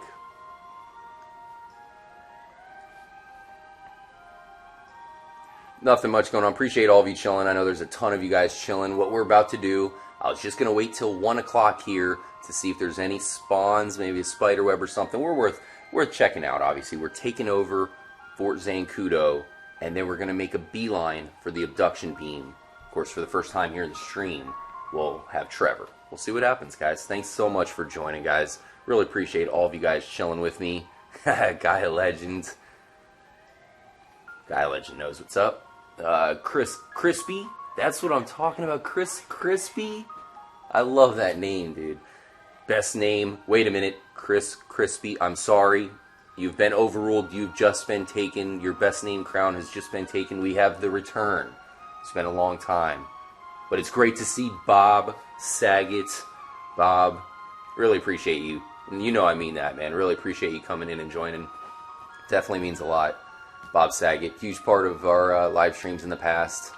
Nothing much going on. Appreciate all of you chilling. I know there's a ton of you guys chilling. What we're about to do, I was just going to wait till 1 o'clock here to see if there's any spawns, maybe a spider web or something. We're worth checking out, obviously. We're taking over Fort Zancudo, and then we're going to make a beeline for the abduction beam. Of course, for the first time here in the stream, we'll have Trevor. We'll see what happens, guys. Thanks so much for joining, guys. Really appreciate all of you guys chilling with me. Gaia Legend. Gaia Legend knows what's up. Crispy. That's what I'm talking about. Crispy. I love that name, dude. Best name. Wait a minute. Crispy. I'm sorry. You've been overruled. You've just been taken. Your best name crown has just been taken. We have the return. It's been a long time. But it's great to see Bob Saget. Bob, really appreciate you. And you know I mean that, man. Really appreciate you coming in and joining. Definitely means a lot. Bob Saget, huge part of our live streams in the past.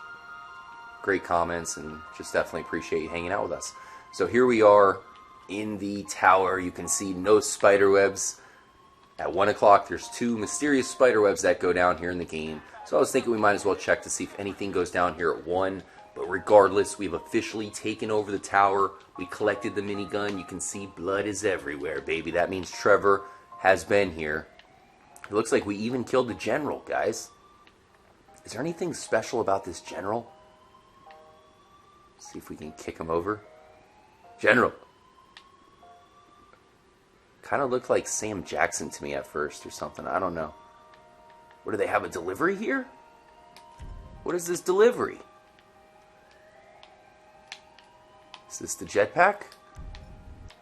Great comments, and just definitely appreciate you hanging out with us. So here we are in the tower. You can see no spider webs. At 1 o'clock, there's 2 mysterious spider webs that go down here in the game. So I was thinking we might as well check to see if anything goes down here at 1. But regardless, we've officially taken over the tower. We collected the minigun. You can see blood is everywhere, baby. That means Trevor has been here. It looks like we even killed the general, guys. Is there anything special about this general? See if we can kick him over. General. Kind of looked like Sam Jackson to me at first or something. I don't know. What, do they have a delivery here? What is this delivery? Is this the jetpack?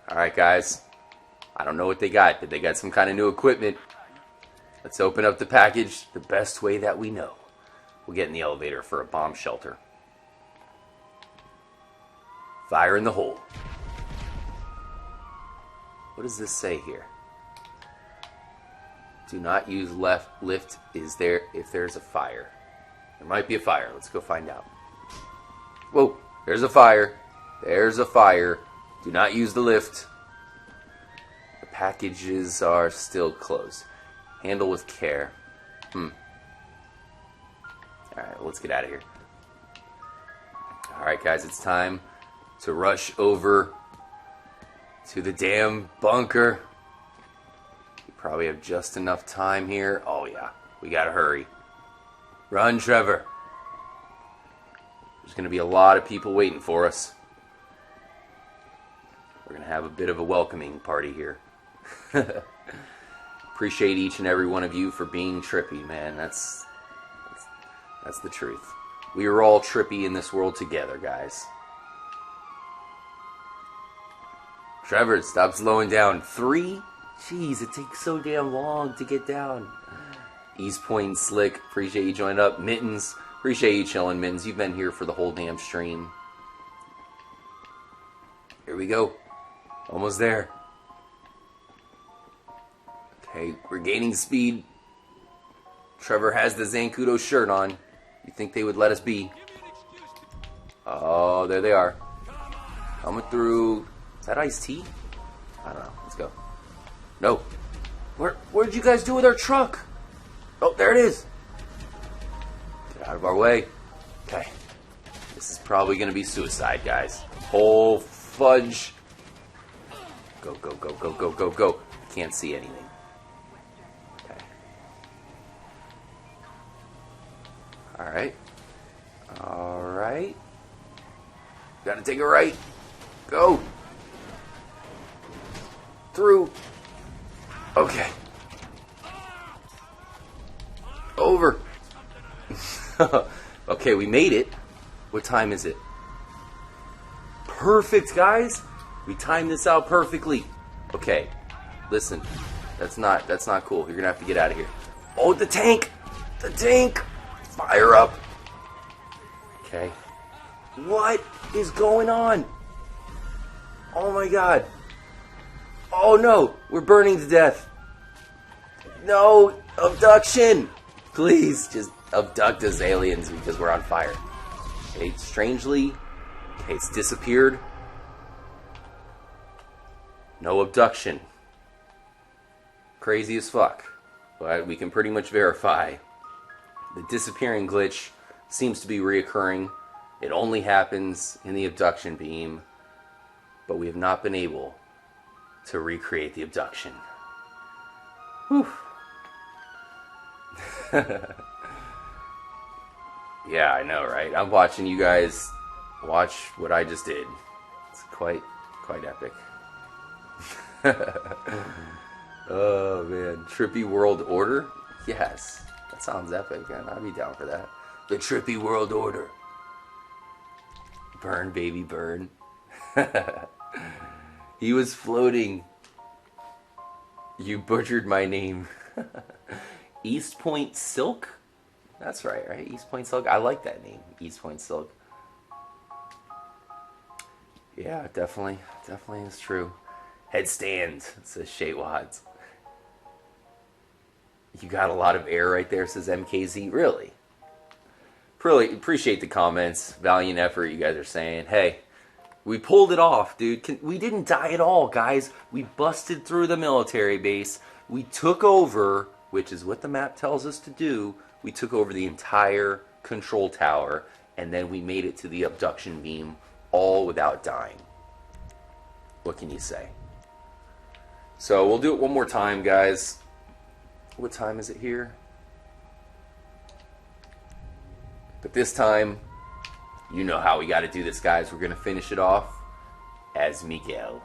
Alright, guys. I don't know what they got, but they got some kind of new equipment. Let's open up the package the best way that we know. We'll get in the elevator for a bomb shelter. Fire in the hole. What does this say here? Do not use lift is there if there's a fire. There might be a fire. Let's go find out. Whoa, there's a fire. There's a fire. Do not use the lift. The packages are still closed. Handle with care. Alright, let's get out of here. Alright, guys, it's time to rush over to the damn bunker. We probably have just enough time here. Oh, yeah. We gotta hurry. Run, Trevor. There's gonna be a lot of people waiting for us. We're gonna have a bit of a welcoming party here. Appreciate each and every one of you for being trippy, man. That's the truth. We are all trippy in this world together, guys. Trevor, stop slowing down. 3? Jeez, it takes so damn long to get down. East Point Slick, appreciate you joining up. Mittens, appreciate you chilling, Mittens. You've been here for the whole damn stream. Here we go. Almost there. Okay, we're gaining speed. Trevor has the Zancudo shirt on. You think they would let us be? Oh, there they are. Coming through. Is that iced tea? I don't know. Let's go. No. Where'd you guys do with our truck? Oh, there it is. Get out of our way. Okay. This is probably going to be suicide, guys. Oh, fudge. Go, go, go, go, go, go, go. Can't see anything. Okay. Alright. Alright. Gotta take a right. Go. Through. Okay. Over. Okay, we made it. What time is it? Perfect, guys. We timed this out perfectly. Okay. Listen. That's not cool. You're gonna have to get out of here. Oh, the tank! The tank! Fire up! Okay. What is going on? Oh my god. Oh no! We're burning to death. No! Abduction! Please, just abduct us, aliens, because we're on fire. Okay, strangely, okay, it's disappeared. No abduction. Crazy as fuck. But we can pretty much verify the disappearing glitch seems to be reoccurring. It only happens in the abduction beam, but we have not been able to recreate the abduction. Whew. Yeah, I know, right? I'm watching you guys watch what I just did. It's quite epic. Oh man, Trippy World Order? Yes, that sounds epic, man. I'd be down for that. The Trippy World Order. Burn, baby, burn. He was floating. You butchered my name. East Point Silk? That's right? East Point Silk. I like that name, East Point Silk. Yeah, definitely is true. Headstand, says Shay Wads. You got a lot of air right there, says MKZ. Really appreciate the comments. Valiant effort, you guys are saying. Hey, we pulled it off, dude. We didn't die at all, guys. We busted through the military base. We took over, which is what the map tells us to do. We took over the entire control tower, and then we made it to the abduction beam, all without dying. What can you say? So we'll do it one more time, guys. What time is it here? But this time, you know how we got to do this, guys. We're going to finish it off as Miguel.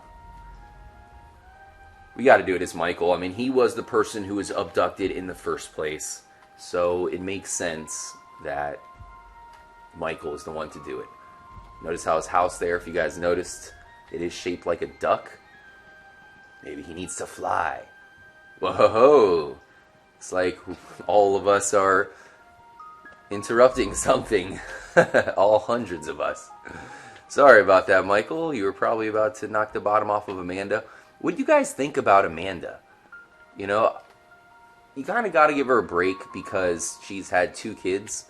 We got to do it as Michael. I mean, he was the person who was abducted in the first place. So it makes sense that Michael is the one to do it. Notice how his house there, if you guys noticed, it is shaped like a duck. Maybe he needs to fly. Whoa! It's like all of us are interrupting something. All hundreds of us. Sorry about that, Michael. You were probably about to knock the bottom off of Amanda. What do you guys think about Amanda? You know, you kind of got to give her a break because she's had 2 kids.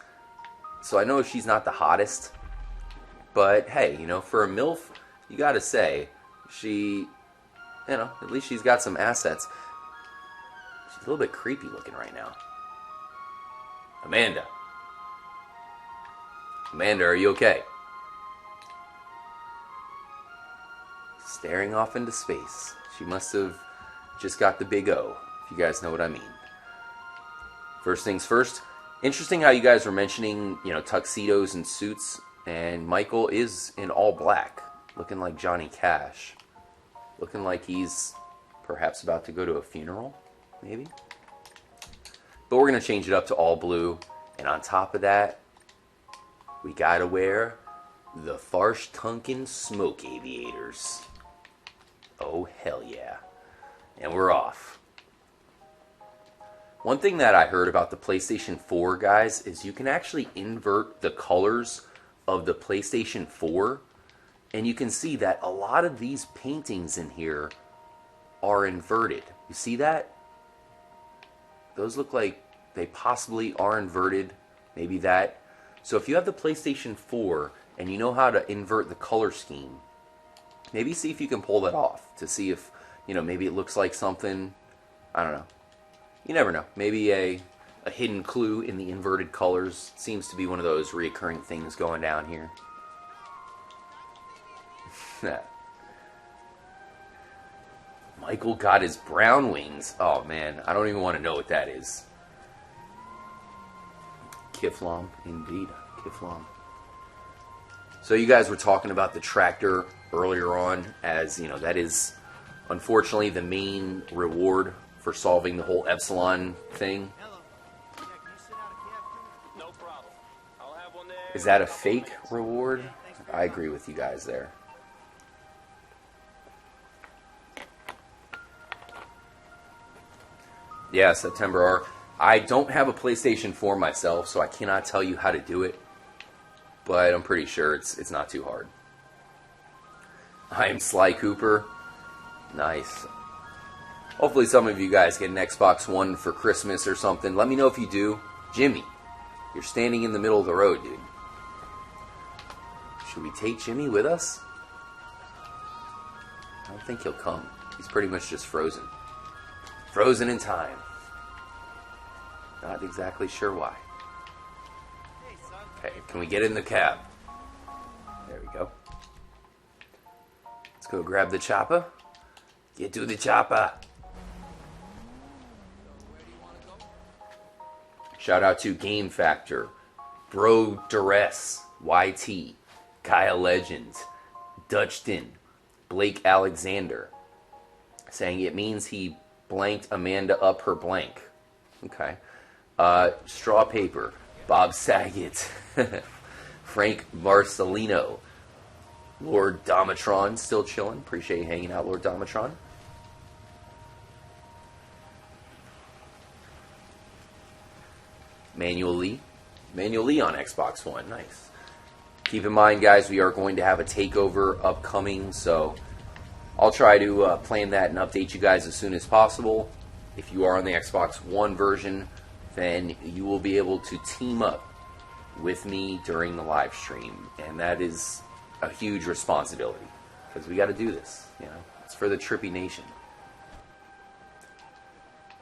So I know she's not the hottest. But hey, you know, for a MILF, you got to say, she, you know, at least she's got some assets. She's a little bit creepy looking right now. Amanda, are you okay? Staring off into space. She must have just got the big O, if you guys know what I mean. First things first, interesting how you guys were mentioning, you know, tuxedos and suits, and Michael is in all black, looking like Johnny Cash. Looking like he's perhaps about to go to a funeral, maybe? But we're going to change it up to all blue, and on top of that, we gotta wear the Farsh-Tunkin Smoke Aviators. Oh, hell yeah. And we're off. One thing that I heard about the PlayStation 4, guys, is you can actually invert the colors of the PlayStation 4. And you can see that a lot of these paintings in here are inverted. You see that? Those look like they possibly are inverted. Maybe that. So if you have the PlayStation 4 and you know how to invert the color scheme, maybe see if you can pull that off to see if, you know, maybe it looks like something. I don't know. You never know. Maybe a hidden clue in the inverted colors seems to be one of those reoccurring things going down here. Michael got his brown wings. Oh man, I don't even want to know what that is. Kiflam, indeed. Kiflam. So you guys were talking about the tractor earlier on, as you know, that is unfortunately the main reward for solving the whole Epsilon thing. Is that a fake reward? I agree with you guys there. Yeah, September R. I don't have a PlayStation 4 myself, so I cannot tell you how to do it. But I'm pretty sure it's not too hard. I am Sly Cooper. Nice. Hopefully some of you guys get an Xbox One for Christmas or something. Let me know if you do. Jimmy, you're standing in the middle of the road, dude. Should we take Jimmy with us? I don't think he'll come. He's pretty much just frozen. Frozen in time. Not exactly sure why. Okay, can we get in the cab? There we go. Let's go grab the chopper. Get to the chopper. Shout out to Game Factor, Bro Duress, YT, Kyle Legend, Dutchton, Blake Alexander, saying it means he blanked Amanda up her blank. Okay. Straw Paper, Bob Saget, Frank Marcelino, Lord Domatron, still chilling. Appreciate you hanging out, Lord Domatron. Manuel Lee on Xbox One, nice. Keep in mind, guys, we are going to have a takeover upcoming, so I'll try to plan that and update you guys as soon as possible. If you are on the Xbox One version, then you will be able to team up with me during the live stream, and that is a huge responsibility because we got to do this. You know, it's for the Trippy Nation.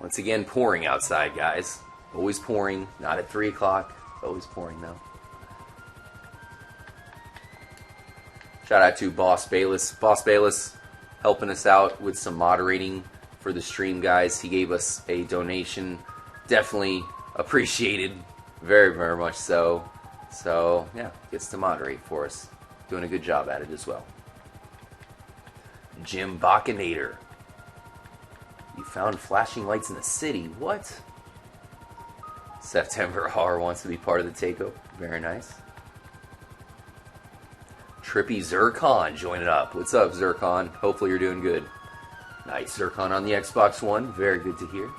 Once again, pouring outside, guys. Always pouring. Not at 3 o'clock. Always pouring though. Shout out to Boss Bayless. Boss Bayless helping us out with some moderating for the stream, guys. He gave us a donation. Definitely appreciated. Very, very much so. So, yeah, gets to moderate for us. Doing a good job at it as well. Jim Bachinator. You found flashing lights in the city. What? September R wants to be part of the takeover. Very nice. Trippy Zircon joining up. What's up, Zircon? Hopefully you're doing good. Nice. Zircon on the Xbox One. Very good to hear.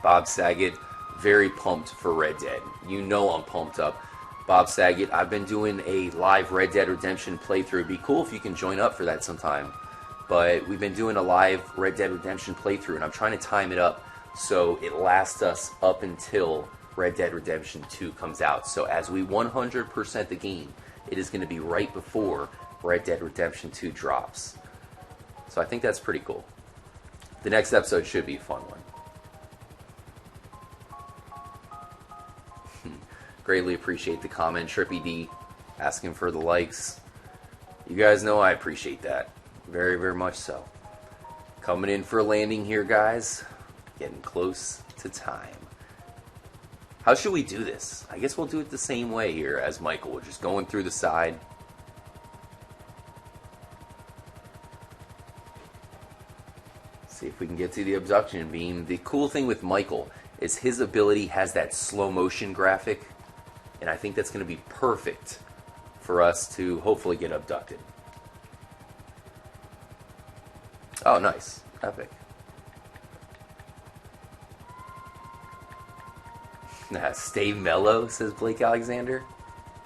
Bob Saget, very pumped for Red Dead. You know I'm pumped up. Bob Saget, I've been doing a live Red Dead Redemption playthrough. It'd be cool if you can join up for that sometime. But we've been doing a live Red Dead Redemption playthrough, and I'm trying to time it up so it lasts us up until Red Dead Redemption 2 comes out. So as we 100% the game, it is going to be right before Red Dead Redemption 2 drops. So I think that's pretty cool. The next episode should be a fun one. Greatly appreciate the comment. Trippy D asking for the likes. You guys know I appreciate that. Very, very much so. Coming in for a landing here, guys. Getting close to time. How should we do this? I guess we'll do it the same way here as Michael. We're just going through the side. See if we can get to the abduction beam. The cool thing with Michael is his ability has that slow motion graphic, and I think that's going to be perfect for us to hopefully get abducted. Oh, nice. Epic. Stay mellow, says Blake Alexander.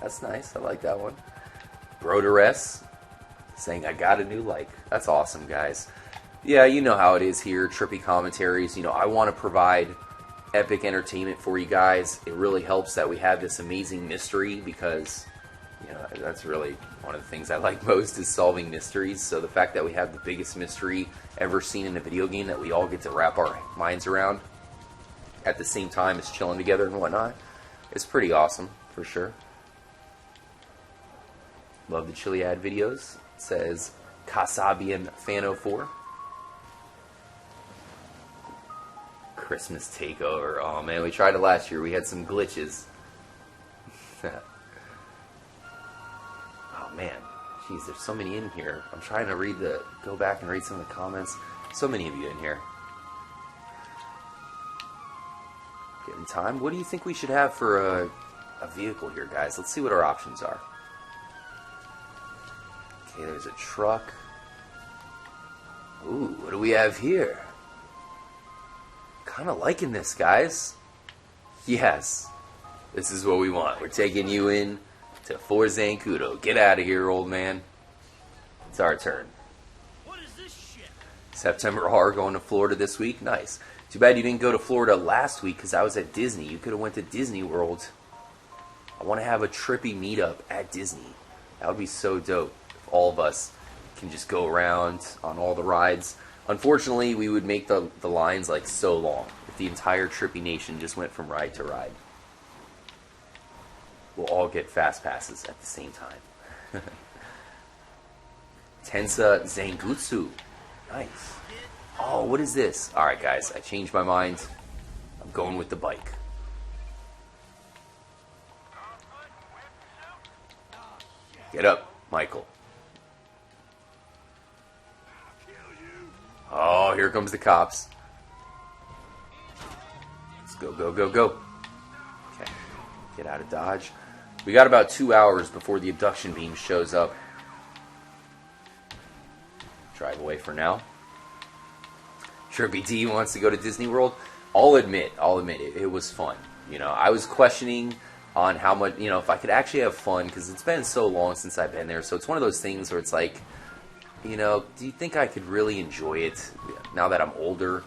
That's nice. I like that one. Brodores saying, I got a new like. That's awesome, guys. Yeah, you know how it is here. Trippy Commentaries. You know, I want to provide epic entertainment for you guys. It really helps that we have this amazing mystery because, you know, that's really one of the things I like most is solving mysteries. So the fact that we have the biggest mystery ever seen in a video game that we all get to wrap our minds around at the same time as chilling together and whatnot, it's pretty awesome, for sure. Love the Chiliad videos. It says Kasabian Fan04. Christmas takeover. Oh man, we tried it last year. We had some glitches. Oh man. Jeez, there's so many in here. I'm trying to go back and read some of the comments. So many of you in here. Getting time. What do you think we should have for a vehicle here, guys? Let's see what our options are. Okay, there's a truck. Ooh, what do we have here? Kind of liking this, guys. Yes. This is what we want. We're taking you in to Fort Zancudo. Get out of here, old man. It's our turn. What is this shit? September R going to Florida this week. Nice. Too bad you didn't go to Florida last week because I was at Disney. You could have went to Disney World. I want to have a trippy meetup at Disney. That would be so dope if all of us can just go around on all the rides. Unfortunately, we would make the lines like so long if the entire Trippy Nation just went from ride to ride. We'll all get fast passes at the same time. Tensa Zangutsu. Nice. Oh, what is this? Alright, guys. I changed my mind. I'm going with the bike. Get up, Michael. Oh, here comes the cops. Let's go, go, go, go. Okay, get out of Dodge. We got about 2 hours before the abduction beam shows up. Drive away for now. Trippy D wants to go to Disney World. I'll admit it was fun. You know, I was questioning on how much, you know, if I could actually have fun, because it's been so long since I've been there. So it's one of those things where it's like, you know, do you think I could really enjoy it now that I'm older?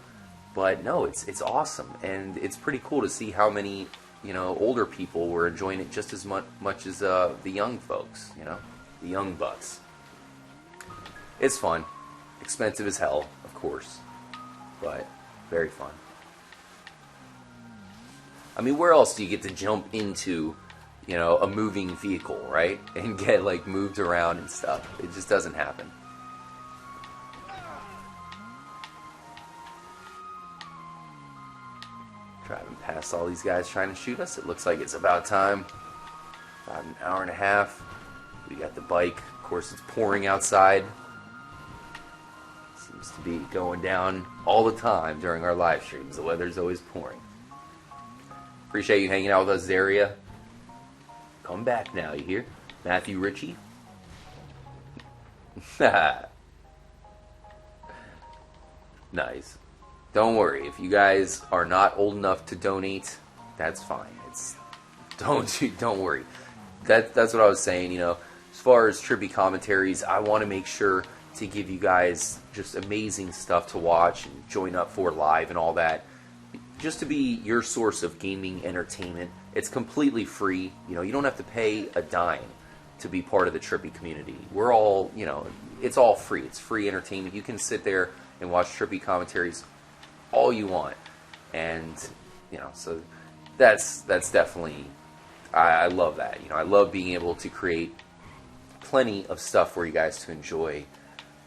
But no, it's awesome, and it's pretty cool to see how many, you know, older people were enjoying it just as much as the young folks, you know, the young bucks. It's fun, expensive as hell, of course, but very fun. I mean, where else do you get to jump into, you know, a moving vehicle, right, and get like moved around and stuff? It just doesn't happen. Driving past all these guys trying to shoot us. It looks like it's about time. About an hour and a half. We got the bike. Of course, it's pouring outside. Seems to be going down all the time during our live streams. The weather's always pouring. Appreciate you hanging out with us, Zaria. Come back now, you hear? Matthew Ritchie. Nice. Don't worry, if you guys are not old enough to donate, that's fine. Don't worry. That's what I was saying, you know. As far as Trippy Commentaries, I want to make sure to give you guys just amazing stuff to watch and join up for live and all that. Just to be your source of gaming entertainment. It's completely free. You know, you don't have to pay a dime to be part of the Trippy community. We're all, you know, it's all free. It's free entertainment. You can sit there and watch Trippy Commentaries all you want, and you know, so that's definitely, I love that. You know, I love being able to create plenty of stuff for you guys to enjoy,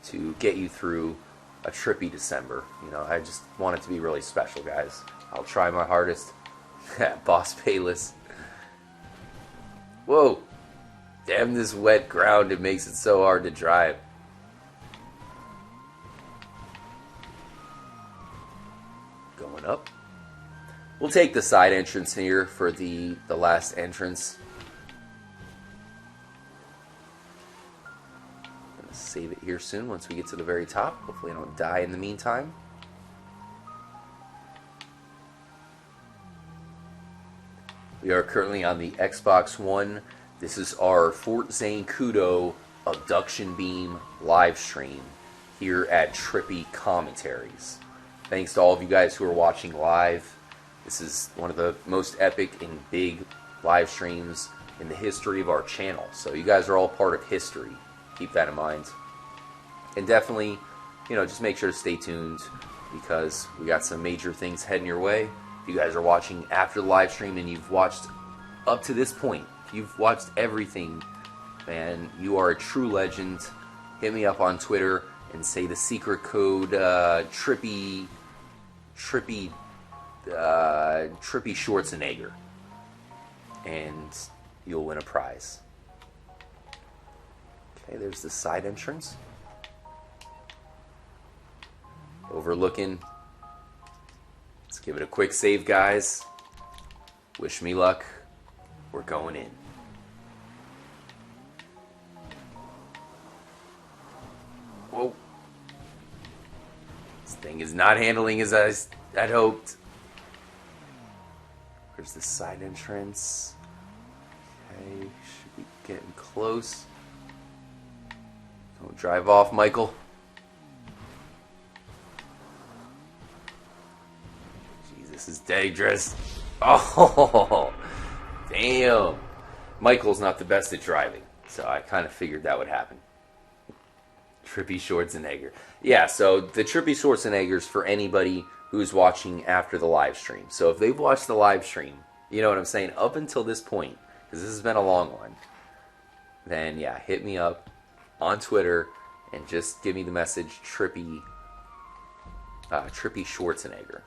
to get you through a trippy December. You know, I just want it to be really special, guys. I'll try my hardest. Boss Payless. Whoa, damn this wet ground, it makes it so hard to drive. Going up. We'll take the side entrance here for the last entrance. Gonna save it here soon once we get to the very top. Hopefully I don't die in the meantime. We are currently on the Xbox One. This is our Fort Zancudo Abduction Beam live stream here at Trippy Commentaries. Thanks to all of you guys who are watching live. This is one of the most epic and big live streams in the history of our channel. So you guys are all part of history. Keep that in mind. And definitely, you know, just make sure to stay tuned because we got some major things heading your way. If you guys are watching after the live stream and you've watched up to this point, if you've watched everything, man, you are a true legend. Hit me up on Twitter and say the secret code Trippy Schwarzenegger, and you'll win a prize. Okay, there's the side entrance, overlooking. Let's give it a quick save, guys. Wish me luck. We're going in. Whoa. This thing is not handling as I'd hoped. Where's the side entrance? Okay, should be getting close. Don't drive off, Michael. Jeez, this is dangerous. Oh, damn. Michael's not the best at driving, so I kind of figured that would happen. Trippy Schwarzenegger. Yeah, so the Trippy Schwarzeneggers for anybody who's watching after the live stream. So if they've watched the live stream, you know what I'm saying, up until this point, because this has been a long one, then yeah, hit me up on Twitter and just give me the message Trippy Schwarzenegger.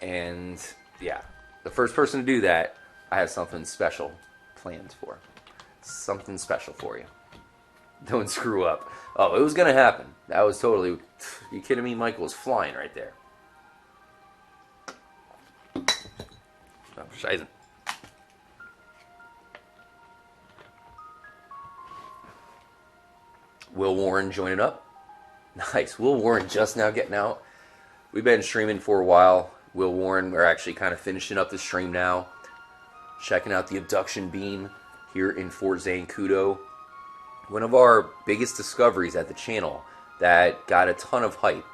And yeah, the first person to do that, I have something special planned for. Something special for you. Don't screw up. Oh, it was gonna happen. That was totally... You kidding me? Michael was flying right there. Oh, scheiße. Will Warren joining up. Nice. Will Warren just now getting out. We've been streaming for a while. Will Warren, we're actually kind of finishing up the stream now. Checking out the abduction beam here in Fort Zancudo. One of our biggest discoveries at the channel that got a ton of hype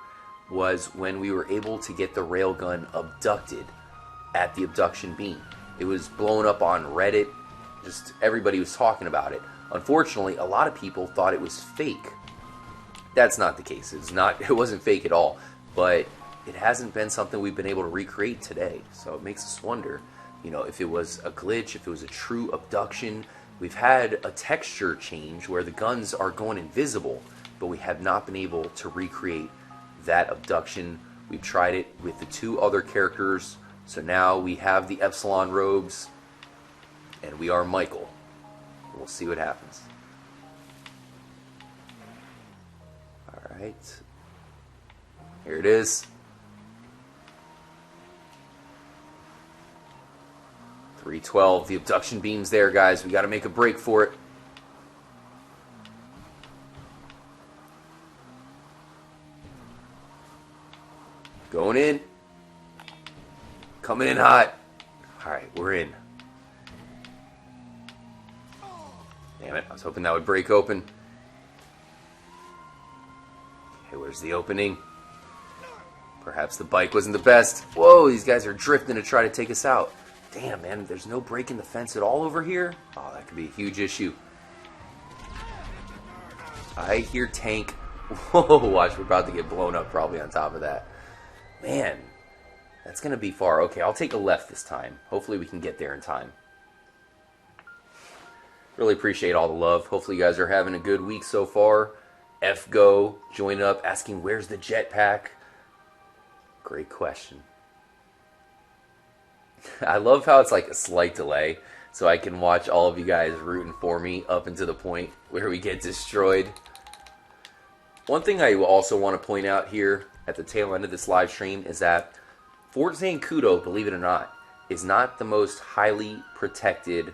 was when we were able to get the railgun abducted at the abduction beam. It was blown up on Reddit. Just everybody was talking about it. Unfortunately, a lot of people thought it was fake. That's not the case. It wasn't fake at all. But it hasn't been something we've been able to recreate today. So it makes us wonder, if it was a glitch, if it was a true abduction. We've had a texture change where the guns are going invisible, but we have not been able to recreate that abduction. We've tried it with the 2 other characters. So now we have the Epsilon robes, and we are Michael. We'll see what happens. Alright. Here it is. 312. The abduction beam's there, guys. We got to make a break for it. Going in. Coming in hot. Alright, we're in. Damn it, I was hoping that would break open. Okay, where's the opening? Perhaps the bike wasn't the best. Whoa, these guys are drifting to try to take us out. Damn, man, there's no break in the fence at all over here? Oh, that could be a huge issue. I hear tank. Whoa, watch, we're about to get blown up probably on top of that. Man, that's going to be far. Okay, I'll take a left this time. Hopefully we can get there in time. Really appreciate all the love. Hopefully you guys are having a good week so far. FGO joined up asking, where's the jetpack? Great question. I love how it's like a slight delay, so I can watch all of you guys rooting for me up until the point where we get destroyed. One thing I also want to point out here at the tail end of this live stream is that Fort Zancudo, believe it or not, is not the most highly protected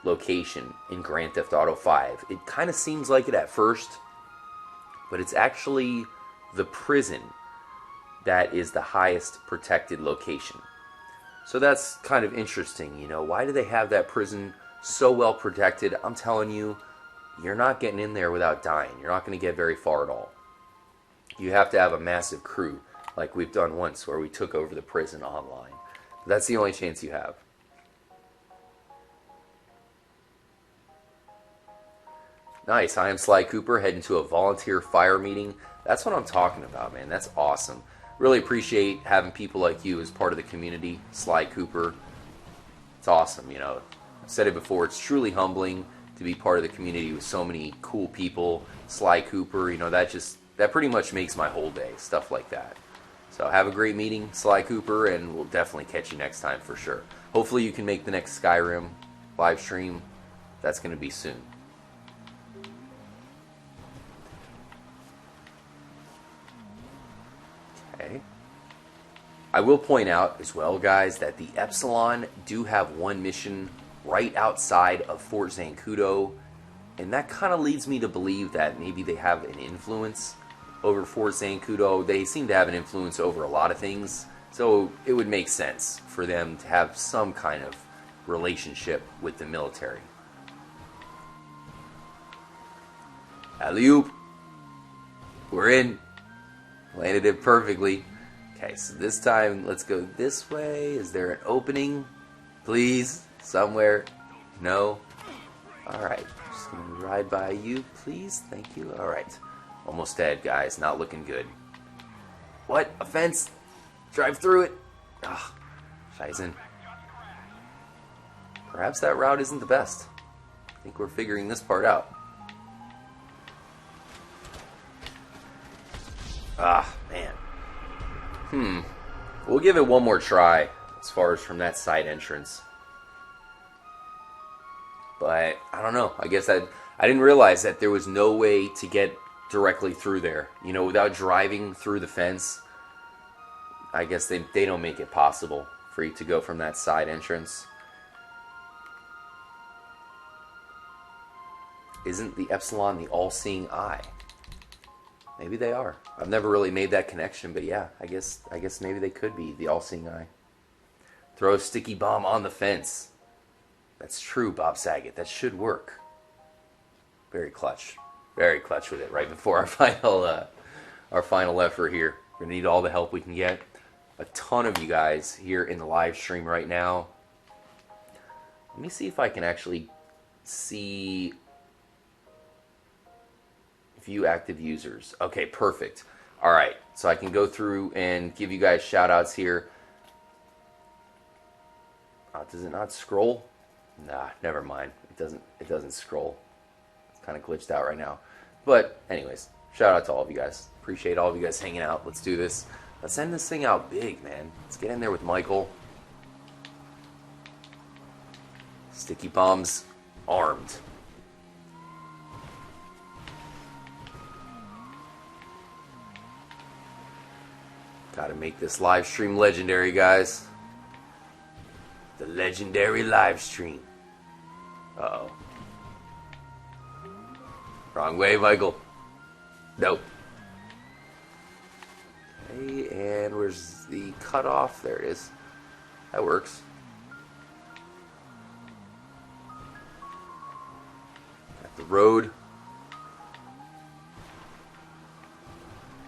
location in Grand Theft Auto 5. It kind of seems like it at first, but it's actually the prison that is the highest protected location. So that's kind of interesting, Why do they have that prison so well protected? I'm telling you, you're not getting in there without dying. You're not going to get very far at all. You have to have a massive crew, like we've done once where we took over the prison online. But that's the only chance you have. Nice. I am Sly Cooper, heading to a volunteer fire meeting. That's what I'm talking about, man. That's awesome. Really appreciate having people like you as part of the community, Sly Cooper. It's awesome, I've said it before, it's truly humbling to be part of the community with so many cool people. Sly Cooper, that pretty much makes my whole day, stuff like that. So have a great meeting, Sly Cooper, and we'll definitely catch you next time for sure. Hopefully you can make the next Skyrim live stream. That's going to be soon. Okay. I will point out as well, guys, that the Epsilon do have one mission right outside of Fort Zancudo, and that kind of leads me to believe that maybe they have an influence over Fort Zancudo. They seem to have an influence over a lot of things, so it would make sense for them to have some kind of relationship with the military. Alley-oop. We're in. Landed it perfectly. Okay, so this time, let's go this way. Is there an opening? Please? Somewhere? No? Alright, just gonna ride by you, please. Thank you. Alright. Almost dead, guys. Not looking good. What? A fence? Drive through it? Ugh. Scheißen. Perhaps that route isn't the best. I think we're figuring this part out. Ah, man. We'll give it one more try as far as from that side entrance. But I don't know. I guess I didn't realize that there was no way to get directly through there. You know, without driving through the fence. I guess they don't make it possible for you to go from that side entrance. Isn't the Epsilon the all-seeing eye? Maybe they are. I've never really made that connection, but yeah, I guess maybe they could be the all-seeing eye. Throw a sticky bomb on the fence. That's true, Bob Saget. That should work. Very clutch. Very clutch with it right before our final effort here. We're going to need all the help we can get. A ton of you guys here in the live stream right now. Let me see if I can actually see view active users. Okay, perfect. All right, so I can go through and give you guys shout outs here. Does it not scroll? Nah, never mind. It doesn't scroll. It's kind of glitched out right now. But anyways, shout out to all of you guys. Appreciate all of you guys hanging out. Let's do this. Let's end this thing out big, man. Let's get in there with Michael. Sticky bombs armed. Gotta make this live stream legendary, guys. The legendary live stream. Uh-oh. Wrong way, Michael. Nope. Okay, and where's the cutoff? There it is. That works. Got the road.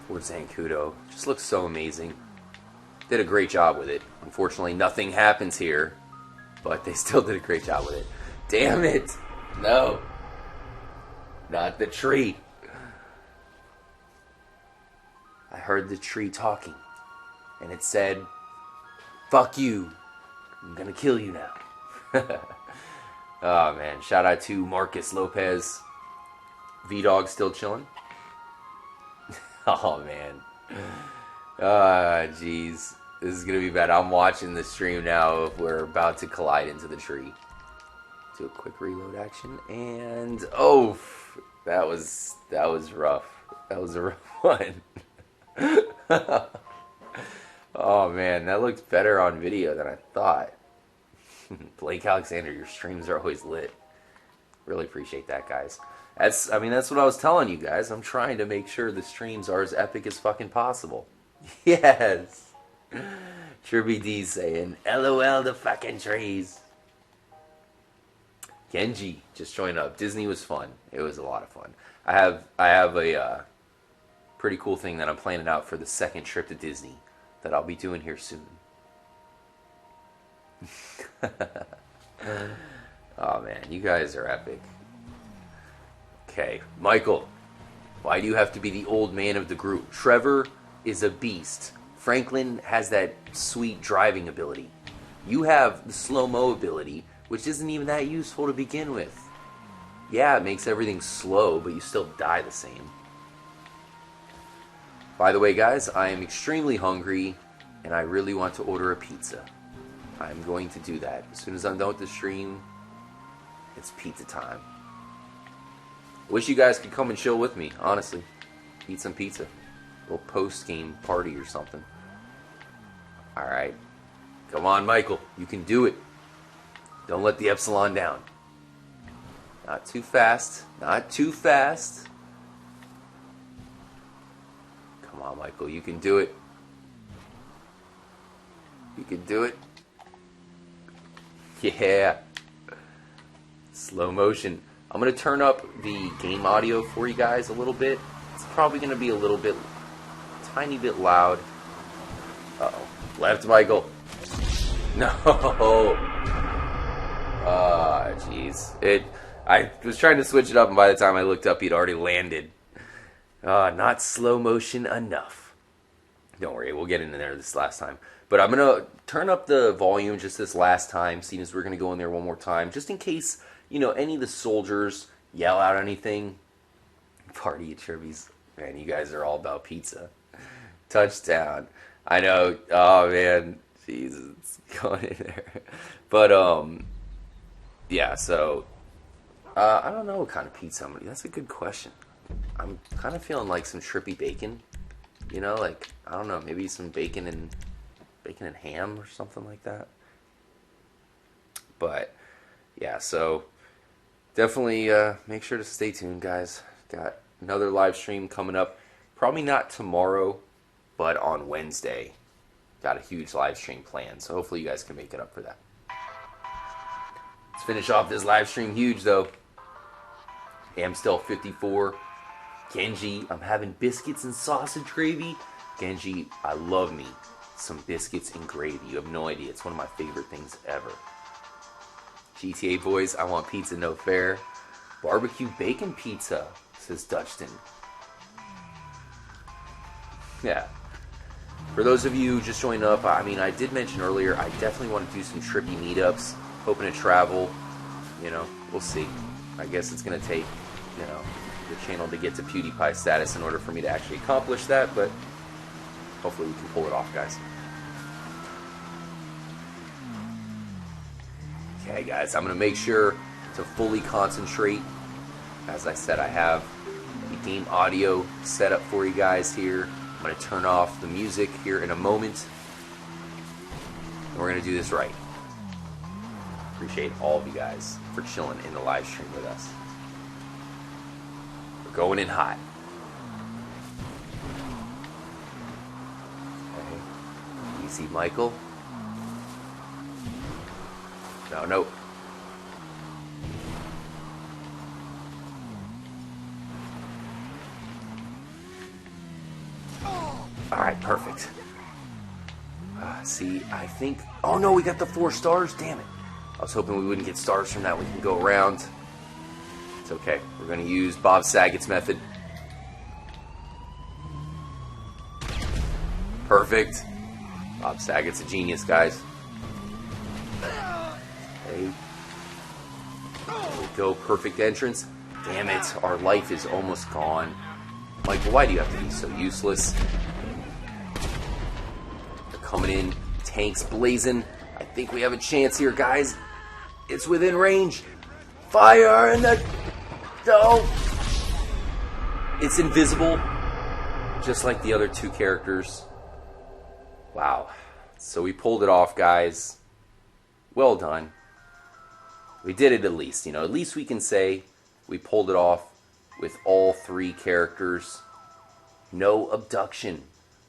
Towards Zancudo. Just looks so amazing. Did a great job with it. Unfortunately, nothing happens here. But they still did a great job with it. Damn it! No. Not the tree. I heard the tree talking. And it said, fuck you. I'm gonna kill you now. Oh man. Shout out to Marcus Lopez. V-Dog still chilling. Oh man. Ah, jeez. This is gonna be bad. I'm watching the stream now if we're about to collide into the tree. Do a quick reload action and oh, that was rough. That was a rough one. Oh man, that looked better on video than I thought. Blake Alexander, your streams are always lit. Really appreciate that, guys. That's what I was telling you guys. I'm trying to make sure the streams are as epic as fucking possible. Yes. Trippy D saying, LOL the fucking trees. Genji just joined up. Disney was fun. It was a lot of fun. I have a pretty cool thing that I'm planning out for the second trip to Disney that I'll be doing here soon. Oh man, you guys are epic. Okay, Michael, why do you have to be the old man of the group? Trevor is a beast. Franklin has that sweet driving ability. You have the slow-mo ability, which isn't even that useful to begin with. Yeah, it makes everything slow, but you still die the same. By the way, guys, I am extremely hungry, and I really want to order a pizza. I'm going to do that. As soon as I'm done with the stream, it's pizza time. Wish you guys could come and chill with me, honestly. Eat some pizza. A little post-game party or something. Alright. Come on, Michael. You can do it. Don't let the Epsilon down. Not too fast. Not too fast. Come on, Michael. You can do it. You can do it. Yeah. Slow motion. I'm going to turn up the game audio for you guys a little bit. It's probably going to be a little bit, tiny bit loud. Uh-oh. Left, Michael. No. Ah, jeez. I was trying to switch it up, and by the time I looked up, he'd already landed. Not slow motion enough. Don't worry, we'll get into there this last time. But I'm going to turn up the volume just this last time, seeing as we're going to go in there one more time, just in case, you know, any of the soldiers yell out anything. Party at Trippy's. Man, you guys are all about pizza. Touchdown. I know. Oh man, Jesus, it's going in there. But yeah. So I don't know what kind of pizza I'm gonna. That's a good question. I'm kind of feeling like some trippy bacon. You know, like I don't know, maybe some bacon and ham or something like that. But yeah, so definitely make sure to stay tuned, guys. Got another live stream coming up. Probably not tomorrow, but on Wednesday. Got a huge live stream planned, so hopefully you guys can make it up for that. Let's finish off this live stream huge, though. Amstel 54. Genji, I'm having biscuits and sausage gravy. Genji, I love me some biscuits and gravy. You have no idea. It's one of my favorite things ever. GTA boys, I want pizza, no fair. Barbecue bacon pizza, says Dutchton. Yeah. For those of you just joining up, I mean, I did mention earlier, I definitely want to do some trippy meetups. Hoping to travel. You know, we'll see. I guess it's going to take, you know, the channel to get to PewDiePie status in order for me to actually accomplish that, but hopefully we can pull it off, guys. Okay, guys, I'm going to make sure to fully concentrate. As I said, I have the game audio set up for you guys here. I'm going to turn off the music here in a moment. And we're going to do this right. Appreciate all of you guys for chilling in the live stream with us. We're going in hot. Okay. Easy, Michael. No. Alright, perfect. See, I think... Oh no, we got the 4 stars? Damn it. I was hoping we wouldn't get stars from that. We can go around. It's okay. We're going to use Bob Saget's method. Perfect. Bob Saget's a genius, guys. Okay. There we go. Perfect entrance. Damn it. Our life is almost gone. Michael, why do you have to be so useless? They're coming in. Tanks blazing. I think we have a chance here, guys. It's within range. Fire in the... No! It's invisible. Just like the other 2 characters. Wow. So we pulled it off, guys. Well done. We did it at least. You know, at least we can say we pulled it off with all 3 characters. No abduction.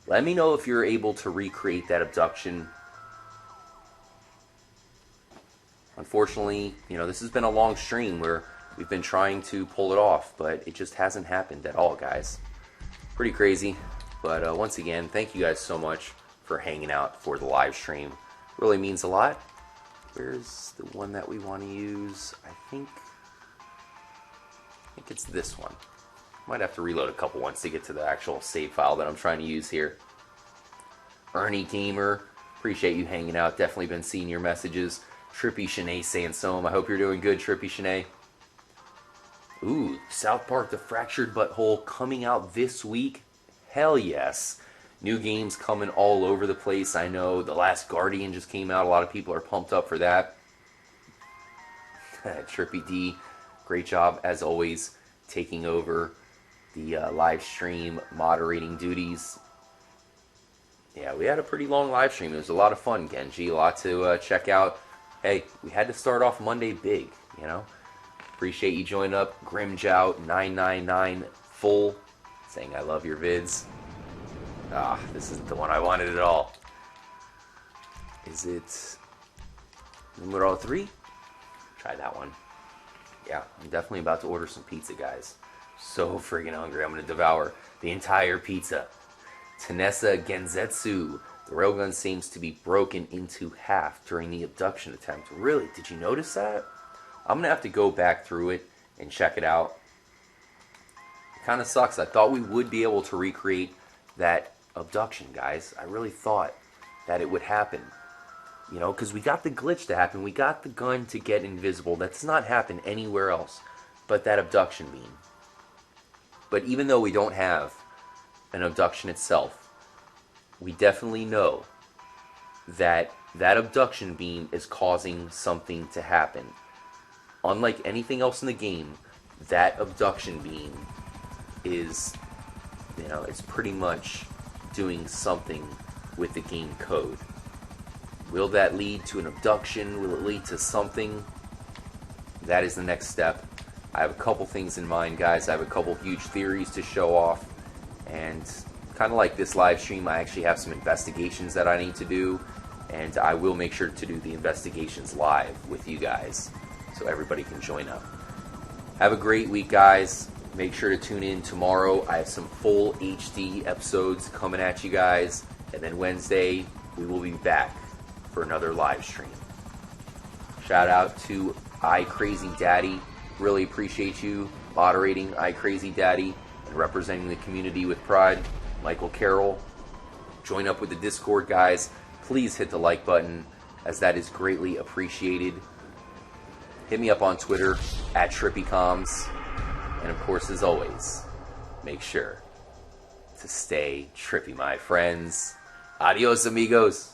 Let me know if you're able to recreate that abduction. Unfortunately, you know, this has been a long stream where we've been trying to pull it off, but it just hasn't happened at all, guys. Pretty crazy. But once again, thank you guys so much for hanging out for the live stream. Really means a lot. Where's the one that we want to use? I think it's this one. Might have to reload a couple ones to get to the actual save file that I'm trying to use here. Ernie Gamer, appreciate you hanging out. Definitely been seeing your messages. Trippy Shanae Sansom, I hope you're doing good, Trippy Shanae. Ooh, South Park The Fractured Butthole coming out this week. Hell yes. New games coming all over the place. I know The Last Guardian just came out. A lot of people are pumped up for that. Trippy D, great job as always taking over the live stream moderating duties. Yeah, we had a pretty long live stream. It was a lot of fun, Genji. A lot to check out. Hey, we had to start off Monday big, you know. Appreciate you joining up. Grimjout999 full saying I love your vids. Ah, this isn't the one I wanted at all. Is it numero 3? Try that one. Yeah, I'm definitely about to order some pizza, guys. So friggin' hungry. I'm going to devour the entire pizza. Tanessa Genzetsu. The railgun seems to be broken into half during the abduction attempt. Really? Did you notice that? I'm going to have to go back through it and check it out. It kind of sucks. I thought we would be able to recreate that abduction, guys. I really thought that it would happen. You know, because we got the glitch to happen. We got the gun to get invisible. That's not happened anywhere else but that abduction beam. But even though we don't have an abduction itself, we definitely know that that abduction beam is causing something to happen. Unlike anything else in the game, that abduction beam is, it's pretty much doing something with the game code. Will that lead to an abduction? Will it lead to something? That is the next step. I have a couple things in mind, guys. I have a couple huge theories to show off. And kind of like this live stream, I actually have some investigations that I need to do. And I will make sure to do the investigations live with you guys, so everybody can join up. Have a great week, guys. Make sure to tune in tomorrow. I have some full HD episodes coming at you guys. And then Wednesday, we will be back for another live stream. Shout out to iCrazyDaddy. Really appreciate you moderating iCrazyDaddy and representing the community with pride. Michael Carroll. Join up with the Discord, guys. Please hit the like button, as that is greatly appreciated. Hit me up on Twitter, @TrippyComs. And of course, as always, make sure to stay trippy, my friends. Adios, amigos.